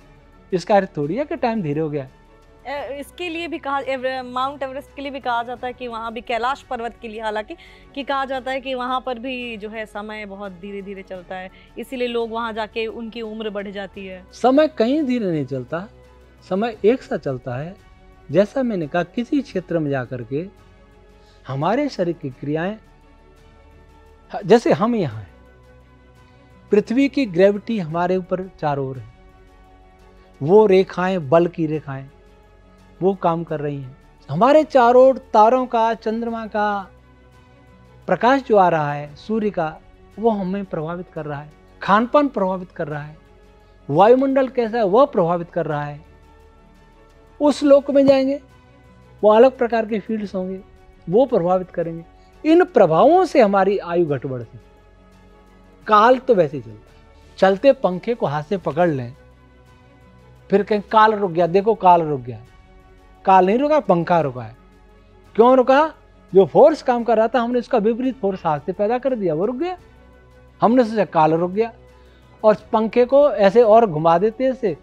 इसका अर्थ थोड़ी है कि टाइम धीरे हो गया। इसके लिए भी कहा, माउंट एवरेस्ट के लिए भी कहा जाता है कि वहाँ भी, कैलाश पर्वत के लिए हालांकि, कि कहा जाता है कि वहाँ पर भी जो है समय बहुत धीरे धीरे चलता है, इसीलिए लोग वहाँ जाके उनकी उम्र बढ़ जाती है। समय कहीं धीरे नहीं चलता, समय एक सा चलता है। जैसा मैंने कहा, किसी क्षेत्र में जाकर के हमारे शरीर की क्रियाएं, जैसे हम यहाँ हैं, पृथ्वी की ग्रेविटी हमारे ऊपर चारों ओर है, वो रेखाएं, बल की रेखाएं वो काम कर रही हैं। हमारे चारों ओर तारों का, चंद्रमा का प्रकाश जो आ रहा है, सूर्य का, वो हमें प्रभावित कर रहा है। खान पान प्रभावित कर रहा है, वायुमंडल कैसा है वह प्रभावित कर रहा है। उस लोक में जाएंगे, वो अलग प्रकार के फील्ड्स होंगे, वो प्रभावित करेंगे। इन प्रभावों से हमारी आयु घट बढ़ सकती है। काल तो वैसे ही चलता है। चलते पंखे को हाथ से पकड़ लें, फिर कहें काल रुक गया, देखो काल रुक गया। काल नहीं रुका, पंखा रुका है। क्यों रुका? जो फोर्स काम कर रहा था, हमने उसका विपरीत फोर्स हाथ से पैदा कर दिया, वो रुक गया। हमने सोचा काल रुक गया, और पंखे को ऐसे और घुमा देते ऐसे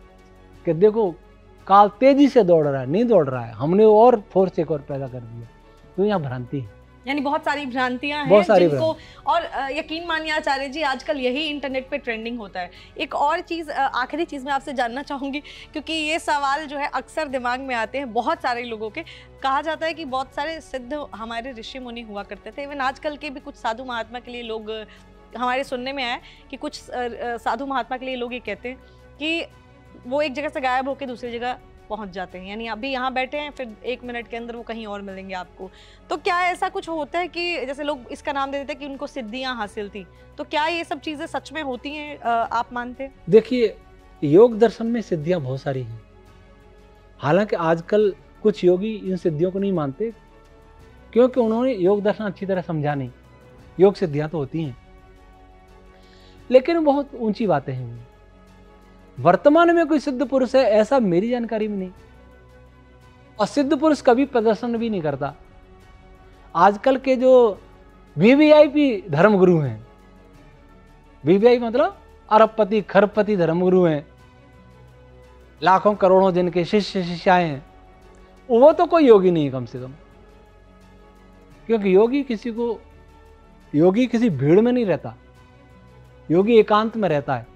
कि देखो काल तेजी से दौड़ रहा है, नहीं दौड़ रहा है, हमने और फोर्स एक और पैदा कर दिया। तो यहाँ भ्रांति है। यानी बहुत सारी भ्रांतियां हैं जिनको, और यकीन मानिए आचार्य जी, आजकल यही इंटरनेट पे ट्रेंडिंग होता है। एक और चीज़, आखिरी चीज़ मैं आपसे जानना चाहूँगी, क्योंकि ये सवाल जो है अक्सर दिमाग में आते हैं बहुत सारे लोगों के। कहा जाता है कि बहुत सारे सिद्ध हमारे ऋषि मुनि हुआ करते थे। इवन आजकल के भी कुछ साधु महात्मा के लिए लोग, हमारे सुनने में आया कि कुछ साधु महात्मा के लिए लोग ये कहते हैं कि वो एक जगह से गायब होकर दूसरी जगह पहुंच जाते हैं। यानी अभी यहाँ बैठे हैं, फिर 1 मिनट के अंदर वो कहीं और मिलेंगे आपको। तो क्या ऐसा कुछ होता है कि जैसे लोग इसका नाम दे देते हैं कि उनको सिद्धियां हासिल थी, तो क्या ये सब चीजें सच में होती हैं, आप मानते हैं? देखिए, योग दर्शन में सिद्धियां बहुत सारी हैं। हालांकि आजकल कुछ योगी इन सिद्धियों को नहीं मानते, क्योंकि उन्होंने योग दर्शन अच्छी तरह समझा नहीं। योग सिद्धियां तो होती हैं, लेकिन बहुत ऊंची बातें हैं। वर्तमान में कोई सिद्ध पुरुष है ऐसा मेरी जानकारी में नहीं, और सिद्ध पुरुष कभी प्रदर्शन भी नहीं करता। आजकल के जो वीवीआईपी धर्मगुरु हैं, वीवीआई मतलब अरबपति खरबपति धर्मगुरु हैं, लाखों करोड़ों जिनके शिष्य शिष्याएं हैं, वो तो कोई योगी नहीं है कम से कम। क्योंकि योगी किसी भीड़ में नहीं रहता, योगी एकांत में रहता है,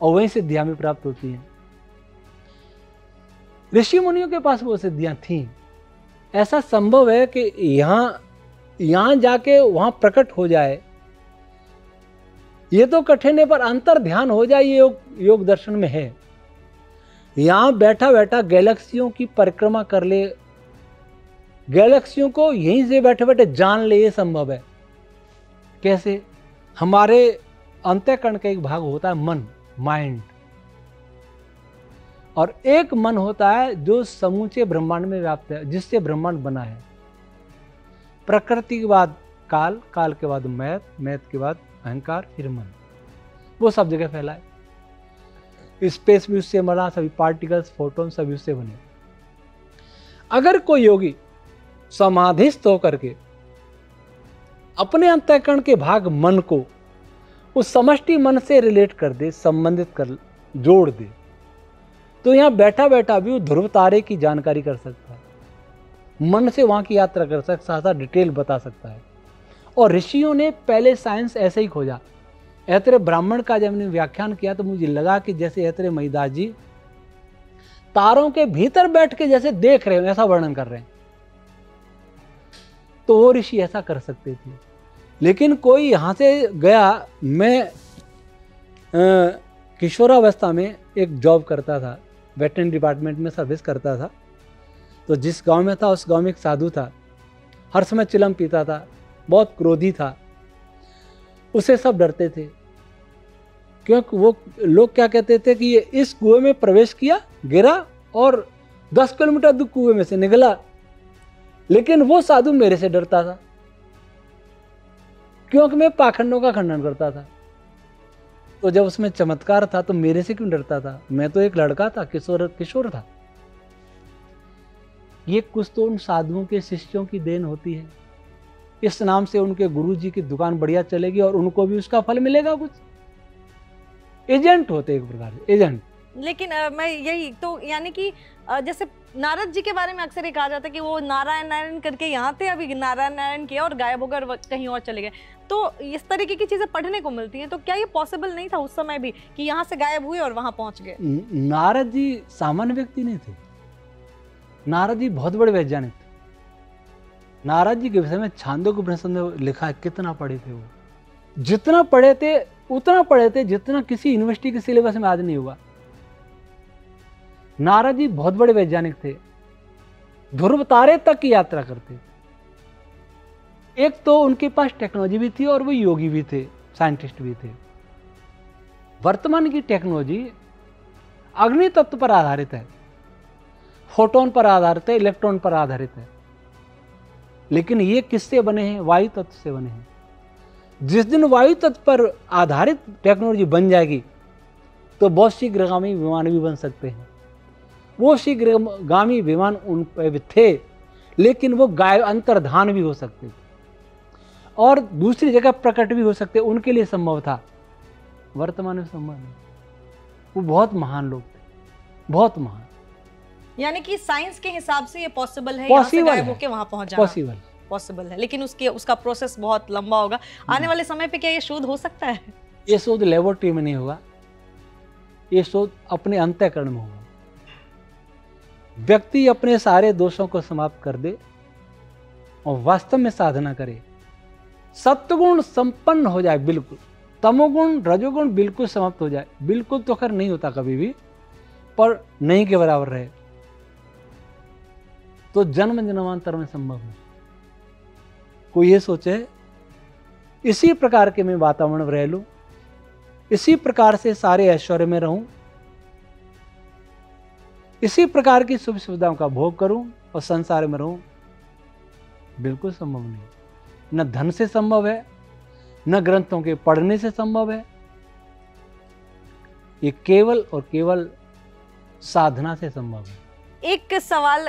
और वहीं सिद्धियां भी प्राप्त होती हैं। ऋषि मुनियों के पास वो सिद्धियां थीं। ऐसा संभव है कि यहां जाके वहां प्रकट हो जाए, ये तो कठिन है, पर अंतर ध्यान हो जाए, ये योग दर्शन में है। यहां बैठा बैठा गैलेक्सियों की परिक्रमा कर ले, गैलेक्सियों को यहीं से बैठे बैठे जान ले, ये संभव है। कैसे? हमारे अंतःकरण का एक भाग होता है मन, माइंड, और एक मन होता है जो समूचे ब्रह्मांड में व्याप्त है, जिससे ब्रह्मांड बना है। प्रकृति के बाद काल, काल के बाद मैथ, मैथ के बाद अहंकार, फिर मन, वो सब जगह फैला है। स्पेस भी उससे बना, सभी पार्टिकल्स, फोटोन सभी उससे बने। अगर कोई योगी समाधिस्थ होकर के अपने अंतःकरण के भाग मन को उस समष्टि मन से रिलेट कर दे, संबंधित कर, जोड़ दे, तो यहां बैठा बैठा भी वो ध्रुव तारे की जानकारी कर सकता है, मन से वहां की यात्रा कर सकता है, सारा डिटेल बता सकता है। और ऋषियों ने पहले साइंस ऐसे ही खोजा। ऐतरेय ब्राह्मण का जब मैंने व्याख्यान किया तो मुझे लगा कि जैसे ऐतरेय महिदास जी तारों के भीतर बैठ के जैसे देख रहे हो, ऐसा वर्णन कर रहे हैं, तो वो ऋषि ऐसा कर सकते थे। लेकिन कोई यहां से गया, मैं किशोरावस्था में एक जॉब करता था, वेटरनरी डिपार्टमेंट में सर्विस करता था। तो जिस गांव में था, उस गांव में एक साधु था, हर समय चिलम पीता था, बहुत क्रोधी था, उसे सब डरते थे। क्योंकि वो लोग क्या कहते थे कि ये इस कुएं में प्रवेश किया, गिरा और 10 किलोमीटर दूर कुएं में से निकला। लेकिन वो साधु मेरे से डरता था, क्योंकि मैं पाखंडों का खंडन करता था। तो जब उसमें चमत्कार था तो मेरे से क्यों डरता था? मैं तो एक लड़का था, किशोर था। ये कुछ तो उन साधुओं के शिष्यों की देन होती है। इस नाम से उनके गुरुजी की दुकान बढ़िया चलेगी और उनको भी उसका फल मिलेगा। कुछ एजेंट होते एक प्रकार से, एजेंट। लेकिन मैं यही तो, यानी कि जैसे नारद जी के बारे में अक्सर ये कहा जाता है कि वो नारायण नारायण करके यहाँ थे, अभी नारायण नारायण किया और गायब होकर कहीं और चले गए। तो इस तरीके की चीजें पढ़ने को मिलती हैं। तो क्या ये पॉसिबल नहीं था उस समय भी कि यहाँ से गायब हुए और वहां पहुंच गए? नारद जी सामान्य व्यक्ति नहीं थे। नारद जी बहुत बड़े वैज्ञानिक थे। नारद जी के विषय में छांदोग्य उपनिषद में लिखा है, कितना पढ़े थे वो। जितना पढ़े थे उतना पढ़े थे जितना किसी यूनिवर्सिटी के सिलेबस में आज नहीं हुआ। नारद जी बहुत बड़े वैज्ञानिक थे, ध्रुव तारे तक की यात्रा करते। एक तो उनके पास टेक्नोलॉजी भी थी और वो योगी भी थे, साइंटिस्ट भी थे। वर्तमान की टेक्नोलॉजी अग्नि तत्व पर आधारित है, फोटोन पर आधारित है, इलेक्ट्रॉन पर आधारित है। लेकिन ये किससे बने हैं? वायु तत्व से बने हैं। जिस दिन वायु तत्व पर आधारित टेक्नोलॉजी बन जाएगी तो बहुत शीघ्रगामी विमान भी बन सकते हैं। वो शीघ्रगामी विमान उन पर थे, लेकिन वो गायब अंतर्धान भी हो सकते थे और दूसरी जगह प्रकट भी हो सकते, उनके लिए संभव था। वर्तमान में संभव नहीं। वो बहुत महान लोग थे, बहुत महान। यानी कि साइंस के हिसाब से ये पॉसिबल है, यहाँ से गायब होके वहां पहुंच जाना पॉसिबल है। लेकिन उसका प्रोसेस बहुत लंबा होगा। आने वाले समय पे क्या ये शोध हो सकता है? ये शोध लेबोरेटरी में नहीं होगा, ये शोध अपने अंतःकरण में होगा। व्यक्ति अपने सारे दोषों को समाप्त कर दे और वास्तव में साधना करे, सत्वगुण संपन्न हो जाए, बिल्कुल तमोगुण रजोगुण बिल्कुल समाप्त हो जाए। बिल्कुल तो खैर नहीं होता कभी भी, पर नहीं के बराबर रहे तो जन्म जन्मांतर में संभव है। कोई ये सोचे इसी प्रकार के मैं वातावरण में रह लूं, इसी प्रकार से सारे ऐश्वर्य में रहूं, इसी प्रकार की सुख सुविधाओं का भोग करूं और संसार में रहूं, बिल्कुल संभव नहीं। न धन से संभव है, न ग्रंथों के पढ़ने से संभव है। ये केवल और केवल साधना से संभव है। एक सवाल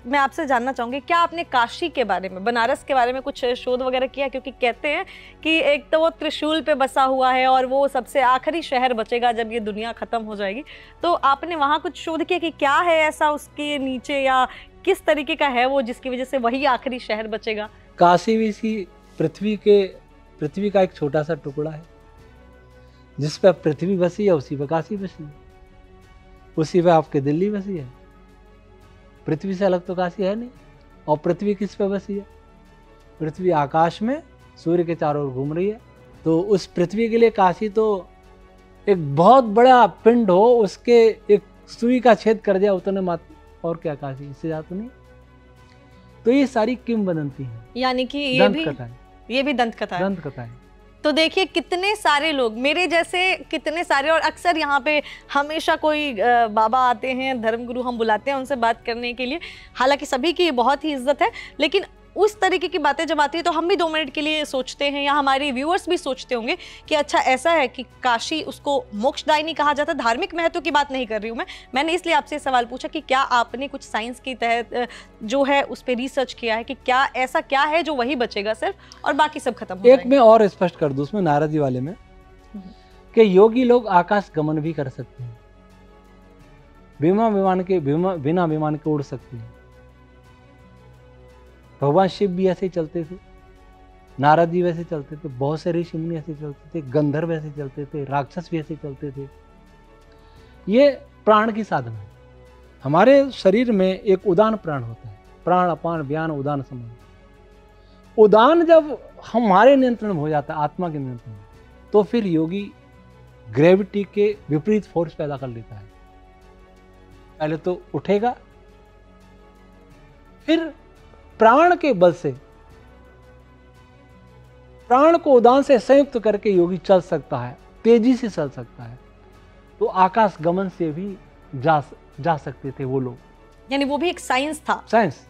मैं आपसे जानना चाहूंगी, क्या आपने काशी के बारे में, बनारस के बारे में कुछ शोध वगैरह किया? क्योंकि कहते हैं कि एक तो वो त्रिशूल पे बसा हुआ है और वो सबसे आखिरी शहर बचेगा जब ये दुनिया खत्म हो जाएगी। तो आपने वहां कुछ शोध किया कि क्या है ऐसा उसके नीचे, या किस तरीके का है वो जिसकी वजह से वही आखिरी शहर बचेगा? काशी भी इसी पृथ्वी का एक छोटा सा टुकड़ा है। जिस पे पृथ्वी बसी है उसी पे काशी बसी है, उसी पे आपके दिल्ली बसी है। पृथ्वी से अलग तो काशी है नहीं। और पृथ्वी किस पे बसी है? पृथ्वी आकाश में सूर्य के चारों ओर घूम रही है। तो उस पृथ्वी के लिए काशी तो एक बहुत बड़ा पिंड हो, उसके एक सुई का छेद कर दिया उतने मात्र, और क्या काशी, इससे ज्यादा तो नहीं। तो ये सारी किंवदंती है, यानी कि ये भी दंत कथा है। दंत कथा है। तो देखिए कितने सारे लोग, मेरे जैसे कितने सारे, और अक्सर यहाँ पे हमेशा कोई बाबा आते हैं, धर्मगुरु हम बुलाते हैं उनसे बात करने के लिए। हालांकि सभी की बहुत ही इज्जत है, लेकिन उस तरीके की बातें जब आती है तो हम भी 2 मिनट के लिए सोचते हैं, या हमारे व्यूअर्स भी सोचते होंगे कि अच्छा ऐसा है कि काशी उसको मोक्षदायिनी कहा जाता है। धार्मिक महत्व की बात नहीं कर रही हूँ मैंने इसलिए आपसे सवाल पूछा कि क्या आपने कुछ साइंस के तहत जो है उस पर रिसर्च किया है कि क्या ऐसा क्या है जो वही बचेगा सिर्फ और बाकी सब खत्म हो जाएगा। एक मैं और स्पष्ट कर दूं उसमें, नारद जी वाले में, कि योगी लोग आकाश गमन भी कर सकते हैं, बिना विमान के उड़ सकते हैं। भगवान शिव भी ऐसे चलते थे, नारद जी वैसे चलते थे, बहुत से ऋषि मुनि ऐसे चलते थे, गंधर्व ऐसे चलते थे, राक्षस भी ऐसे चलते थे। ये प्राण की साधना है। हमारे शरीर में एक उदान प्राण होता है, प्राण अपान व्यान उदान समान। उदान जब हमारे नियंत्रण में हो जाता है, आत्मा के नियंत्रण में, तो फिर योगी ग्रेविटी के विपरीत फोर्स पैदा कर लेता है। पहले तो उठेगा, फिर प्राण के बल से, प्राण को उदान से संयुक्त करके योगी चल सकता है, तेजी से चल सकता है। तो आकाश गमन से भी जा सकते थे वो लोग। यानी वो भी एक साइंस था। साइंस,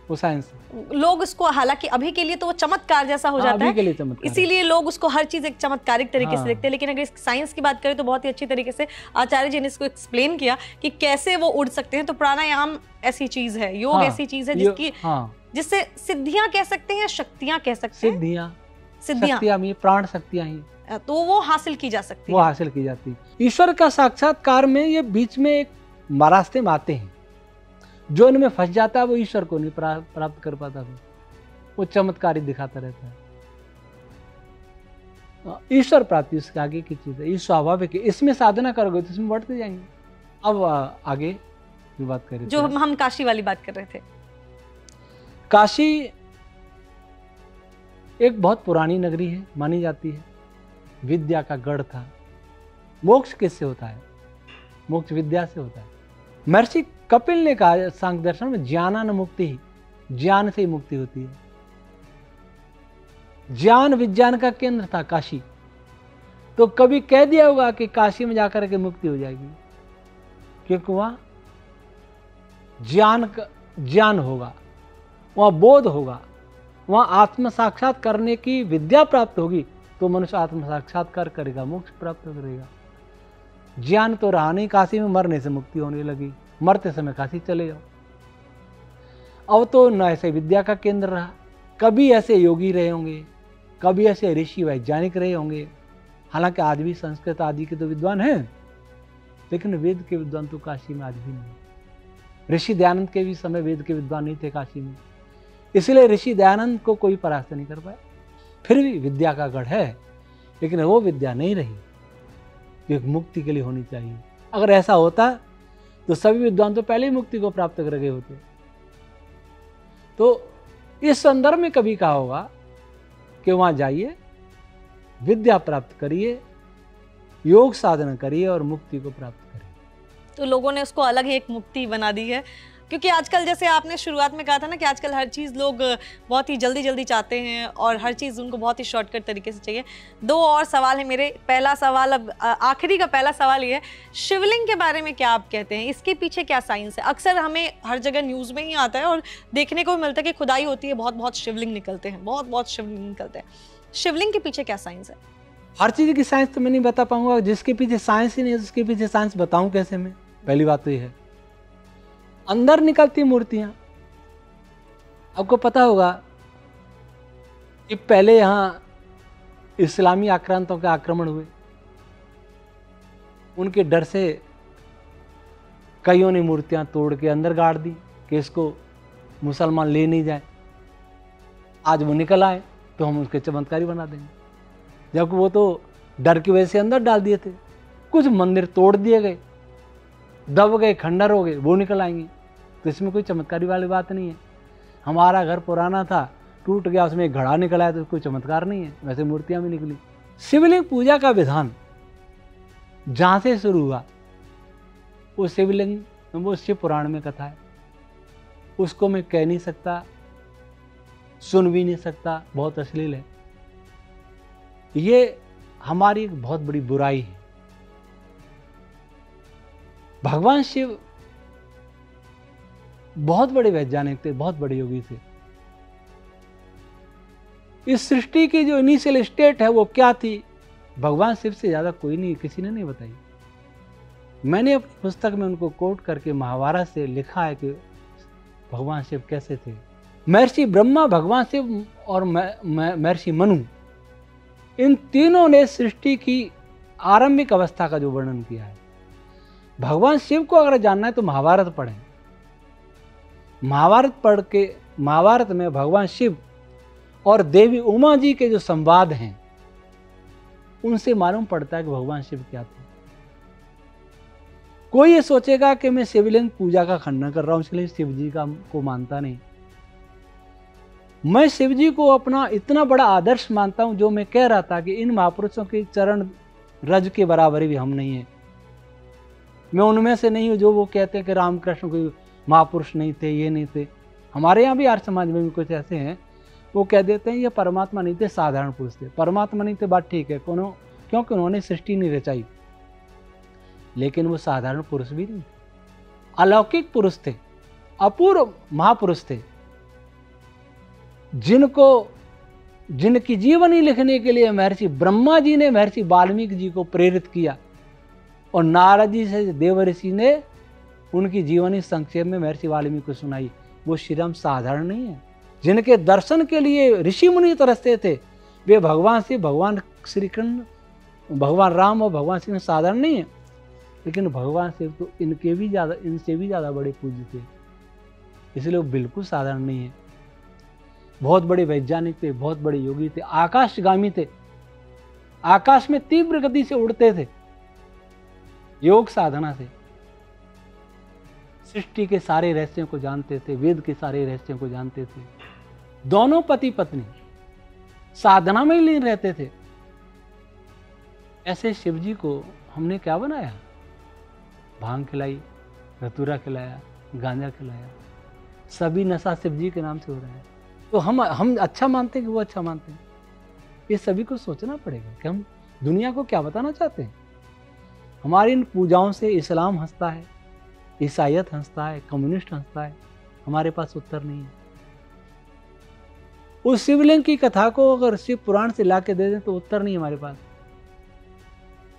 वो साइंस लोग उसको, हालांकि अभी के लिए तो वो चमत्कार जैसा हो जाता है, इसीलिए लोग उसको हर चीज एक चमत्कारिक तरीके से देखते हैं। लेकिन अगर साइंस की बात करें तो बहुत ही अच्छी तरीके से आचार्य जी ने इसको एक्सप्लेन किया कि कैसे वो उड़ सकते हैं। तो प्राणायाम ऐसी चीज है, योग ऐसी चीज है जिसकी जिससे सिद्धियां कह सकते हैं, शक्तियां कह सकते हैं, सिद्धियां प्राण शक्तियां ही, तो वो हासिल की जा सकती है, वो हासिल की जाती है। ईश्वर का साक्षात्कार में ये बीच में एक रास्ते में आते हैं, जो इनमें फंस जाता है वो ईश्वर को नहीं प्राप्त कर पाता, वो चमत्कारी दिखाता रहता है। ईश्वर प्राप्ति उसके आगे की चीज है, ये स्वाभाविक है। इसमें साधना करोगे तो इसमें बढ़ते जाएंगे। अब आगे की बात करें, जो हम काशी वाली बात कर रहे थे। काशी एक बहुत पुरानी नगरी है, मानी जाती है, विद्या का गढ़ था। मोक्ष किससे होता है? मोक्ष विद्या से होता है। महर्षि कपिल ने कहा सांख्य दर्शन में, ज्ञानान मुक्ति, ज्ञान से ही मुक्ति होती है। ज्ञान विज्ञान का केंद्र था काशी। तो कभी कह दिया होगा कि काशी में जाकर के मुक्ति हो जाएगी, क्योंकि वहां ज्ञान होगा, वहां बोध होगा, वहां आत्म साक्षात करने की विद्या प्राप्त होगी, तो मनुष्य आत्म साक्षात्कार करेगा, मोक्ष प्राप्त करेगा। ज्ञान तो रहा नहीं काशी में, मरने से मुक्ति होने लगी, मरते समय काशी चले जाओ। अब तो न ऐसे विद्या का केंद्र रहा, कभी ऐसे योगी रहे होंगे, कभी ऐसे ऋषि वैज्ञानिक रहे होंगे। हालांकि आज भी संस्कृत आदि के तो विद्वान हैं, लेकिन वेद के विद्वान तो काशी में आज भी नहीं। ऋषि दयानंद के भी समय वेद के विद्वान नहीं थे काशी में, इसलिए ऋषि दयानंद को कोई परास्त नहीं कर पाया। फिर भी विद्या का गढ़ है, लेकिन वो विद्या नहीं रही जो एक मुक्ति के लिए होनी चाहिए। अगर ऐसा होता तो सभी विद्वान तो पहले ही मुक्ति को प्राप्त कर गए होते। तो इस संदर्भ में कभी कहा होगा कि वहां जाइए, विद्या प्राप्त करिए, योग साधना करिए और मुक्ति को प्राप्त करिए। तो लोगों ने उसको अलग ही एक मुक्ति बना दी है, क्योंकि आजकल जैसे आपने शुरुआत में कहा था ना कि आजकल हर चीज़ लोग बहुत ही जल्दी जल्दी चाहते हैं और हर चीज़ उनको बहुत ही शॉर्टकट तरीके से चाहिए। 2 और सवाल है मेरे। पहला सवाल, अब आखिरी का पहला सवाल ये है, शिवलिंग के बारे में क्या आप कहते हैं? इसके पीछे क्या साइंस है? अक्सर हमें हर जगह न्यूज़ में ही आता है और देखने को मिलता है कि खुदाई होती है, बहुत शिवलिंग निकलते हैं, बहुत शिवलिंग निकलते हैं। शिवलिंग के पीछे क्या साइंस है? हर चीज़ की साइंस तो मैं नहीं बता पाऊंगा, जिसके पीछे साइंस ही नहीं है उसके पीछे साइंस बताऊं कैसे मैं? पहली बात तो ये है। अंदर निकलती मूर्तियां, आपको पता होगा कि पहले यहां इस्लामी आक्रांतों के आक्रमण हुए, उनके डर से कईयों ने मूर्तियां तोड़ के अंदर गाड़ दी कि इसको मुसलमान ले नहीं जाए। आज वो निकल आए तो हम उसके चमत्कारी बना देंगे, जबकि वो तो डर की वजह से अंदर डाल दिए थे। कुछ मंदिर तोड़ दिए गए, दब गए, खंडर हो गए, वो निकल आएंगे। तो इसमें कोई चमत्कारी वाली बात नहीं है। हमारा घर पुराना था, टूट गया, उसमें एक घड़ा निकल आया, तो कोई चमत्कार नहीं है। वैसे मूर्तियां भी निकली। शिवलिंग पूजा का विधान जहां से शुरू हुआ, वो शिवलिंग, वो शिव पुराण में कथा है, उसको मैं कह नहीं सकता, सुन भी नहीं सकता, बहुत अश्लील है। ये हमारी एक बहुत बड़ी बुराई है। भगवान शिव बहुत बड़े वैज्ञानिक थे, बहुत बड़े योगी थे। इस सृष्टि की जो इनिशियल स्टेट है वो क्या थी, भगवान शिव से ज्यादा कोई नहीं, किसी ने नहीं बताई। मैंने अपनी पुस्तक में उनको कोट करके महाभारत से लिखा है कि भगवान शिव कैसे थे। महर्षि ब्रह्मा, भगवान शिव और महर्षि मनु, इन तीनों ने सृष्टि की आरंभिक अवस्था का जो वर्णन किया है। भगवान शिव को अगर जानना है तो महाभारत पढ़ें। महाभारत पढ़ के, महाभारत में भगवान शिव और देवी उमा जी के जो संवाद हैं, उनसे मालूम पड़ता है कि भगवान शिव क्या थे। कोई ये सोचेगा कि मैं शिवलिंग पूजा का खंडन कर रहा हूं, इसलिए शिव जी को मानता नहीं। मैं शिव जी को अपना इतना बड़ा आदर्श मानता हूं, जो मैं कह रहा था कि इन महापुरुषों के चरण रज के बराबरी भी हम नहीं है। मैं उनमें से नहीं हूं जो वो कहते हैं कि रामकृष्ण कोई महापुरुष नहीं थे, ये नहीं थे। हमारे यहाँ भी आर्य समाज में भी कुछ ऐसे हैं, वो कह देते हैं ये परमात्मा नहीं थे, साधारण पुरुष थे। परमात्मा नहीं थे, बात ठीक है, क्योंकि उन्होंने सृष्टि नहीं रचाई, लेकिन वो साधारण पुरुष भी नहीं, अलौकिक पुरुष थे, अपूर्व महापुरुष थे, जिनकी जीवनी लिखने के लिए महर्षि ब्रह्मा जी ने महर्षि वाल्मीकि जी को प्रेरित किया, और नारद जी से देवर्षि ने उनकी जीवनी संक्षेप में महर्षि वाल्मीकि को सुनाई। वो श्रीराम साधारण नहीं है। जिनके दर्शन के लिए ऋषि मुनि तरसते थे, वे भगवान से, भगवान श्री कृष्ण, भगवान राम और भगवान श्री कृष्ण साधारण नहीं है, लेकिन भगवान शिव तो इनसे भी ज्यादा बड़े पूज्य थे, इसलिए वो बिल्कुल साधारण नहीं है। बहुत बड़े वैज्ञानिक थे, बहुत बड़े योगी थे, आकाशगामी थे, आकाश में तीव्र गति से उड़ते थे योग साधना से। सृष्टि के सारे रहस्यों को जानते थे, वेद के सारे रहस्यों को जानते थे। दोनों पति पत्नी साधना में ही लीन रहते थे। ऐसे शिव जी को हमने क्या बनाया, भांग खिलाई, धतूरा खिलाया, गांजा खिलाया, सभी नशा शिव जी के नाम से हो रहे हैं। तो हम अच्छा मानते हैं कि वो अच्छा मानते हैं? ये सभी को सोचना पड़ेगा कि हम दुनिया को क्या बताना चाहते हैं। हमारी इन पूजाओं से इस्लाम हंसता है, ईसाईयत हंसता है, कम्युनिस्ट हंसता है, हमारे पास उत्तर नहीं है। उस शिवलिंग की कथा को अगर शिव पुराण से ला के दे दें तो उत्तर नहीं हमारे पास।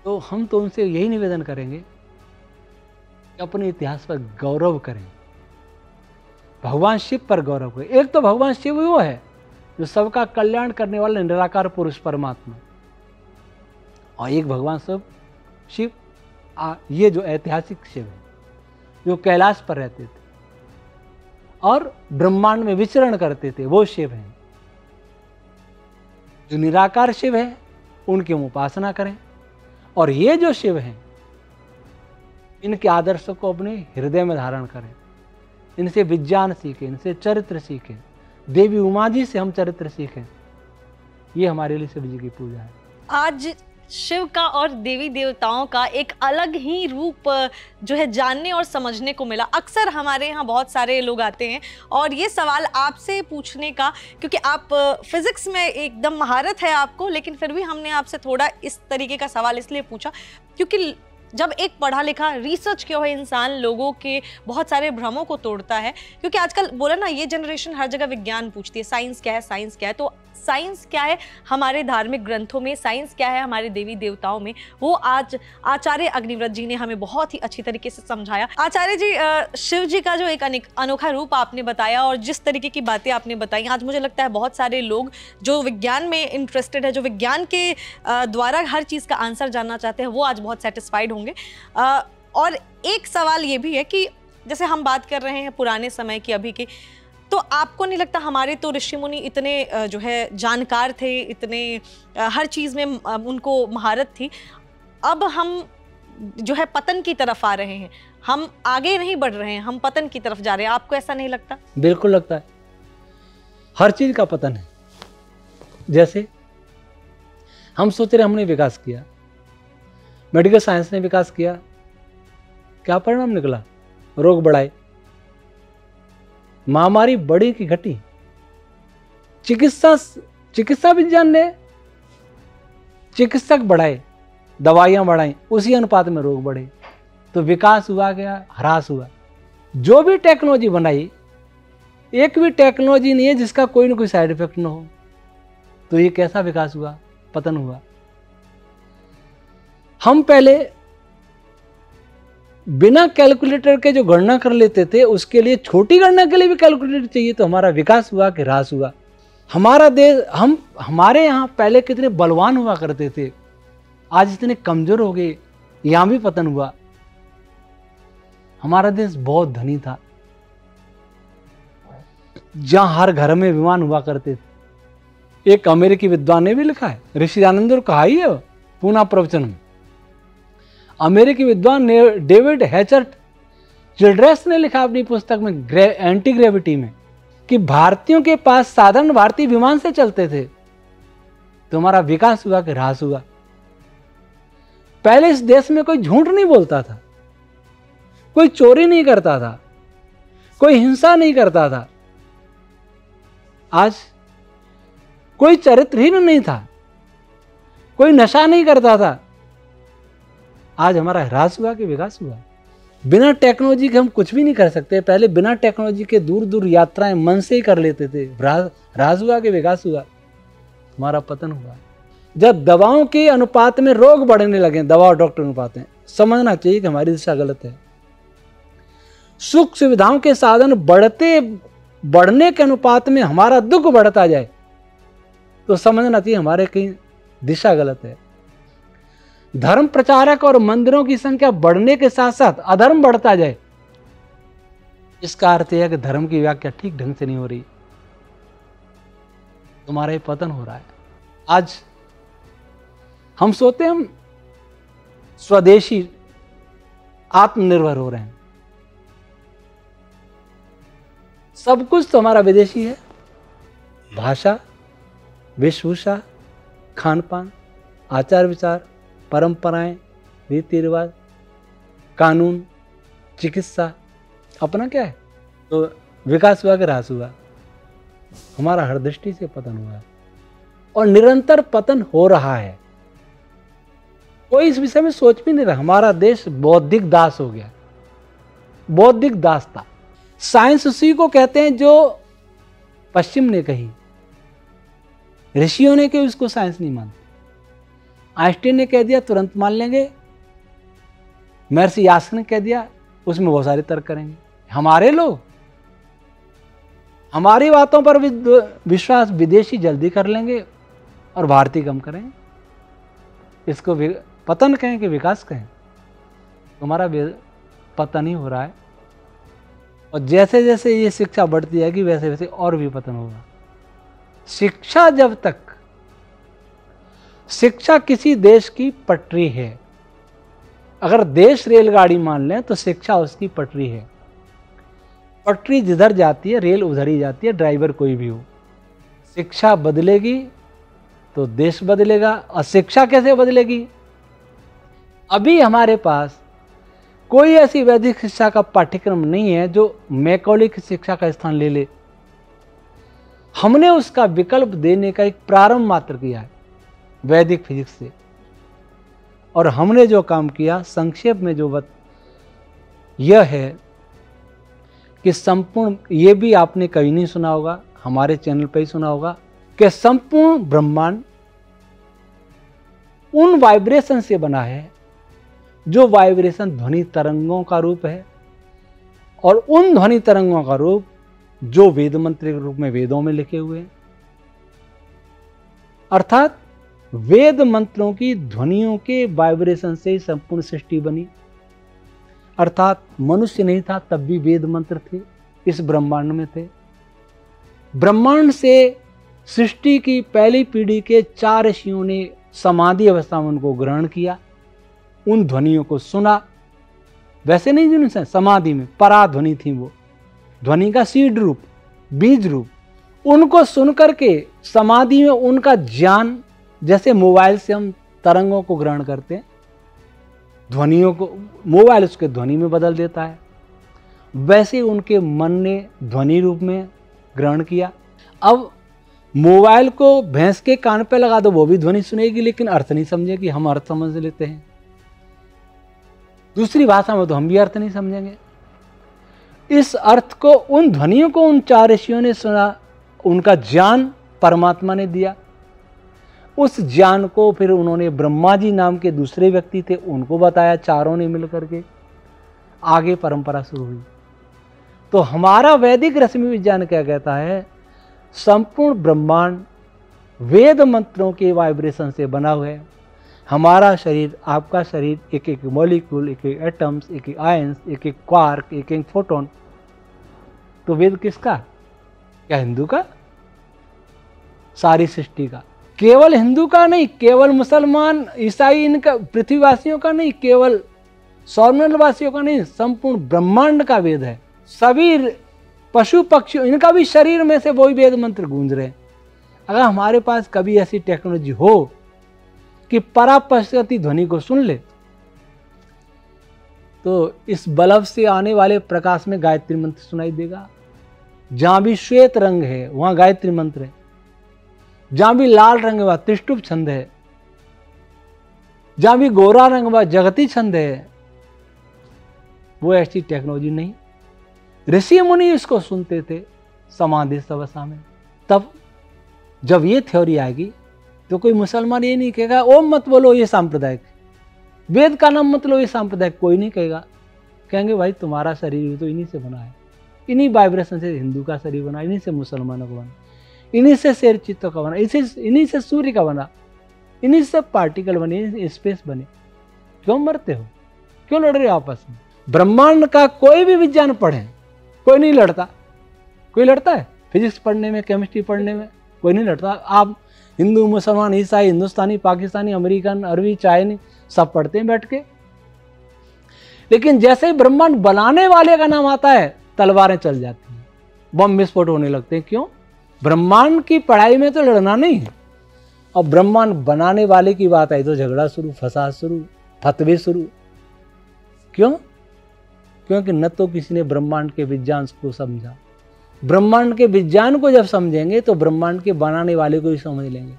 तो हम तो उनसे यही निवेदन करेंगे कि अपने इतिहास पर गौरव करें, भगवान शिव पर गौरव करें। एक तो भगवान शिव वो है जो सबका कल्याण करने वाला निराकार पुरुष परमात्मा, और एक भगवान शिव ये जो ऐतिहासिक शिव है, जो कैलाश पर रहते थे और ब्रह्मांड में विचरण करते थे, वो शिव हैं। जो निराकार शिव है उनकी हम उपासना करें, और ये जो शिव हैं इनके आदर्शों को अपने हृदय में धारण करें, इनसे विज्ञान सीखें, इनसे चरित्र सीखें। देवी उमा जी से हम चरित्र सीखें। ये हमारे लिए शिव जी की पूजा है। आज शिव का और देवी देवताओं का एक अलग ही रूप जो है जानने और समझने को मिला। अक्सर हमारे यहाँ बहुत सारे लोग आते हैं और ये सवाल आपसे पूछने का, क्योंकि आप फिजिक्स में एकदम महारत है आपको, लेकिन फिर भी हमने आपसे थोड़ा इस तरीके का सवाल इसलिए पूछा क्योंकि जब एक पढ़ा लिखा रिसर्च किया हुआ इंसान लोगों के बहुत सारे भ्रमों को तोड़ता है, क्योंकि आजकल बोला ना, ये जनरेशन हर जगह विज्ञान पूछती है, साइंस क्या है, साइंस क्या है। तो साइंस क्या है हमारे धार्मिक ग्रंथों में, साइंस क्या है हमारे देवी देवताओं में, वो आज आचार्य अग्निव्रत जी ने हमें बहुत ही अच्छी तरीके से समझाया। आचार्य जी, शिव जी का जो एक अनोखा रूप आपने बताया और जिस तरीके की बातें आपने बताई, आज मुझे लगता है बहुत सारे लोग जो विज्ञान में इंटरेस्टेड है, जो विज्ञान के द्वारा हर चीज़ का आंसर जानना चाहते हैं, वो आज बहुत सेटिस्फाइड होंगे। और एक सवाल ये भी है कि जैसे हम बात कर रहे हैं पुराने समय की, अभी की, तो आपको नहीं लगता हमारे तो ऋषि मुनि इतने जो है जानकार थे, इतने हर चीज में उनको महारत थी, अब हम जो है पतन की तरफ आ रहे हैं, हम आगे नहीं बढ़ रहे हैं, हम पतन की तरफ जा रहे हैं, आपको ऐसा नहीं लगता? बिल्कुल लगता है, हर चीज का पतन है। जैसे हम सोच रहे हमने विकास किया, मेडिकल साइंस ने विकास किया, क्या परिणाम निकला? रोग बढ़ाए, महामारी बड़ी की घटी। चिकित्सा विज्ञान ने चिकित्सक बढ़ाए, दवाइयां बढ़ाई, उसी अनुपात में रोग बढ़े, तो विकास हुआ क्या? ह्रास हुआ। जो भी टेक्नोलॉजी बनाई, एक भी टेक्नोलॉजी नहीं है जिसका कोई ना कोई साइड इफेक्ट ना हो, तो ये कैसा विकास हुआ? पतन हुआ। हम पहले बिना कैलकुलेटर के जो गणना कर लेते थे, उसके लिए छोटी गणना के लिए भी कैलकुलेटर चाहिए, तो हमारा विकास हुआ कि ह्रास हुआ? हमारा देश, हमारे यहाँ पहले कितने बलवान हुआ करते थे, आज इतने कमजोर हो गए, यहां भी पतन हुआ। हमारा देश बहुत धनी था, जहां हर घर में विमान हुआ करते थे। एक अमेरिकी विद्वान ने भी लिखा है, ऋषि आनंद कहा ही है पूना प्रवचन में, अमेरिकी विद्वान डेविड हैचर्ट चिल्ड्रेस ने लिखा अपनी पुस्तक में एंटी ग्रेविटी में कि भारतीयों के पास साधारण भारतीय विमान से चलते थे, तो हमारा विकास हुआ कि ह्रास हुआ? पहले इस देश में कोई झूठ नहीं बोलता था, कोई चोरी नहीं करता था, कोई हिंसा नहीं करता था, आज कोई चरित्रहीन नहीं था, कोई नशा नहीं करता था, आज हमारा ह्रास हुआ कि विकास हुआ? बिना टेक्नोलॉजी के हम कुछ भी नहीं कर सकते। पहले बिना टेक्नोलॉजी के दूर दूर यात्राएं मन से ही कर लेते थे, ह्रास हुआ कि विकास हुआ? हमारा पतन हुआ। जब दवाओं के अनुपात में रोग बढ़ने लगे, दवा और डॉक्टर अनुपात में, समझना चाहिए कि हमारी दिशा गलत है। सुख सुविधाओं के साधन बढ़ने के अनुपात में हमारा दुख बढ़ता जाए, तो समझना चाहिए हमारे कहीं दिशा गलत है। धर्म प्रचारक और मंदिरों की संख्या बढ़ने के साथ साथ अधर्म बढ़ता जाए, इसका अर्थ यह है कि धर्म की व्याख्या ठीक ढंग से नहीं हो रही, तुम्हारा ये पतन हो रहा है। आज हम सोचते हैं हम स्वदेशी आत्मनिर्भर हो रहे हैं, सब कुछ तो हमारा विदेशी है। भाषा, वेशभूषा, खान पान, आचार विचार, परंपराएं, रीति रिवाज, कानून, चिकित्सा, अपना क्या है? तो विकास हुआ कि ह्रास हुआ? हमारा हर दृष्टि से पतन हुआ है और निरंतर पतन हो रहा है। कोई इस विषय में सोच भी नहीं रहा। हमारा देश बौद्धिक दास हो गया, बौद्धिक दास था। साइंस उसी को कहते हैं जो पश्चिम ने कही, ऋषियों ने कही उसको साइंस नहीं मानते। आइंस्टीन ने कह दिया तुरंत मान लेंगे, महर्षि यास्क ने कह दिया उसमें बहुत सारे तर्क करेंगे। हमारे लोग हमारी बातों पर विश्वास विदेशी जल्दी कर लेंगे और भारतीय कम करेंगे। इसको पतन कहें कि विकास कहें, तुम्हारा पतन ही हो रहा है। और जैसे जैसे ये शिक्षा बढ़ती जाएगी वैसे वैसे और भी पतन होगा। शिक्षा किसी देश की पटरी है। अगर देश रेलगाड़ी मान लें तो शिक्षा उसकी पटरी है। पटरी जिधर जाती है रेल उधर ही जाती है, ड्राइवर कोई भी हो। शिक्षा बदलेगी तो देश बदलेगा। और शिक्षा कैसे बदलेगी? अभी हमारे पास कोई ऐसी वैदिक शिक्षा का पाठ्यक्रम नहीं है जो मैकॉले शिक्षा का स्थान ले ले। हमने उसका विकल्प देने का एक प्रारंभ मात्र किया है वैदिक फिजिक्स से, और हमने जो काम किया संक्षेप में जो यह है कि संपूर्ण, ये भी आपने कहीं नहीं सुना होगा, हमारे चैनल पर ही सुना होगा, कि संपूर्ण ब्रह्मांड उन वाइब्रेशन से बना है जो वाइब्रेशन ध्वनि तरंगों का रूप है, और उन ध्वनि तरंगों का रूप जो वेद मंत्र के रूप में वेदों में लिखे हुए हैं। अर्थात वेद मंत्रों की ध्वनियों के वाइब्रेशन से ही संपूर्ण सृष्टि बनी। अर्थात मनुष्य नहीं था तब भी वेद मंत्र थे, इस ब्रह्मांड में थे। ब्रह्मांड से सृष्टि की पहली पीढ़ी के 4 ऋषियों ने समाधि अवस्था में उनको ग्रहण किया, उन ध्वनियों को सुना। वैसे नहीं जिनसे समाधि में पराध्वनि थी, वो ध्वनि का सीड रूप, बीज रूप, उनको सुन करके समाधि में उनका ज्ञान, जैसे मोबाइल से हम तरंगों को ग्रहण करते हैं, ध्वनियों को मोबाइल उसके ध्वनि में बदल देता है, वैसे उनके मन ने ध्वनि रूप में ग्रहण किया। अब मोबाइल को भैंस के कान पे लगा दो, वो भी ध्वनि सुनेगी, लेकिन अर्थ नहीं समझेगी। हम अर्थ समझ लेते हैं, दूसरी भाषा में तो हम भी अर्थ नहीं समझेंगे। इस अर्थ को, उन ध्वनियों को उन 4 ऋषियों ने सुना, उनका ज्ञान परमात्मा ने दिया। उस ज्ञान को फिर उन्होंने ब्रह्मा जी नाम के दूसरे व्यक्ति थे, उनको बताया, चारों ने मिलकर के आगे परंपरा शुरू हुई। तो हमारा वैदिक रश्मि विज्ञान क्या कहता है? संपूर्ण ब्रह्मांड वेद मंत्रों के वाइब्रेशन से बना हुआ है। हमारा शरीर, आपका शरीर, एक एक मॉलिक्यूल, एक एक एटम्स, एक एक आयंस, एक एक क्वार्क, एक एक फोटोन। तो वेद किसका? क्या हिंदू का? सारी सृष्टि का। केवल हिंदू का नहीं, केवल मुसलमान, ईसाई, इनका, पृथ्वीवासियों का नहीं, केवल सौरमंडल वासियों का नहीं, संपूर्ण ब्रह्मांड का वेद है। सभी पशु पक्षियों, इनका भी शरीर में से वही वेद मंत्र गूंज रहे हैं। अगर हमारे पास कभी ऐसी टेक्नोलॉजी हो कि परापश्यति ध्वनि को सुन ले, तो इस बल्ब से आने वाले प्रकाश में गायत्री मंत्र सुनाई देगा। जहां भी श्वेत रंग है वहां गायत्री मंत्र है, जहां भी लाल रंग है वहां त्रिष्टुप छंद है, जहां भी गोरा रंग वहां जगती छंद है। वो ऐसी टेक्नोलॉजी नहीं। ऋषि मुनि इसको सुनते थे समाधि अवस्था में। तब जब ये थ्योरी आएगी तो कोई मुसलमान ये नहीं कहेगा ओम मत बोलो ये सांप्रदायिक, वेद का नाम मत लो ये सांप्रदायिक, कोई नहीं कहेगा। कहेंगे भाई तुम्हारा शरीर भी तो इन्हीं से बना है, इन्हीं वाइब्रेशन से हिंदू का शरीर बना, इन्हीं से मुसलमानों का बना, इन्हीं से शेर चित्तों का बना, इन्हीं से सूर्य का बना, इन्हीं से पार्टिकल बने, इन्हीं से स्पेस बने। क्यों मरते हो? क्यों लड़ रहे हो आपस में? ब्रह्मांड का कोई भी विज्ञान पढ़े, कोई नहीं लड़ता। कोई लड़ता है? फिजिक्स पढ़ने में, केमिस्ट्री पढ़ने में कोई नहीं लड़ता। आप हिंदू, मुसलमान, ईसाई, हिंदुस्तानी, पाकिस्तानी, अमेरिकन, अरबी, चाइनीज सब पढ़ते हैं बैठ के। लेकिन जैसे ही ब्रह्मांड बनाने वाले का नाम आता है तलवारें चल जाती हैं, बम विस्फोट होने लगते हैं। क्यों? ब्रह्मांड की पढ़ाई में तो लड़ना नहीं है, और ब्रह्मांड बनाने वाले की बात आई तो झगड़ा शुरू, फसाद शुरू, फतवे शुरू। क्यों? क्योंकि न तो किसी ने ब्रह्मांड के विज्ञान को समझा। ब्रह्मांड के विज्ञान को जब समझेंगे तो ब्रह्मांड के बनाने वाले को भी समझ लेंगे।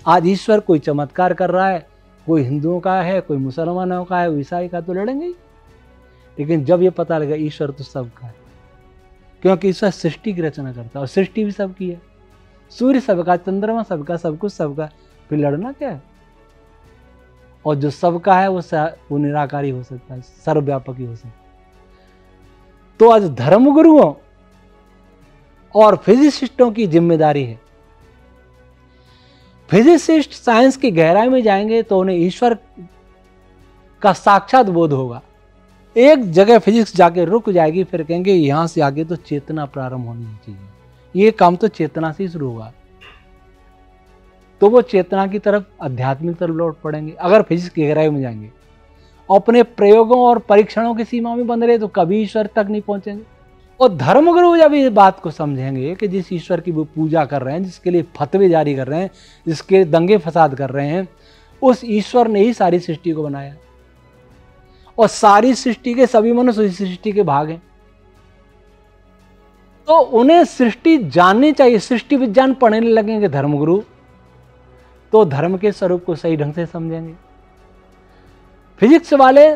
आज ईश्वर कोई चमत्कार कर रहा है, कोई हिंदुओं का है, कोई मुसलमानों का है, ईसाई का, तो लड़ेंगे ही। लेकिन जब ये पता लगा ईश्वर तो सबका है, क्योंकि ईश्वर सृष्टि की रचना करता है और सृष्टि भी सबकी है। सूर्य सबका, चंद्रमा सबका, सब कुछ सबका, फिर लड़ना क्या है? और जो सबका है वो निराकारी हो सकता है, सर्वव्यापक ही हो सकता है। तो आज धर्मगुरुओं और फिजिसिस्टों की जिम्मेदारी है। फिजिसिस्ट साइंस की गहराई में जाएंगे तो उन्हें ईश्वर का साक्षात बोध होगा। एक जगह फिजिक्स जाके रुक जाएगी, फिर कहेंगे यहां से आगे तो चेतना प्रारंभ होनी चाहिए, ये काम तो चेतना से ही शुरू होगा। तो वो चेतना की तरफ, आध्यात्मिक तरफ लौट पड़ेंगे। अगर फिजिक्स की गहराई में जाएंगे, अपने प्रयोगों और परीक्षणों की सीमा में बंद रहे तो कभी ईश्वर तक नहीं पहुंचेंगे। और धर्मगुरु जब इस बात को समझेंगे कि जिस ईश्वर की वो पूजा कर रहे हैं, जिसके लिए फतवे जारी कर रहे हैं, जिसके दंगे फसाद कर रहे हैं, उस ईश्वर ने ही सारी सृष्टि को बनाया और सारी सृष्टि के सभी मनुष्य उस सृष्टि के भाग हैं। तो उन्हें सृष्टि जाननी चाहिए। सृष्टि विज्ञान पढ़ने लगेंगे धर्मगुरु तो धर्म के स्वरूप को सही ढंग से समझेंगे। फिजिक्स वाले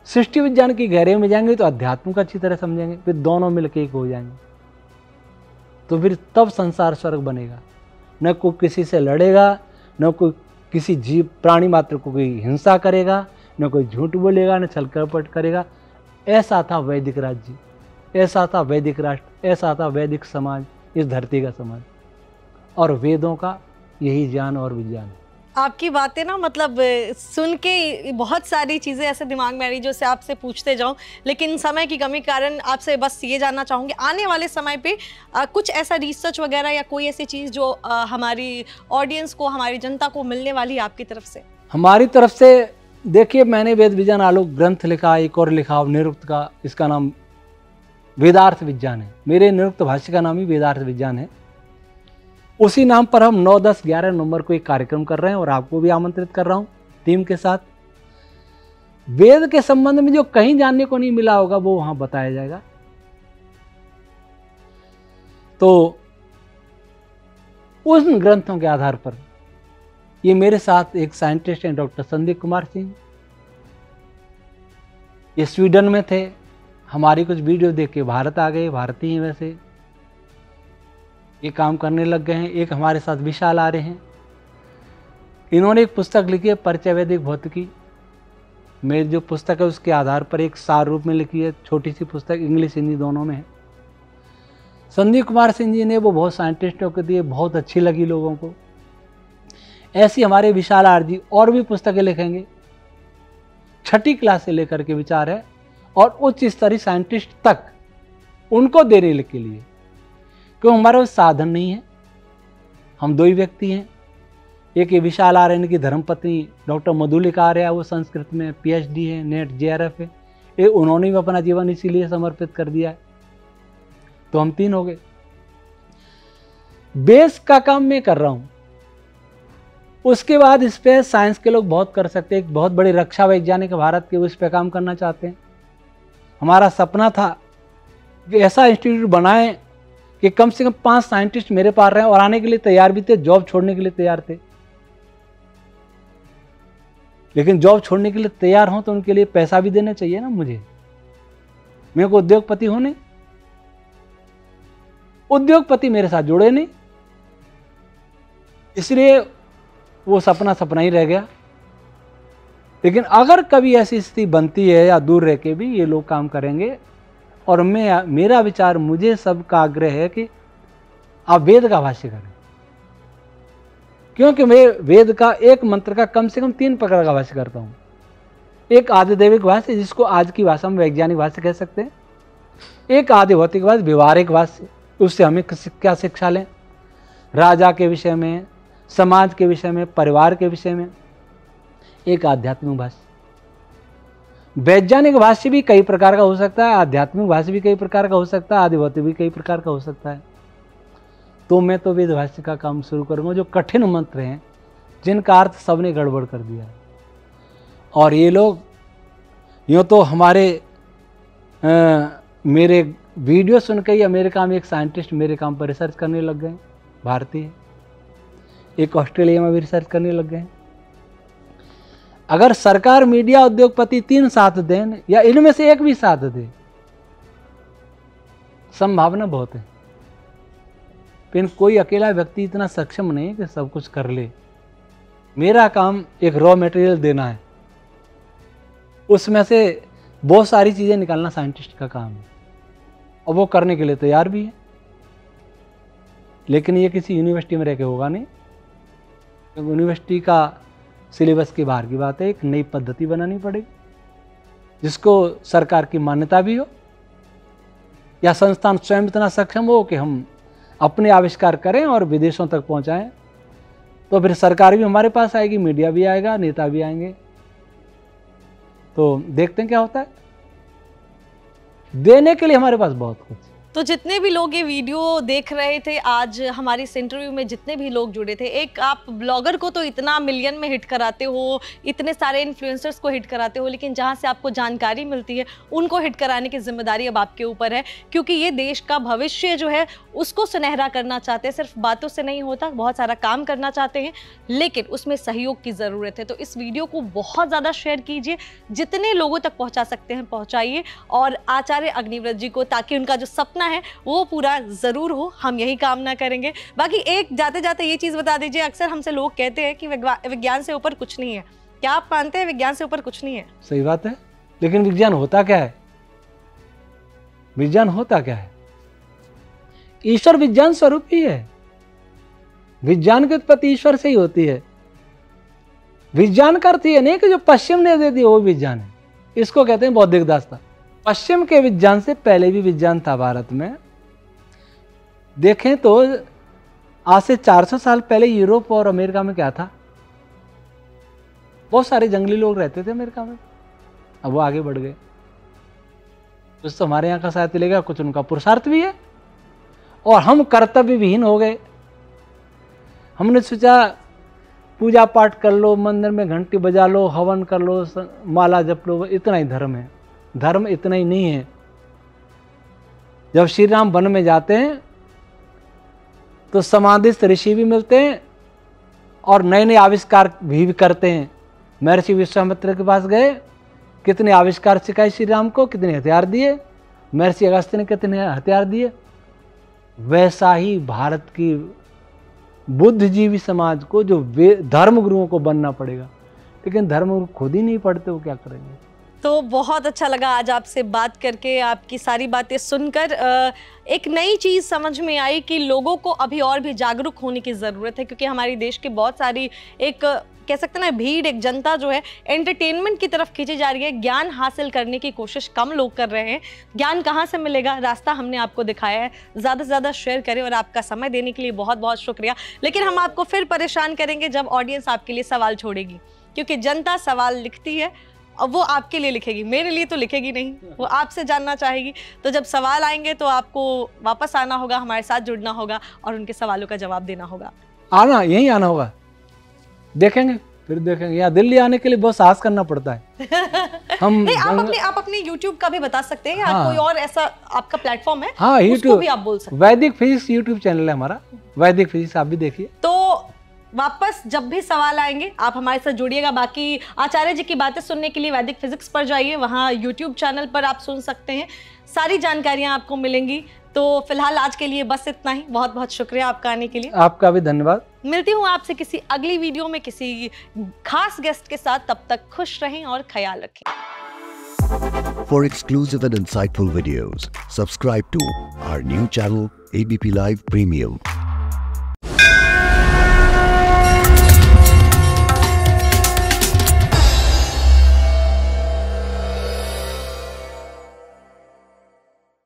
सृष्टि विज्ञान की गहराई में जाएंगे तो अध्यात्म को अच्छी तरह समझेंगे, फिर दोनों मिलकर एक हो जाएंगे। तो फिर तब संसार स्वर्ग बनेगा। न कोई किसी से लड़ेगा, न कोई किसी जीव प्राणी मात्र को कोई हिंसा करेगा, न कोई झूठ बोलेगा, न छल कपट करेगा। ऐसा था वैदिक राज्य, ऐसा था वैदिक राष्ट्र, ऐसा था वैदिक समाज, इस धरती का समाज। और वेदों का यही ज्ञान और विज्ञान है। आपकी बातें ना मतलब सुन के बहुत सारी चीज़ें ऐसे दिमाग में आ रही जो से आपसे पूछते जाऊं, लेकिन समय की कमी के कारण आपसे बस ये जानना चाहूँगी आने वाले समय पे कुछ ऐसा रिसर्च वगैरह या कोई ऐसी चीज़ जो हमारी ऑडियंस को, हमारी जनता को मिलने वाली है आपकी तरफ से? हमारी तरफ से देखिए, मैंने वेद विज्ञान आलोक ग्रंथ लिखा, एक और लिखा निरुक्त का, इसका नाम वेदार्थ विज्ञान है। मेरे निरुक्त भाष्य का नाम ही वेदार्थ विज्ञान है। उसी नाम पर हम 9, 10, 11 नवंबर को एक कार्यक्रम कर रहे हैं और आपको भी आमंत्रित कर रहा हूं टीम के साथ। वेद के संबंध में जो कहीं जानने को नहीं मिला होगा वो वहां बताया जाएगा। तो उन ग्रंथों के आधार पर ये मेरे साथ एक साइंटिस्ट हैं डॉक्टर संदीप कुमार सिंह, ये स्वीडन में थे, हमारी कुछ वीडियो देख के भारत आ गए, भारतीय हैं वैसे, ये काम करने लग गए हैं। एक हमारे साथ विशाल आ रहे हैं, इन्होंने एक पुस्तक लिखी है परिचय वैदिक भौतिकी। मेरी जो पुस्तक है उसके आधार पर एक सार रूप में लिखी है, छोटी सी पुस्तक, इंग्लिश हिंदी दोनों में है। संदीप कुमार सिंह जी ने वो बहुत साइंटिस्टों को दिए, बहुत अच्छी लगी लोगों को। ऐसी हमारे विशाल आर जी और भी पुस्तकें लिखेंगे, 6ठी क्लास से लेकर के विचार है और उच्च स्तरीय साइंटिस्ट तक उनको देने के लिए, क्यों हमारे पास साधन नहीं है। हम 2 ही व्यक्ति हैं, एक ये विशाल आर्य, इनकी धर्मपत्नी डॉक्टर मधुलिका आर्य, वो संस्कृत में PhD है, नेट JRF है, ये उन्होंने भी अपना जीवन इसीलिए समर्पित कर दिया है। तो हम 3 हो गए। बेस का काम मैं कर रहा हूं, उसके बाद इस पे साइंस के लोग बहुत कर सकते हैं। एक बहुत बड़े रक्षा वैज्ञानिक भारत के, उस पे काम करना चाहते हैं। हमारा सपना था कि ऐसा इंस्टीट्यूट बनाएं कि कम से कम 5 साइंटिस्ट मेरे पास रहे और आने के लिए तैयार भी थे, जॉब छोड़ने के लिए तैयार थे। लेकिन जॉब छोड़ने के लिए तैयार हों तो उनके लिए पैसा भी देना चाहिए ना मुझे। मेरे को उद्योगपति होने, उद्योगपति मेरे साथ जुड़े नहीं, इसलिए वो सपना ही रह गया। लेकिन अगर कभी ऐसी स्थिति बनती है या दूर रह के भी ये लोग काम करेंगे, और मेरा विचार, मुझे सबका आग्रह है कि आप वेद का भाष्य करें, क्योंकि मैं वेद का एक मंत्र का कम से कम 3 प्रकार का भाष्य करता हूं। एक आदिदैविक भाष्य, जिसको आज की भाषा में वैज्ञानिक भाष्य कह सकते हैं। एक आदि भौतिक भाष्य, व्यवहारिक भाष्य, उससे हमें क्या शिक्षा लें, राजा के विषय में, समाज के विषय में, परिवार के विषय में। एक आध्यात्मिक भाष्य। वैज्ञानिक भाष्य भी कई प्रकार का हो सकता है, आध्यात्मिक भाष्य भी कई प्रकार का हो सकता है, आदि भौतिक भी कई प्रकार का हो सकता है। तो मैं तो वेद भाष्य का काम शुरू करूंगा, जो कठिन मंत्र हैं जिनका अर्थ सबने गड़बड़ कर दिया है। और ये लोग यूँ तो हमारे मेरे वीडियो सुन के ही अमेरिका में एक साइंटिस्ट मेरे काम पर रिसर्च करने लग गए, भारतीय, एक ऑस्ट्रेलिया में भी रिसर्च करने लग गए। अगर सरकार, मीडिया, उद्योगपति 3 साथ दें या इनमें से एक भी साथ दे, संभावना बहुत है। लेकिन कोई अकेला व्यक्ति इतना सक्षम नहीं है कि सब कुछ कर ले। मेरा काम एक रॉ मटेरियल देना है, उसमें से बहुत सारी चीज़ें निकालना साइंटिस्ट का काम है, और वो करने के लिए तैयार भी है। लेकिन ये किसी यूनिवर्सिटी में रह के होगा नहीं, क्योंकि यूनिवर्सिटी का सिलेबस के बाहर की बात है। एक नई पद्धति बनानी पड़ेगी जिसको सरकार की मान्यता भी हो, या संस्थान स्वयं इतना सक्षम हो कि हम अपने आविष्कार करें और विदेशों तक पहुंचाएं। तो फिर सरकार भी हमारे पास आएगी, मीडिया भी आएगा, नेता भी आएंगे। तो देखते हैं क्या होता है। देने के लिए हमारे पास बहुत कुछ। तो जितने भी लोग ये वीडियो देख रहे थे, आज हमारी इस इंटरव्यू में जितने भी लोग जुड़े थे, एक आप ब्लॉगर को तो इतना मिलियन में हिट कराते हो, इतने सारे इन्फ्लुएंसर्स को हिट कराते हो, लेकिन जहाँ से आपको जानकारी मिलती है उनको हिट कराने की जिम्मेदारी अब आपके ऊपर है, क्योंकि ये देश का भविष्य जो है उसको सुनहरा करना चाहते हैं। सिर्फ बातों से नहीं होता, बहुत सारा काम करना चाहते हैं, लेकिन उसमें सहयोग की ज़रूरत है। तो इस वीडियो को बहुत ज़्यादा शेयर कीजिए, जितने लोगों तक पहुँचा सकते हैं पहुँचाइए, और आचार्य अग्निव्रत जी को, ताकि उनका जो सपना है वो पूरा जरूर हो, हम यही कामना करेंगे। बाकी एक जाते जाते ये चीज बता दीजिए, अक्सर हमसे लोग कहते हैं कि विज्ञान से ऊपर कुछ नहीं है, क्या आप मानते हैं विज्ञान से ऊपर कुछ नहीं है? सही बात है, लेकिन विज्ञान होता क्या है? विज्ञान होता क्या है? ईश्वर विज्ञान स्वरूप ही है। विज्ञान की उत्पत्ति ईश्वर से ही होती है। विज्ञान का अर्थ ये नहीं कि जो पश्चिम ने दे दिया वो विज्ञान है, इसको कहते हैं बौद्धिक दास्तान। पश्चिम के विज्ञान से पहले भी विज्ञान था भारत में। देखें तो आज से 400 साल पहले यूरोप और अमेरिका में क्या था, बहुत सारे जंगली लोग रहते थे अमेरिका में, अब वो आगे बढ़ गए। कुछ तो हमारे यहाँ का साहित्य लेगा, कुछ उनका पुरुषार्थ भी है, और हम कर्तव्य विहीन हो गए। हमने सोचा पूजा पाठ कर लो, मंदिर में घंटी बजा लो, हवन कर लो, माला जप लो, इतना ही धर्म है। धर्म इतना ही नहीं है। जब श्री राम वन में जाते हैं तो समाधिस्थ ऋषि भी मिलते हैं और नए नए आविष्कार भी करते हैं। महर्षि विश्वामित्र के पास गए, कितने आविष्कार सिखाए श्री राम को, कितने हथियार दिए। महर्षि अगस्त्य ने कितने हथियार दिए। वैसा ही भारत की बुद्धिजीवी समाज को जो धर्म गुरुओं को बनना पड़ेगा, लेकिन धर्म गुरु खुद ही नहीं पढ़ते, वो क्या करेंगे। तो बहुत अच्छा लगा आज आपसे बात करके, आपकी सारी बातें सुनकर एक नई चीज़ समझ में आई कि लोगों को अभी और भी जागरूक होने की ज़रूरत है, क्योंकि हमारी देश की बहुत सारी एक कह सकते हैं ना भीड़, एक जनता जो है एंटरटेनमेंट की तरफ खींची जा रही है। ज्ञान हासिल करने की कोशिश कम लोग कर रहे हैं। ज्ञान कहाँ से मिलेगा, रास्ता हमने आपको दिखाया है। ज़्यादा से ज़्यादा शेयर करें, और आपका समय देने के लिए बहुत बहुत शुक्रिया। लेकिन हम आपको फिर परेशान करेंगे जब ऑडियंस आपके लिए सवाल छोड़ेगी, क्योंकि जनता सवाल लिखती है और वो आपके लिए लिखेगी, मेरे लिए तो लिखेगी नहीं, वो आपसे जानना चाहेगी। तो जब सवाल आएंगे तो आपको वापस आना होगा, हमारे साथ जुड़ना होगा और उनके सवालों का जवाब देना होगा। आना, यहीं आना होगा, देखेंगे, फिर देखेंगे। यहाँ दिल्ली आने के लिए बहुत साहस करना पड़ता है। हम नहीं, आप अपने YouTube का भी बता सकते हैं, या हाँ, कोई और ऐसा आपका प्लेटफॉर्म है, हाँ, उसको भी आप बोल सकते हैं। वैदिक फिजिक्स YouTube चैनल है हमारा, वैदिक फिजिक्स, आप भी देखिए। तो वापस जब भी सवाल आएंगे आप हमारे साथ जुड़िएगा। बाकी आचार्य जी की बातें सुनने के लिए वैदिक फिजिक्स पर जाइए, वहाँ YouTube चैनल पर आप सुन सकते हैं, सारी जानकारियाँ आपको मिलेंगी। तो फिलहाल आज के लिए बस इतना ही। बहुत बहुत शुक्रिया आपका आने के लिए। आपका भी धन्यवाद। मिलती हूँ आपसे किसी अगली वीडियो में किसी खास गेस्ट के साथ। तब तक खुश रहें और ख्याल रखें। For exclusive and insightful videos, subscribe to our new channel ABP Live Premium.